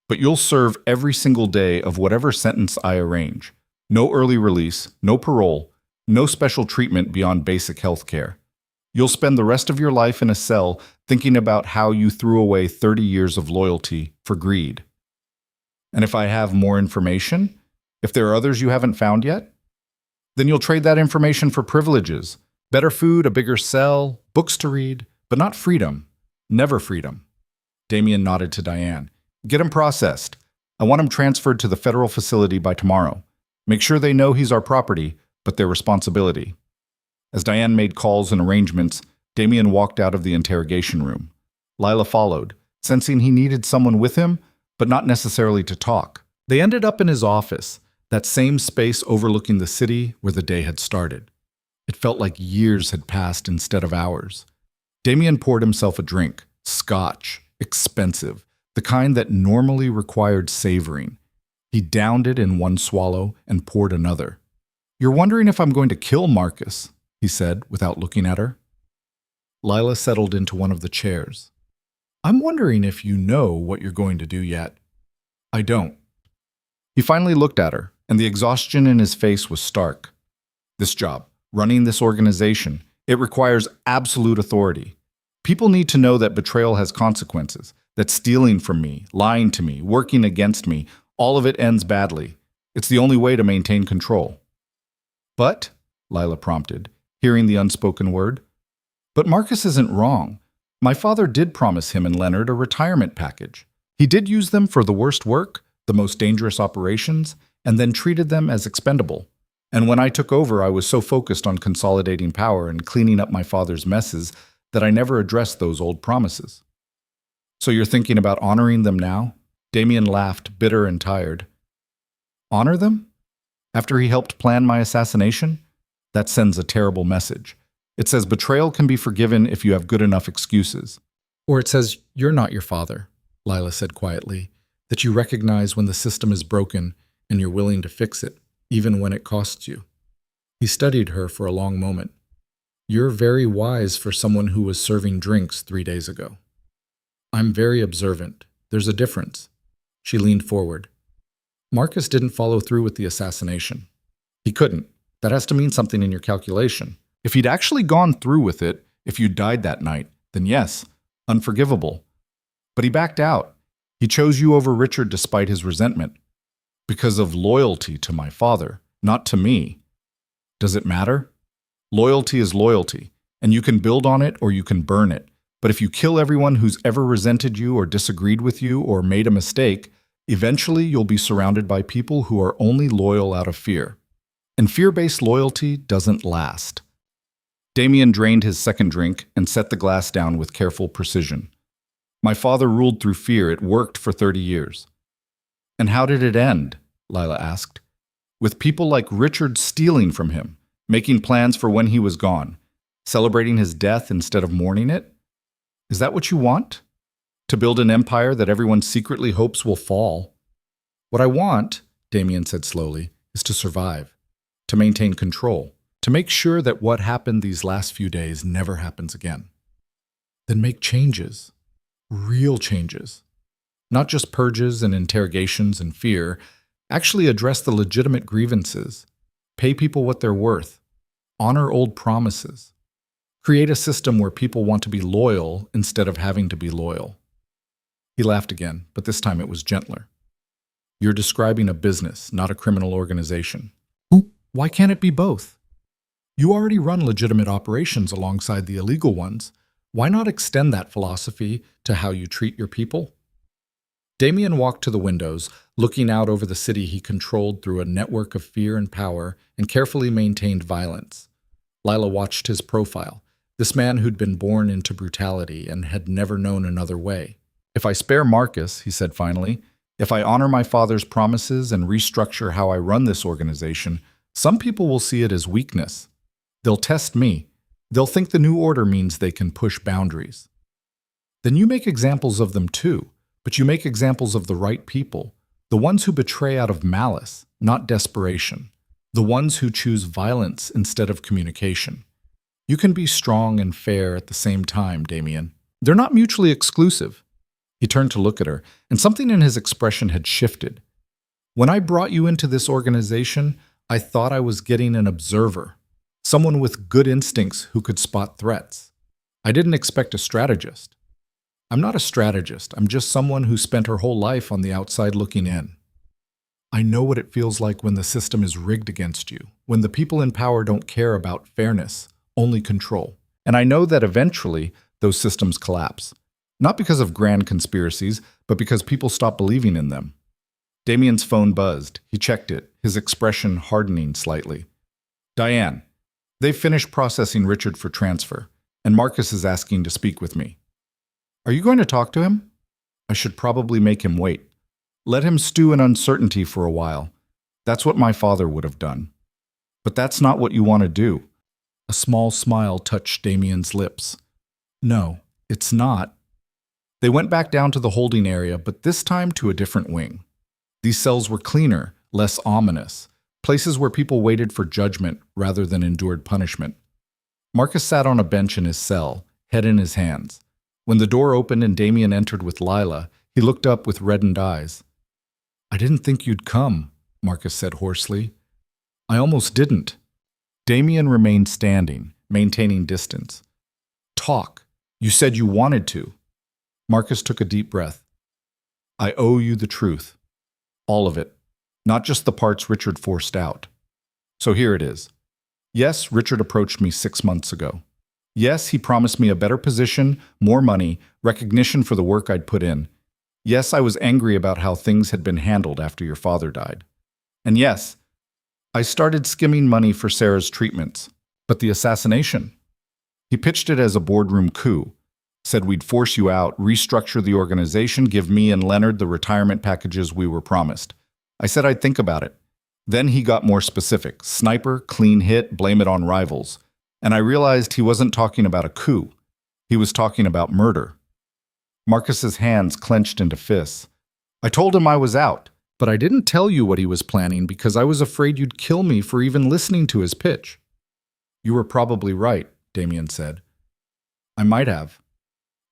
But you'll serve every single day of whatever sentence I arrange. No early release, no parole, no special treatment beyond basic health care. You'll spend the rest of your life in a cell thinking about how you threw away 30 years of loyalty for greed. And if I have more information, if there are others you haven't found yet, then you'll trade that information for privileges, better food, a bigger cell, books to read, but not freedom. Never freedom." Damien nodded to Diane. "Get him processed. I want him transferred to the federal facility by tomorrow. Make sure they know he's our property, but their responsibility." As Diane made calls and arrangements, Damien walked out of the interrogation room. Lila followed, sensing he needed someone with him, but not necessarily to talk. They ended up in his office, that same space overlooking the city where the day had started. It felt like years had passed instead of hours. Damien poured himself a drink, scotch, expensive, the kind that normally required savoring. He downed it in one swallow and poured another. "You're wondering if I'm going to kill Marcus," he said without looking at her. Lila settled into one of the chairs. "I'm wondering if you know what you're going to do yet." "I don't." He finally looked at her, and the exhaustion in his face was stark. "This job, running this organization, it requires absolute authority. People need to know that betrayal has consequences, that stealing from me, lying to me, working against me, all of it ends badly. It's the only way to maintain control." "But," Lila prompted, hearing the unspoken word, "but Marcus isn't wrong. My father did promise him and Leonard a retirement package. He did use them for the worst work, the most dangerous operations, and then treated them as expendable. And when I took over, I was so focused on consolidating power and cleaning up my father's messes that I never addressed those old promises." "So you're thinking about honoring them now?" Damien laughed, bitter and tired. "Honor them? After he helped plan my assassination? That sends a terrible message. It says betrayal can be forgiven if you have good enough excuses." "Or it says you're not your father," Lila said quietly, "that you recognize when the system is broken and you're willing to fix it, even when it costs you." He studied her for a long moment. "You're very wise for someone who was serving drinks 3 days ago." "I'm very observant. There's a difference." She leaned forward. "Marcus didn't follow through with the assassination. He couldn't. That has to mean something in your calculation. If he'd actually gone through with it, if you died that night, then yes, unforgivable. But he backed out. He chose you over Richard despite his resentment. Because of loyalty to my father, not to me. Does it matter? Loyalty is loyalty, and you can build on it or you can burn it. But if you kill everyone who's ever resented you or disagreed with you or made a mistake, eventually you'll be surrounded by people who are only loyal out of fear. And fear-based loyalty doesn't last." Damien drained his second drink and set the glass down with careful precision. My father ruled through fear. It worked for 30 years. And how did it end? Lila asked. With people like Richard stealing from him, making plans for when he was gone, celebrating his death instead of mourning it? Is that what you want? To build an empire that everyone secretly hopes will fall? What I want, Damien said slowly, is to survive, to maintain control, to make sure that what happened these last few days never happens again. Then make changes, real changes. Not just purges and interrogations and fear, actually address the legitimate grievances, pay people what they're worth, honor old promises, create a system where people want to be loyal instead of having to be loyal. He laughed again, but this time it was gentler. You're describing a business, not a criminal organization. Why can't it be both? You already run legitimate operations alongside the illegal ones. Why not extend that philosophy to how you treat your people? Damien walked to the windows, looking out over the city he controlled through a network of fear and power and carefully maintained violence. Lila watched his profile, this man who'd been born into brutality and had never known another way. If I spare Marcus, he said finally, if I honor my father's promises and restructure how I run this organization, some people will see it as weakness. They'll test me. They'll think the new order means they can push boundaries. Then you make examples of them too, but you make examples of the right people, the ones who betray out of malice, not desperation, the ones who choose violence instead of communication. You can be strong and fair at the same time, Damien. They're not mutually exclusive. He turned to look at her, and something in his expression had shifted. When I brought you into this organization, I thought I was getting an observer, someone with good instincts who could spot threats. I didn't expect a strategist. I'm not a strategist. I'm just someone who spent her whole life on the outside looking in. I know what it feels like when the system is rigged against you, when the people in power don't care about fairness, only control. And I know that eventually those systems collapse. Not because of grand conspiracies, but because people stop believing in them. Damien's phone buzzed. He checked it, his expression hardening slightly. Diane, they've finished processing Richard for transfer, and Marcus is asking to speak with me. Are you going to talk to him? I should probably make him wait. Let him stew in uncertainty for a while. That's what my father would have done. But that's not what you want to do. A small smile touched Damien's lips. No, it's not. They went back down to the holding area, but this time to a different wing. These cells were cleaner, less ominous, places where people waited for judgment rather than endured punishment. Marcus sat on a bench in his cell, head in his hands. When the door opened and Damien entered with Lila, he looked up with reddened eyes. I didn't think you'd come, Marcus said hoarsely. I almost didn't. Damien remained standing, maintaining distance. Talk. You said you wanted to. Marcus took a deep breath. I owe you the truth. All of it. Not just the parts Richard forced out. So here it is. Yes, Richard approached me 6 months ago. Yes, he promised me a better position, more money, recognition for the work I'd put in. Yes, I was angry about how things had been handled after your father died. And yes, I started skimming money for Sarah's treatments. But the assassination? He pitched it as a boardroom coup. Said we'd force you out, restructure the organization, give me and Leonard the retirement packages we were promised. I said I'd think about it. Then he got more specific. Sniper, clean hit, blame it on rivals. And I realized he wasn't talking about a coup. He was talking about murder. Marcus's hands clenched into fists. I told him I was out, but I didn't tell you what he was planning because I was afraid you'd kill me for even listening to his pitch. You were probably right, Damien said. I might have.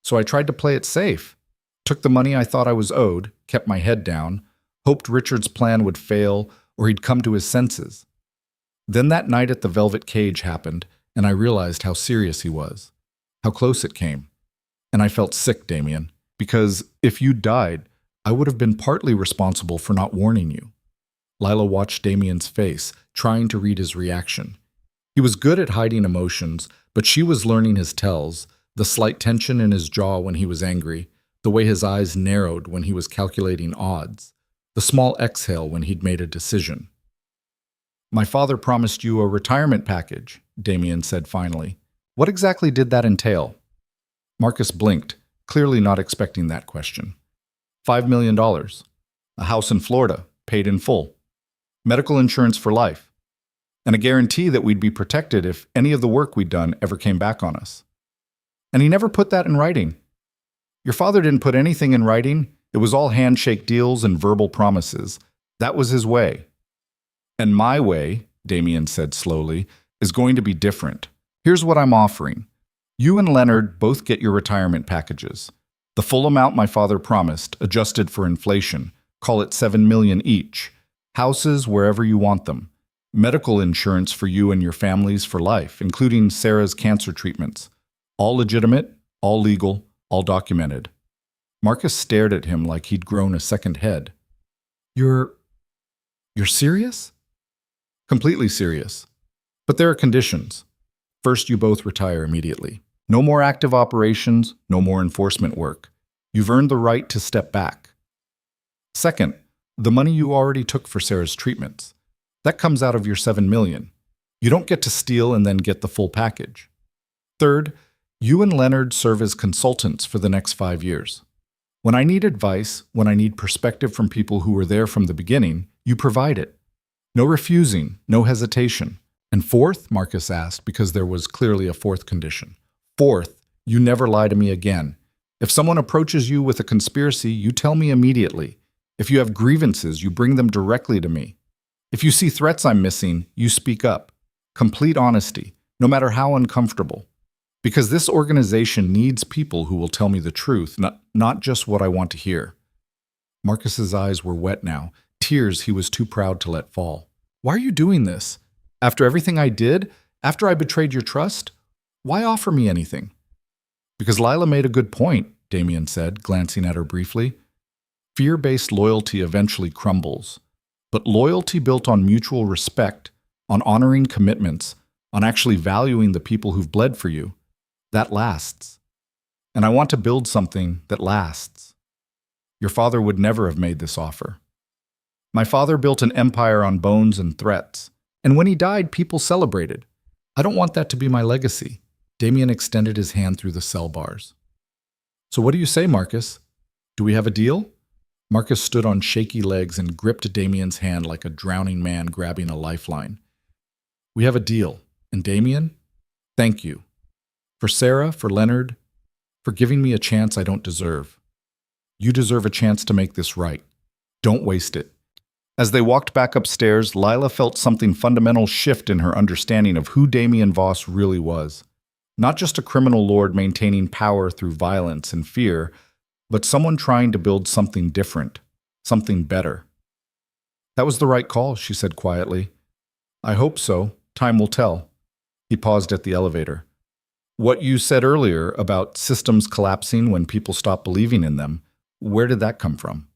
So I tried to play it safe. Took the money I thought I was owed, kept my head down, hoped Richard's plan would fail or he'd come to his senses. Then that night at the Velvet Cage happened, and I realized how serious he was, how close it came. And I felt sick, Damien, because if you died, I would have been partly responsible for not warning you. Lila watched Damien's face, trying to read his reaction. He was good at hiding emotions, but she was learning his tells, the slight tension in his jaw when he was angry, the way his eyes narrowed when he was calculating odds, the small exhale when he'd made a decision. My father promised you a retirement package, Damien said finally. What exactly did that entail? Marcus blinked, clearly not expecting that question. $5 million. A house in Florida, paid in full. Medical insurance for life. And a guarantee that we'd be protected if any of the work we'd done ever came back on us. And he never put that in writing. Your father didn't put anything in writing. It was all handshake deals and verbal promises. That was his way. And my way, Damien said slowly, is going to be different. Here's what I'm offering. You and Leonard both get your retirement packages. The full amount my father promised, adjusted for inflation. Call it $7 million each. Houses wherever you want them. Medical insurance for you and your families for life, including Sarah's cancer treatments. All legitimate, all legal, all documented. Marcus stared at him like he'd grown a second head. You're serious? Completely serious. But there are conditions. First, you both retire immediately. No more active operations, no more enforcement work. You've earned the right to step back. Second, the money you already took for Sarah's treatments. That comes out of your $7 million. You don't get to steal and then get the full package. Third, you and Leonard serve as consultants for the next 5 years. When I need advice, when I need perspective from people who were there from the beginning, you provide it. No refusing, no hesitation. And fourth, Marcus asked, because there was clearly a fourth condition. Fourth, you never lie to me again. If someone approaches you with a conspiracy, you tell me immediately. If you have grievances, you bring them directly to me. If you see threats I'm missing, you speak up. Complete honesty, no matter how uncomfortable. Because this organization needs people who will tell me the truth, not just what I want to hear. Marcus's eyes were wet now, tears he was too proud to let fall. Why are you doing this? After everything I did? After I betrayed your trust? Why offer me anything? Because Lila made a good point, Damien said, glancing at her briefly. Fear-based loyalty eventually crumbles. But loyalty built on mutual respect, on honoring commitments, on actually valuing the people who've bled for you, that lasts. And I want to build something that lasts. Your father would never have made this offer. My father built an empire on bones and threats, and when he died, people celebrated. I don't want that to be my legacy. Damien extended his hand through the cell bars. So what do you say, Marcus? Do we have a deal? Marcus stood on shaky legs and gripped Damien's hand like a drowning man grabbing a lifeline. We have a deal. And Damien, thank you. For Sarah, for Leonard, for giving me a chance I don't deserve. You deserve a chance to make this right. Don't waste it. As they walked back upstairs, Lila felt something fundamental shift in her understanding of who Damien Voss really was. Not just a criminal lord maintaining power through violence and fear, but someone trying to build something different, something better. That was the right call, she said quietly. I hope so. Time will tell. He paused at the elevator. What you said earlier about systems collapsing when people stop believing in them, where did that come from?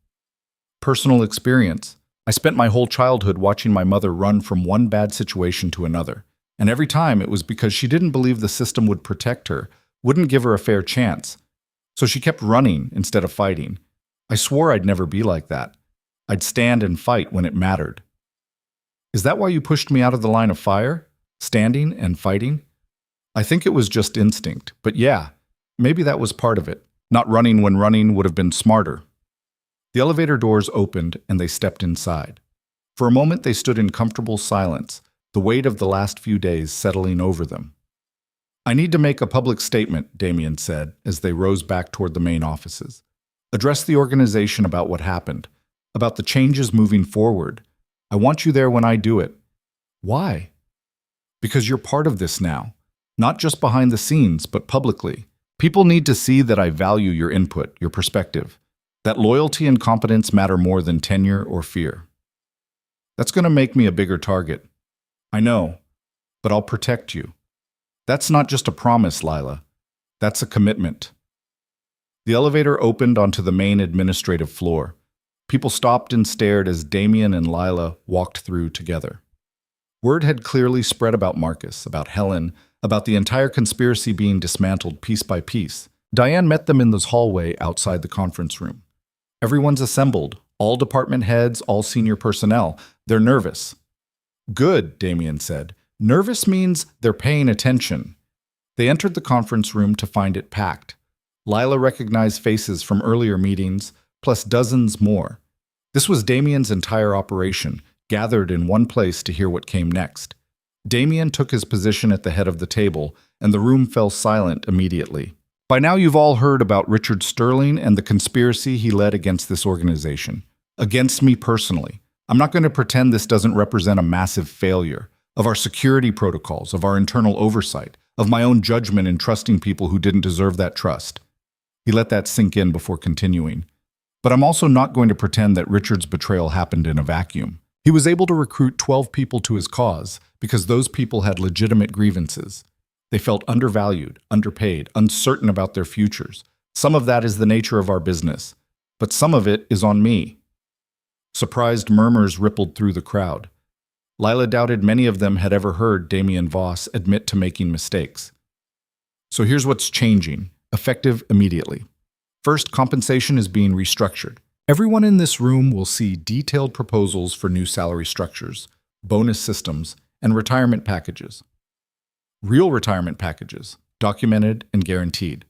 Personal experience. I spent my whole childhood watching my mother run from one bad situation to another. And every time it was because she didn't believe the system would protect her, wouldn't give her a fair chance. So she kept running instead of fighting. I swore I'd never be like that. I'd stand and fight when it mattered. Is that why you pushed me out of the line of fire? Standing and fighting? I think it was just instinct, but yeah, maybe that was part of it. Not running when running would have been smarter. The elevator doors opened and they stepped inside. For a moment they stood in comfortable silence, the weight of the last few days settling over them. I need to make a public statement, Damien said, as they rose back toward the main offices. Address the organization about what happened, about the changes moving forward. I want you there when I do it. Why? Because you're part of this now, not just behind the scenes, but publicly. People need to see that I value your input, your perspective, that loyalty and competence matter more than tenure or fear. That's going to make me a bigger target. I know, but I'll protect you. That's not just a promise, Lila. That's a commitment. The elevator opened onto the main administrative floor. People stopped and stared as Damien and Lila walked through together. Word had clearly spread about Marcus, about Helen, about the entire conspiracy being dismantled piece by piece. Diane met them in the hallway outside the conference room. Everyone's assembled, all department heads, all senior personnel. They're nervous. Good, Damien said. Nervous means they're paying attention. They entered the conference room to find it packed. Lila recognized faces from earlier meetings, plus dozens more. This was Damien's entire operation, gathered in one place to hear what came next. Damien took his position at the head of the table, and the room fell silent immediately. By now you've all heard about Richard Sterling and the conspiracy he led against this organization. Against me personally. I'm not going to pretend this doesn't represent a massive failure of our security protocols, of our internal oversight, of my own judgment in trusting people who didn't deserve that trust. He let that sink in before continuing. But I'm also not going to pretend that Richard's betrayal happened in a vacuum. He was able to recruit 12 people to his cause because those people had legitimate grievances. They felt undervalued, underpaid, uncertain about their futures. Some of that is the nature of our business, but some of it is on me. Surprised murmurs rippled through the crowd. Lila doubted many of them had ever heard Damien Voss admit to making mistakes. So here's what's changing, effective immediately. First, compensation is being restructured. Everyone in this room will see detailed proposals for new salary structures, bonus systems, and retirement packages. Real retirement packages, documented and guaranteed.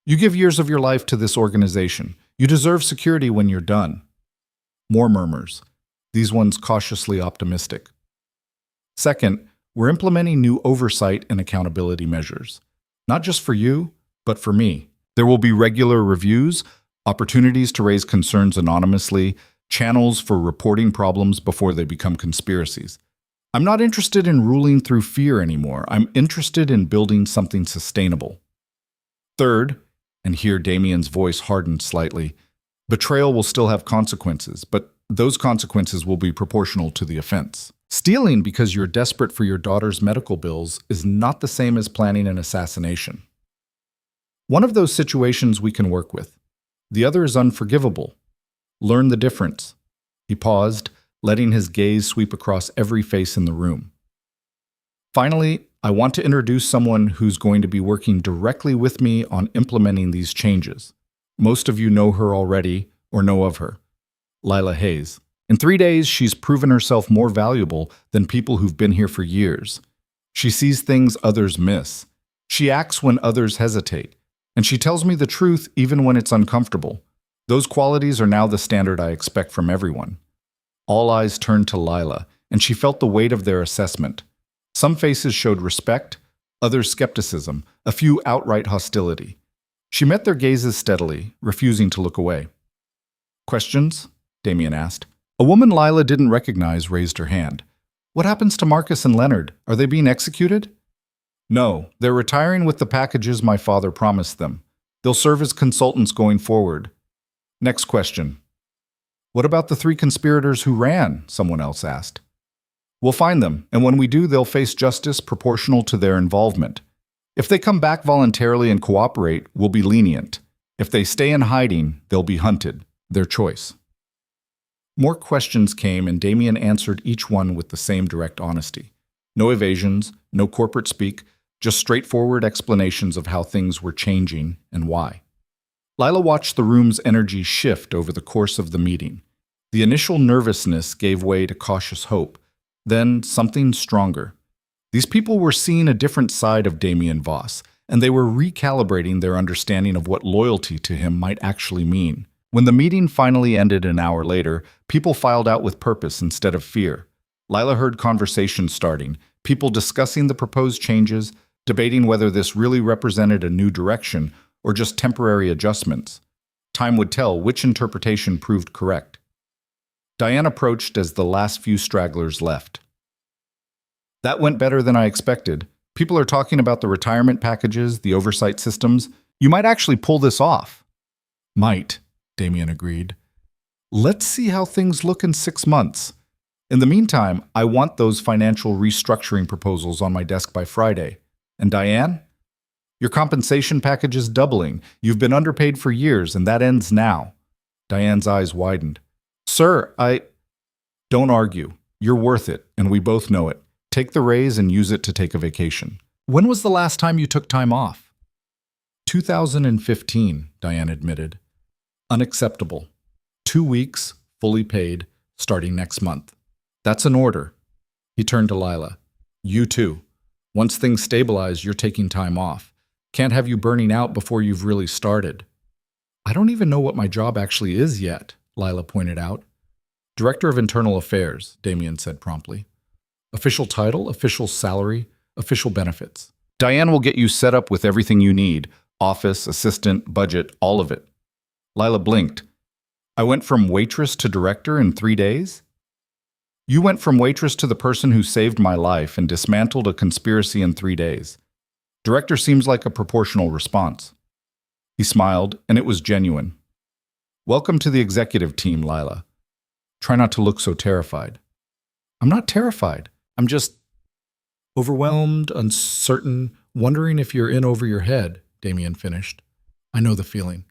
You give years of your life to this organization. You deserve security when you're done. More murmurs, these ones cautiously optimistic. Second, we're implementing new oversight and accountability measures. Not just for you, but for me. There will be regular reviews, opportunities to raise concerns anonymously, channels for reporting problems before they become conspiracies. I'm not interested in ruling through fear anymore. I'm interested in building something sustainable. Third, and here Damien's voice hardened slightly, betrayal will still have consequences, but those consequences will be proportional to the offense. Stealing because you're desperate for your daughter's medical bills is not the same as planning an assassination. One of those situations we can work with. The other is unforgivable. Learn the difference. He paused, letting his gaze sweep across every face in the room. Finally, I want to introduce someone who's going to be working directly with me on implementing these changes. Most of you know her already or know of her. Lila Hayes. In 3 days, she's proven herself more valuable than people who've been here for years. She sees things others miss. She acts when others hesitate. And she tells me the truth even when it's uncomfortable. Those qualities are now the standard I expect from everyone. All eyes turned to Lila, and she felt the weight of their assessment. Some faces showed respect, others skepticism, a few outright hostility. She met their gazes steadily, refusing to look away. Questions? Damien asked. A woman Lila didn't recognize raised her hand. What happens to Marcus and Leonard? Are they being executed? No, they're retiring with the packages my father promised them. They'll serve as consultants going forward. Next question. What about the 3 conspirators who ran? Someone else asked. We'll find them, and when we do, they'll face justice proportional to their involvement. If they come back voluntarily and cooperate, we'll be lenient. If they stay in hiding, they'll be hunted. Their choice. More questions came, and Damien answered each one with the same direct honesty. No evasions, no corporate speak, just straightforward explanations of how things were changing and why. Lila watched the room's energy shift over the course of the meeting. The initial nervousness gave way to cautious hope, then something stronger. These people were seeing a different side of Damien Voss, and they were recalibrating their understanding of what loyalty to him might actually mean. When the meeting finally ended an hour later, people filed out with purpose instead of fear. Lila heard conversations starting, people discussing the proposed changes, debating whether this really represented a new direction or just temporary adjustments. Time would tell which interpretation proved correct. Diane approached as the last few stragglers left. That went better than I expected. People are talking about the retirement packages, the oversight systems. You might actually pull this off. Might, Damien agreed. Let's see how things look in 6 months. In the meantime, I want those financial restructuring proposals on my desk by Friday. And Diane? Your compensation package is doubling. You've been underpaid for years, and that ends now. Diane's eyes widened. Sir, Don't argue. You're worth it, and we both know it. Take the raise and use it to take a vacation. When was the last time you took time off? 2015, Diane admitted. Unacceptable. 2 weeks, fully paid, starting next month. That's an order. He turned to Lila. You too. Once things stabilize, you're taking time off. Can't have you burning out before you've really started. I don't even know what my job actually is yet, Lila pointed out. Director of Internal Affairs, Damien said promptly. Official title, official salary, official benefits. Diane will get you set up with everything you need. Office, assistant, budget, all of it. Lila blinked. I went from waitress to director in 3 days? You went from waitress to the person who saved my life and dismantled a conspiracy in 3 days. Director seems like a proportional response. He smiled, and it was genuine. Welcome to the executive team, Lila. Try not to look so terrified. I'm not terrified. I'm just overwhelmed, uncertain, wondering if you're in over your head, Damien finished. I know the feeling.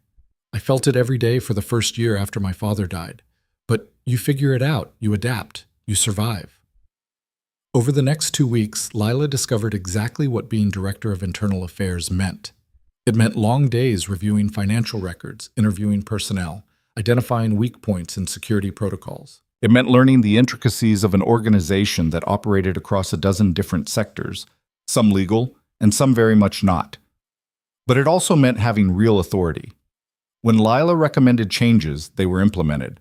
I felt it every day for the first year after my father died. But you figure it out, you adapt, you survive. Over the next 2 weeks, Lila discovered exactly what being Director of Internal Affairs meant. It meant long days reviewing financial records, interviewing personnel, identifying weak points in security protocols. It meant learning the intricacies of an organization that operated across a dozen different sectors, some legal and some very much not. But it also meant having real authority. When Lila recommended changes, they were implemented.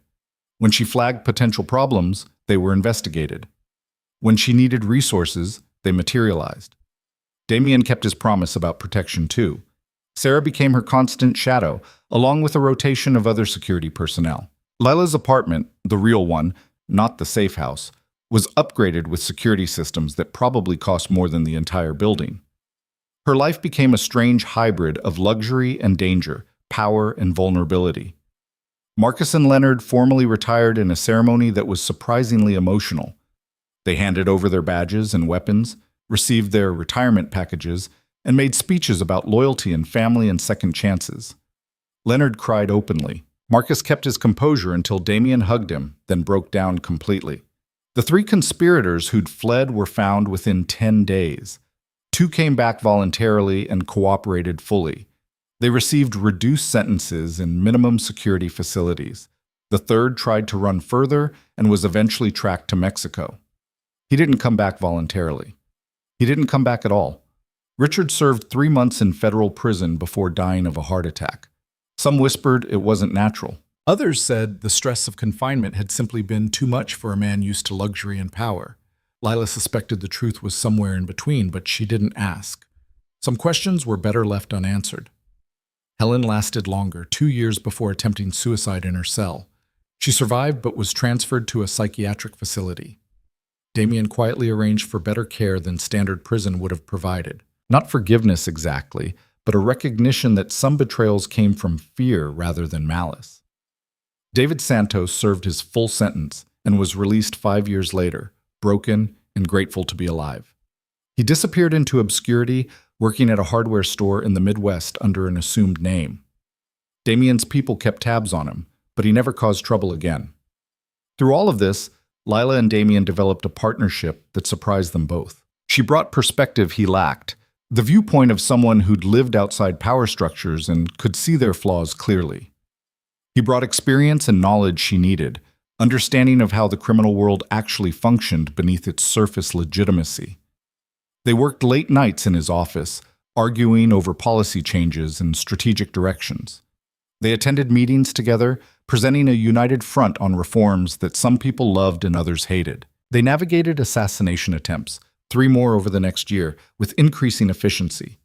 When she flagged potential problems, they were investigated. When she needed resources, they materialized. Damien kept his promise about protection too. Sarah became her constant shadow, along with a rotation of other security personnel. Lila's apartment, the real one, not the safe house, was upgraded with security systems that probably cost more than the entire building. Her life became a strange hybrid of luxury and danger, power and vulnerability. Marcus and Leonard formally retired in a ceremony that was surprisingly emotional. They handed over their badges and weapons, received their retirement packages, and made speeches about loyalty and family and second chances. Leonard cried openly. Marcus kept his composure until Damien hugged him, then broke down completely. The 3 conspirators who'd fled were found within 10 days. 2 came back voluntarily and cooperated fully. They received reduced sentences in minimum security facilities. The 3rd tried to run further and was eventually tracked to Mexico. He didn't come back voluntarily. He didn't come back at all. Richard served 3 months in federal prison before dying of a heart attack. Some whispered it wasn't natural. Others said the stress of confinement had simply been too much for a man used to luxury and power. Lila suspected the truth was somewhere in between, but she didn't ask. Some questions were better left unanswered. Helen lasted longer, 2 years before attempting suicide in her cell. She survived but was transferred to a psychiatric facility. Damien quietly arranged for better care than standard prison would have provided. Not forgiveness exactly, but a recognition that some betrayals came from fear rather than malice. David Santos served his full sentence and was released 5 years later, broken and grateful to be alive. He disappeared into obscurity, working at a hardware store in the Midwest under an assumed name. Damien's people kept tabs on him, but he never caused trouble again. Through all of this, Lila and Damien developed a partnership that surprised them both. She brought perspective he lacked, the viewpoint of someone who'd lived outside power structures and could see their flaws clearly. He brought experience and knowledge she needed, understanding of how the criminal world actually functioned beneath its surface legitimacy. They worked late nights in his office, arguing over policy changes and strategic directions. They attended meetings together, presenting a united front on reforms that some people loved and others hated. They navigated assassination attempts, 3 more over the next year, with increasing efficiency.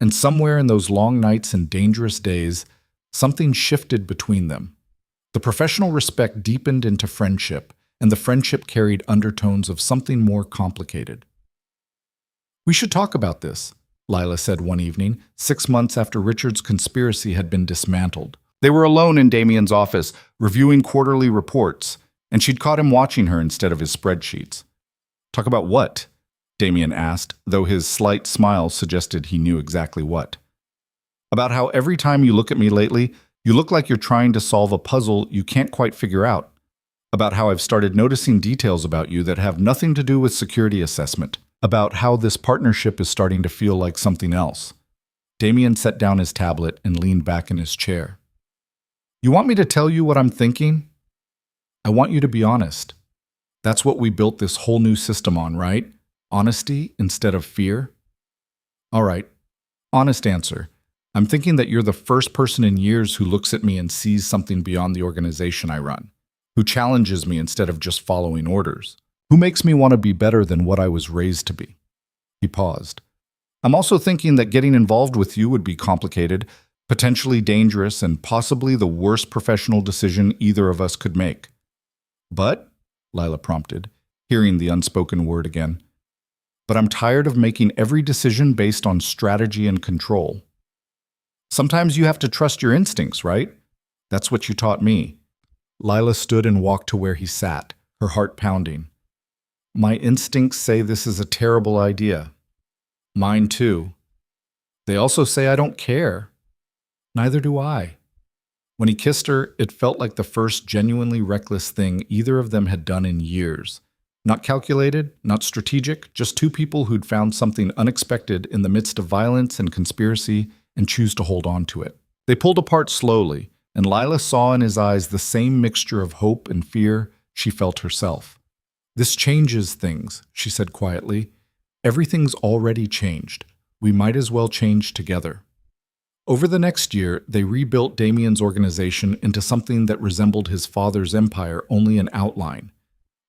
And somewhere in those long nights and dangerous days, something shifted between them. The professional respect deepened into friendship, and the friendship carried undertones of something more complicated. "We should talk about this," Lila said one evening, 6 months after Richard's conspiracy had been dismantled. They were alone in Damien's office, reviewing quarterly reports, and she'd caught him watching her instead of his spreadsheets. "Talk about what?" Damien asked, though his slight smile suggested he knew exactly what. "About how every time you look at me lately, you look like you're trying to solve a puzzle you can't quite figure out. About how I've started noticing details about you that have nothing to do with security assessment. About how this partnership is starting to feel like something else." Damien set down his tablet and leaned back in his chair. "You want me to tell you what I'm thinking? I want you to be honest. That's what we built this whole new system on, right? Honesty instead of fear? All right. Honest answer. I'm thinking that you're the first person in years who looks at me and sees something beyond the organization I run, who challenges me instead of just following orders, who makes me want to be better than what I was raised to be. He paused. I'm also thinking that getting involved with you would be complicated, potentially dangerous, and possibly the worst professional decision either of us could make. But, Lila prompted, hearing the unspoken word again, but I'm tired of making every decision based on strategy and control. Sometimes you have to trust your instincts, right? That's what you taught me. Lila stood and walked to where he sat, her heart pounding. My instincts say this is a terrible idea. Mine too. They also say I don't care. Neither do I. When he kissed her, it felt like the first genuinely reckless thing either of them had done in years. Not calculated, not strategic, just two people who'd found something unexpected in the midst of violence and conspiracy and choose to hold on to it. They pulled apart slowly, and Lila saw in his eyes the same mixture of hope and fear she felt herself. This changes things, she said quietly. Everything's already changed. We might as well change together. Over the next year, they rebuilt Damien's organization into something that resembled his father's empire only in outline.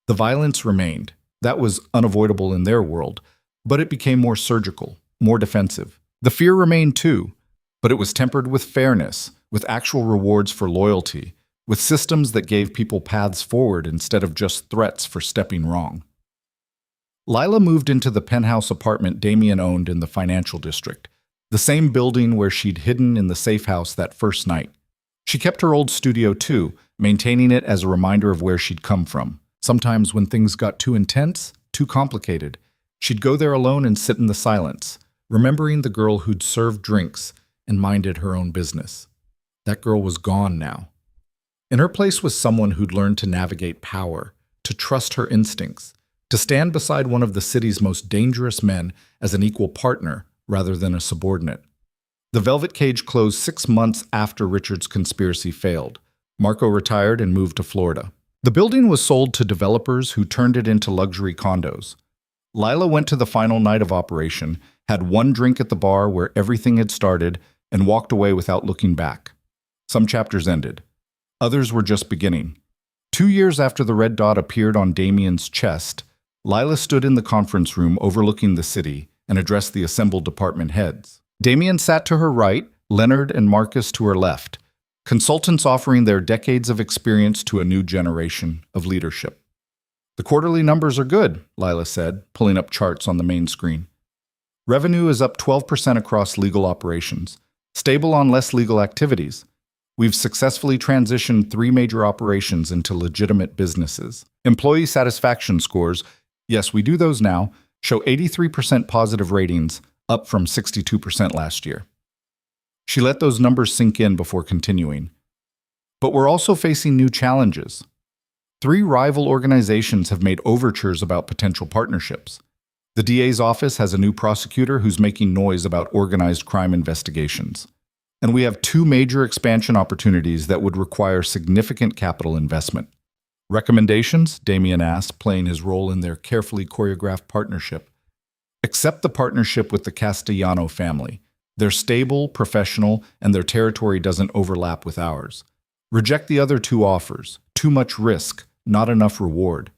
The violence remained. That was unavoidable in their world, but it became more surgical, more defensive. The fear remained too, but it was tempered with fairness, with actual rewards for loyalty, with systems that gave people paths forward instead of just threats for stepping wrong. Lila moved into the penthouse apartment Damien owned in the financial district, the same building where she'd hidden in the safe house that first night. She kept her old studio too, maintaining it as a reminder of where she'd come from. Sometimes when things got too intense, too complicated, she'd go there alone and sit in the silence, remembering the girl who'd served drinks and minded her own business. That girl was gone now. In her place was someone who'd learned to navigate power, to trust her instincts, to stand beside one of the city's most dangerous men as an equal partner rather than a subordinate. The Velvet Cage closed 6 months after Richard's conspiracy failed. Marco retired and moved to Florida. The building was sold to developers who turned it into luxury condos. Lila went to the final night of operation, had one drink at the bar where everything had started, and walked away without looking back. Some chapters ended. Others were just beginning. 2 years after the red dot appeared on Damien's chest, Lila stood in the conference room overlooking the city and addressed the assembled department heads. Damien sat to her right, Leonard and Marcus to her left, consultants offering their decades of experience to a new generation of leadership. The quarterly numbers are good, Lila said, pulling up charts on the main screen. Revenue is up 12% across legal operations, stable on less legal activities. We've successfully transitioned 3 major operations into legitimate businesses. Employee satisfaction scores, yes, we do those now, show 83% positive ratings, up from 62% last year. She let those numbers sink in before continuing. But we're also facing new challenges. 3 rival organizations have made overtures about potential partnerships. The DA's office has a new prosecutor who's making noise about organized crime investigations. And we have 2 major expansion opportunities that would require significant capital investment. Recommendations? Damien asked, playing his role in their carefully choreographed partnership. Accept the partnership with the Castellano family. They're stable, professional, and their territory doesn't overlap with ours. Reject the other 2 offers. Too much risk, not enough reward.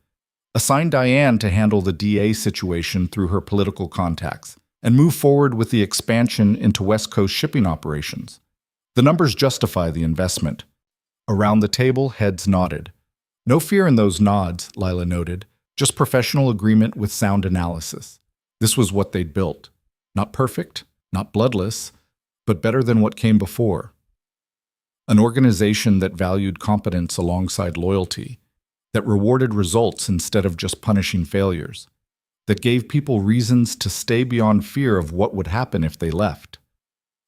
Assign Diane to handle the DA situation through her political contacts, and move forward with the expansion into West Coast shipping operations. The numbers justify the investment. Around the table, heads nodded. No fear in those nods, Lila noted, just professional agreement with sound analysis. This was what they'd built. Not perfect, not bloodless, but better than what came before. An organization that valued competence alongside loyalty, that rewarded results instead of just punishing failures, that gave people reasons to stay beyond fear of what would happen if they left.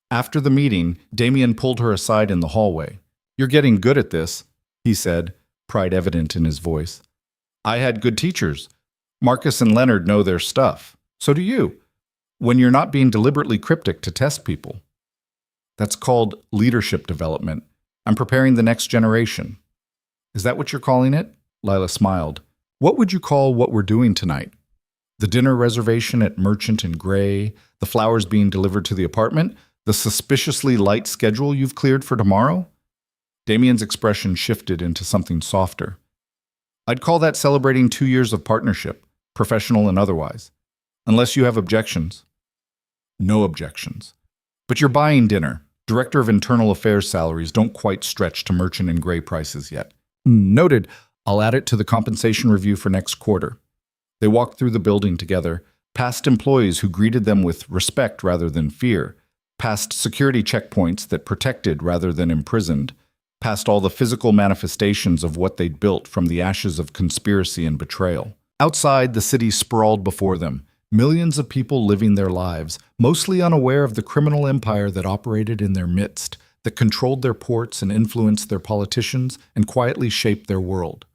After the meeting, Damien pulled her aside in the hallway. "You're getting good at this," he said, pride evident in his voice. "I had good teachers. Marcus and Leonard know their stuff. So do you. When you're not being deliberately cryptic to test people. That's called leadership development. I'm preparing the next generation." "Is that what you're calling it?" Lila smiled. "What would you call what we're doing tonight?" The dinner reservation at Merchant and Gray, the flowers being delivered to the apartment, the suspiciously light schedule you've cleared for tomorrow? Damien's expression shifted into something softer. I'd call that celebrating 2 years of partnership, professional and otherwise. Unless you have objections. No objections. But you're buying dinner. Director of Internal Affairs salaries don't quite stretch to Merchant and Gray prices yet. Noted. I'll add it to the compensation review for next quarter. They walked through the building together, past employees who greeted them with respect rather than fear, past security checkpoints that protected rather than imprisoned, past all the physical manifestations of what they'd built from the ashes of conspiracy and betrayal. Outside, the city sprawled before them, millions of people living their lives, mostly unaware of the criminal empire that operated in their midst, that controlled their ports and influenced their politicians and quietly shaped their world.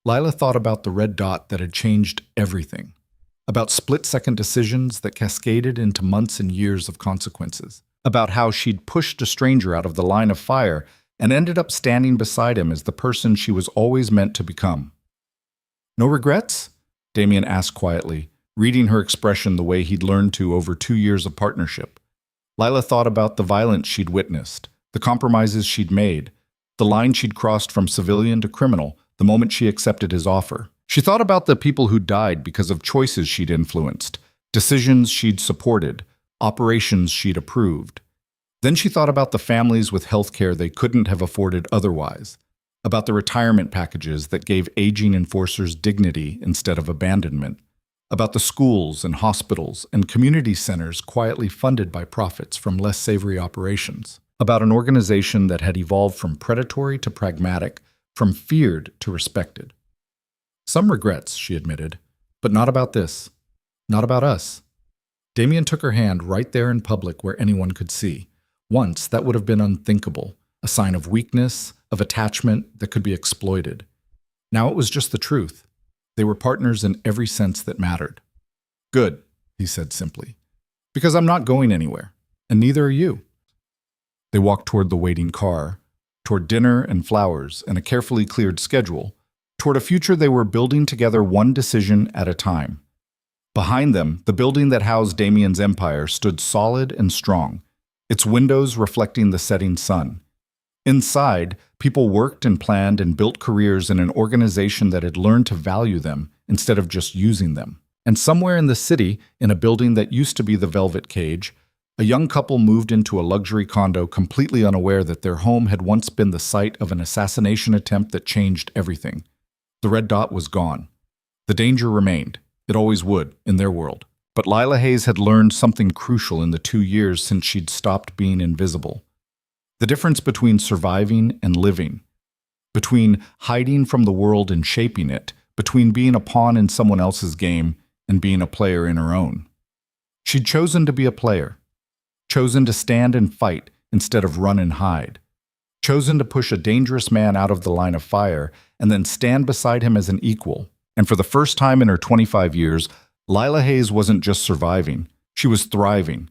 Lila thought about the red dot that had changed everything, about split-second decisions that cascaded into months and years of consequences, about how she'd pushed a stranger out of the line of fire and ended up standing beside him as the person she was always meant to become. No regrets? Damien asked quietly, reading her expression the way he'd learned to over 2 years of partnership. Lila thought about the violence she'd witnessed, the compromises she'd made, the line she'd crossed from civilian to criminal the moment she accepted his offer. She thought about the people who died because of choices she'd influenced, decisions she'd supported, operations she'd approved. Then she thought about the families with health care they couldn't have afforded otherwise, about the retirement packages that gave aging enforcers dignity instead of abandonment, about the schools and hospitals and community centers quietly funded by profits from less savory operations, about an organization that had evolved from predatory to pragmatic, from feared to respected. Some regrets, she admitted, but not about this. Not about us. Damien took her hand right there in public where anyone could see. Once, that would have been unthinkable, a sign of weakness, of attachment that could be exploited. Now it was just the truth. They were partners in every sense that mattered. Good, he said simply, because I'm not going anywhere, and neither are you. They walked toward the waiting car, toward dinner and flowers and a carefully cleared schedule, toward a future they were building together one decision at a time. Behind them, the building that housed Damien's empire stood solid and strong, its windows reflecting the setting sun. Inside, people worked and planned and built careers in an organization that had learned to value them instead of just using them. And somewhere in the city, in a building that used to be the Velvet Cage, a young couple moved into a luxury condo completely unaware that their home had once been the site of an assassination attempt that changed everything. The red dot was gone. The danger remained. It always would, in their world. But Lila Hayes had learned something crucial in the 2 years since she'd stopped being invisible. The difference between surviving and living, between hiding from the world and shaping it, between being a pawn in someone else's game and being a player in her own. She'd chosen to be a player, chosen to stand and fight instead of run and hide, chosen to push a dangerous man out of the line of fire and then stand beside him as an equal. And for the first time in her 25 years, Lila Hayes wasn't just surviving, she was thriving,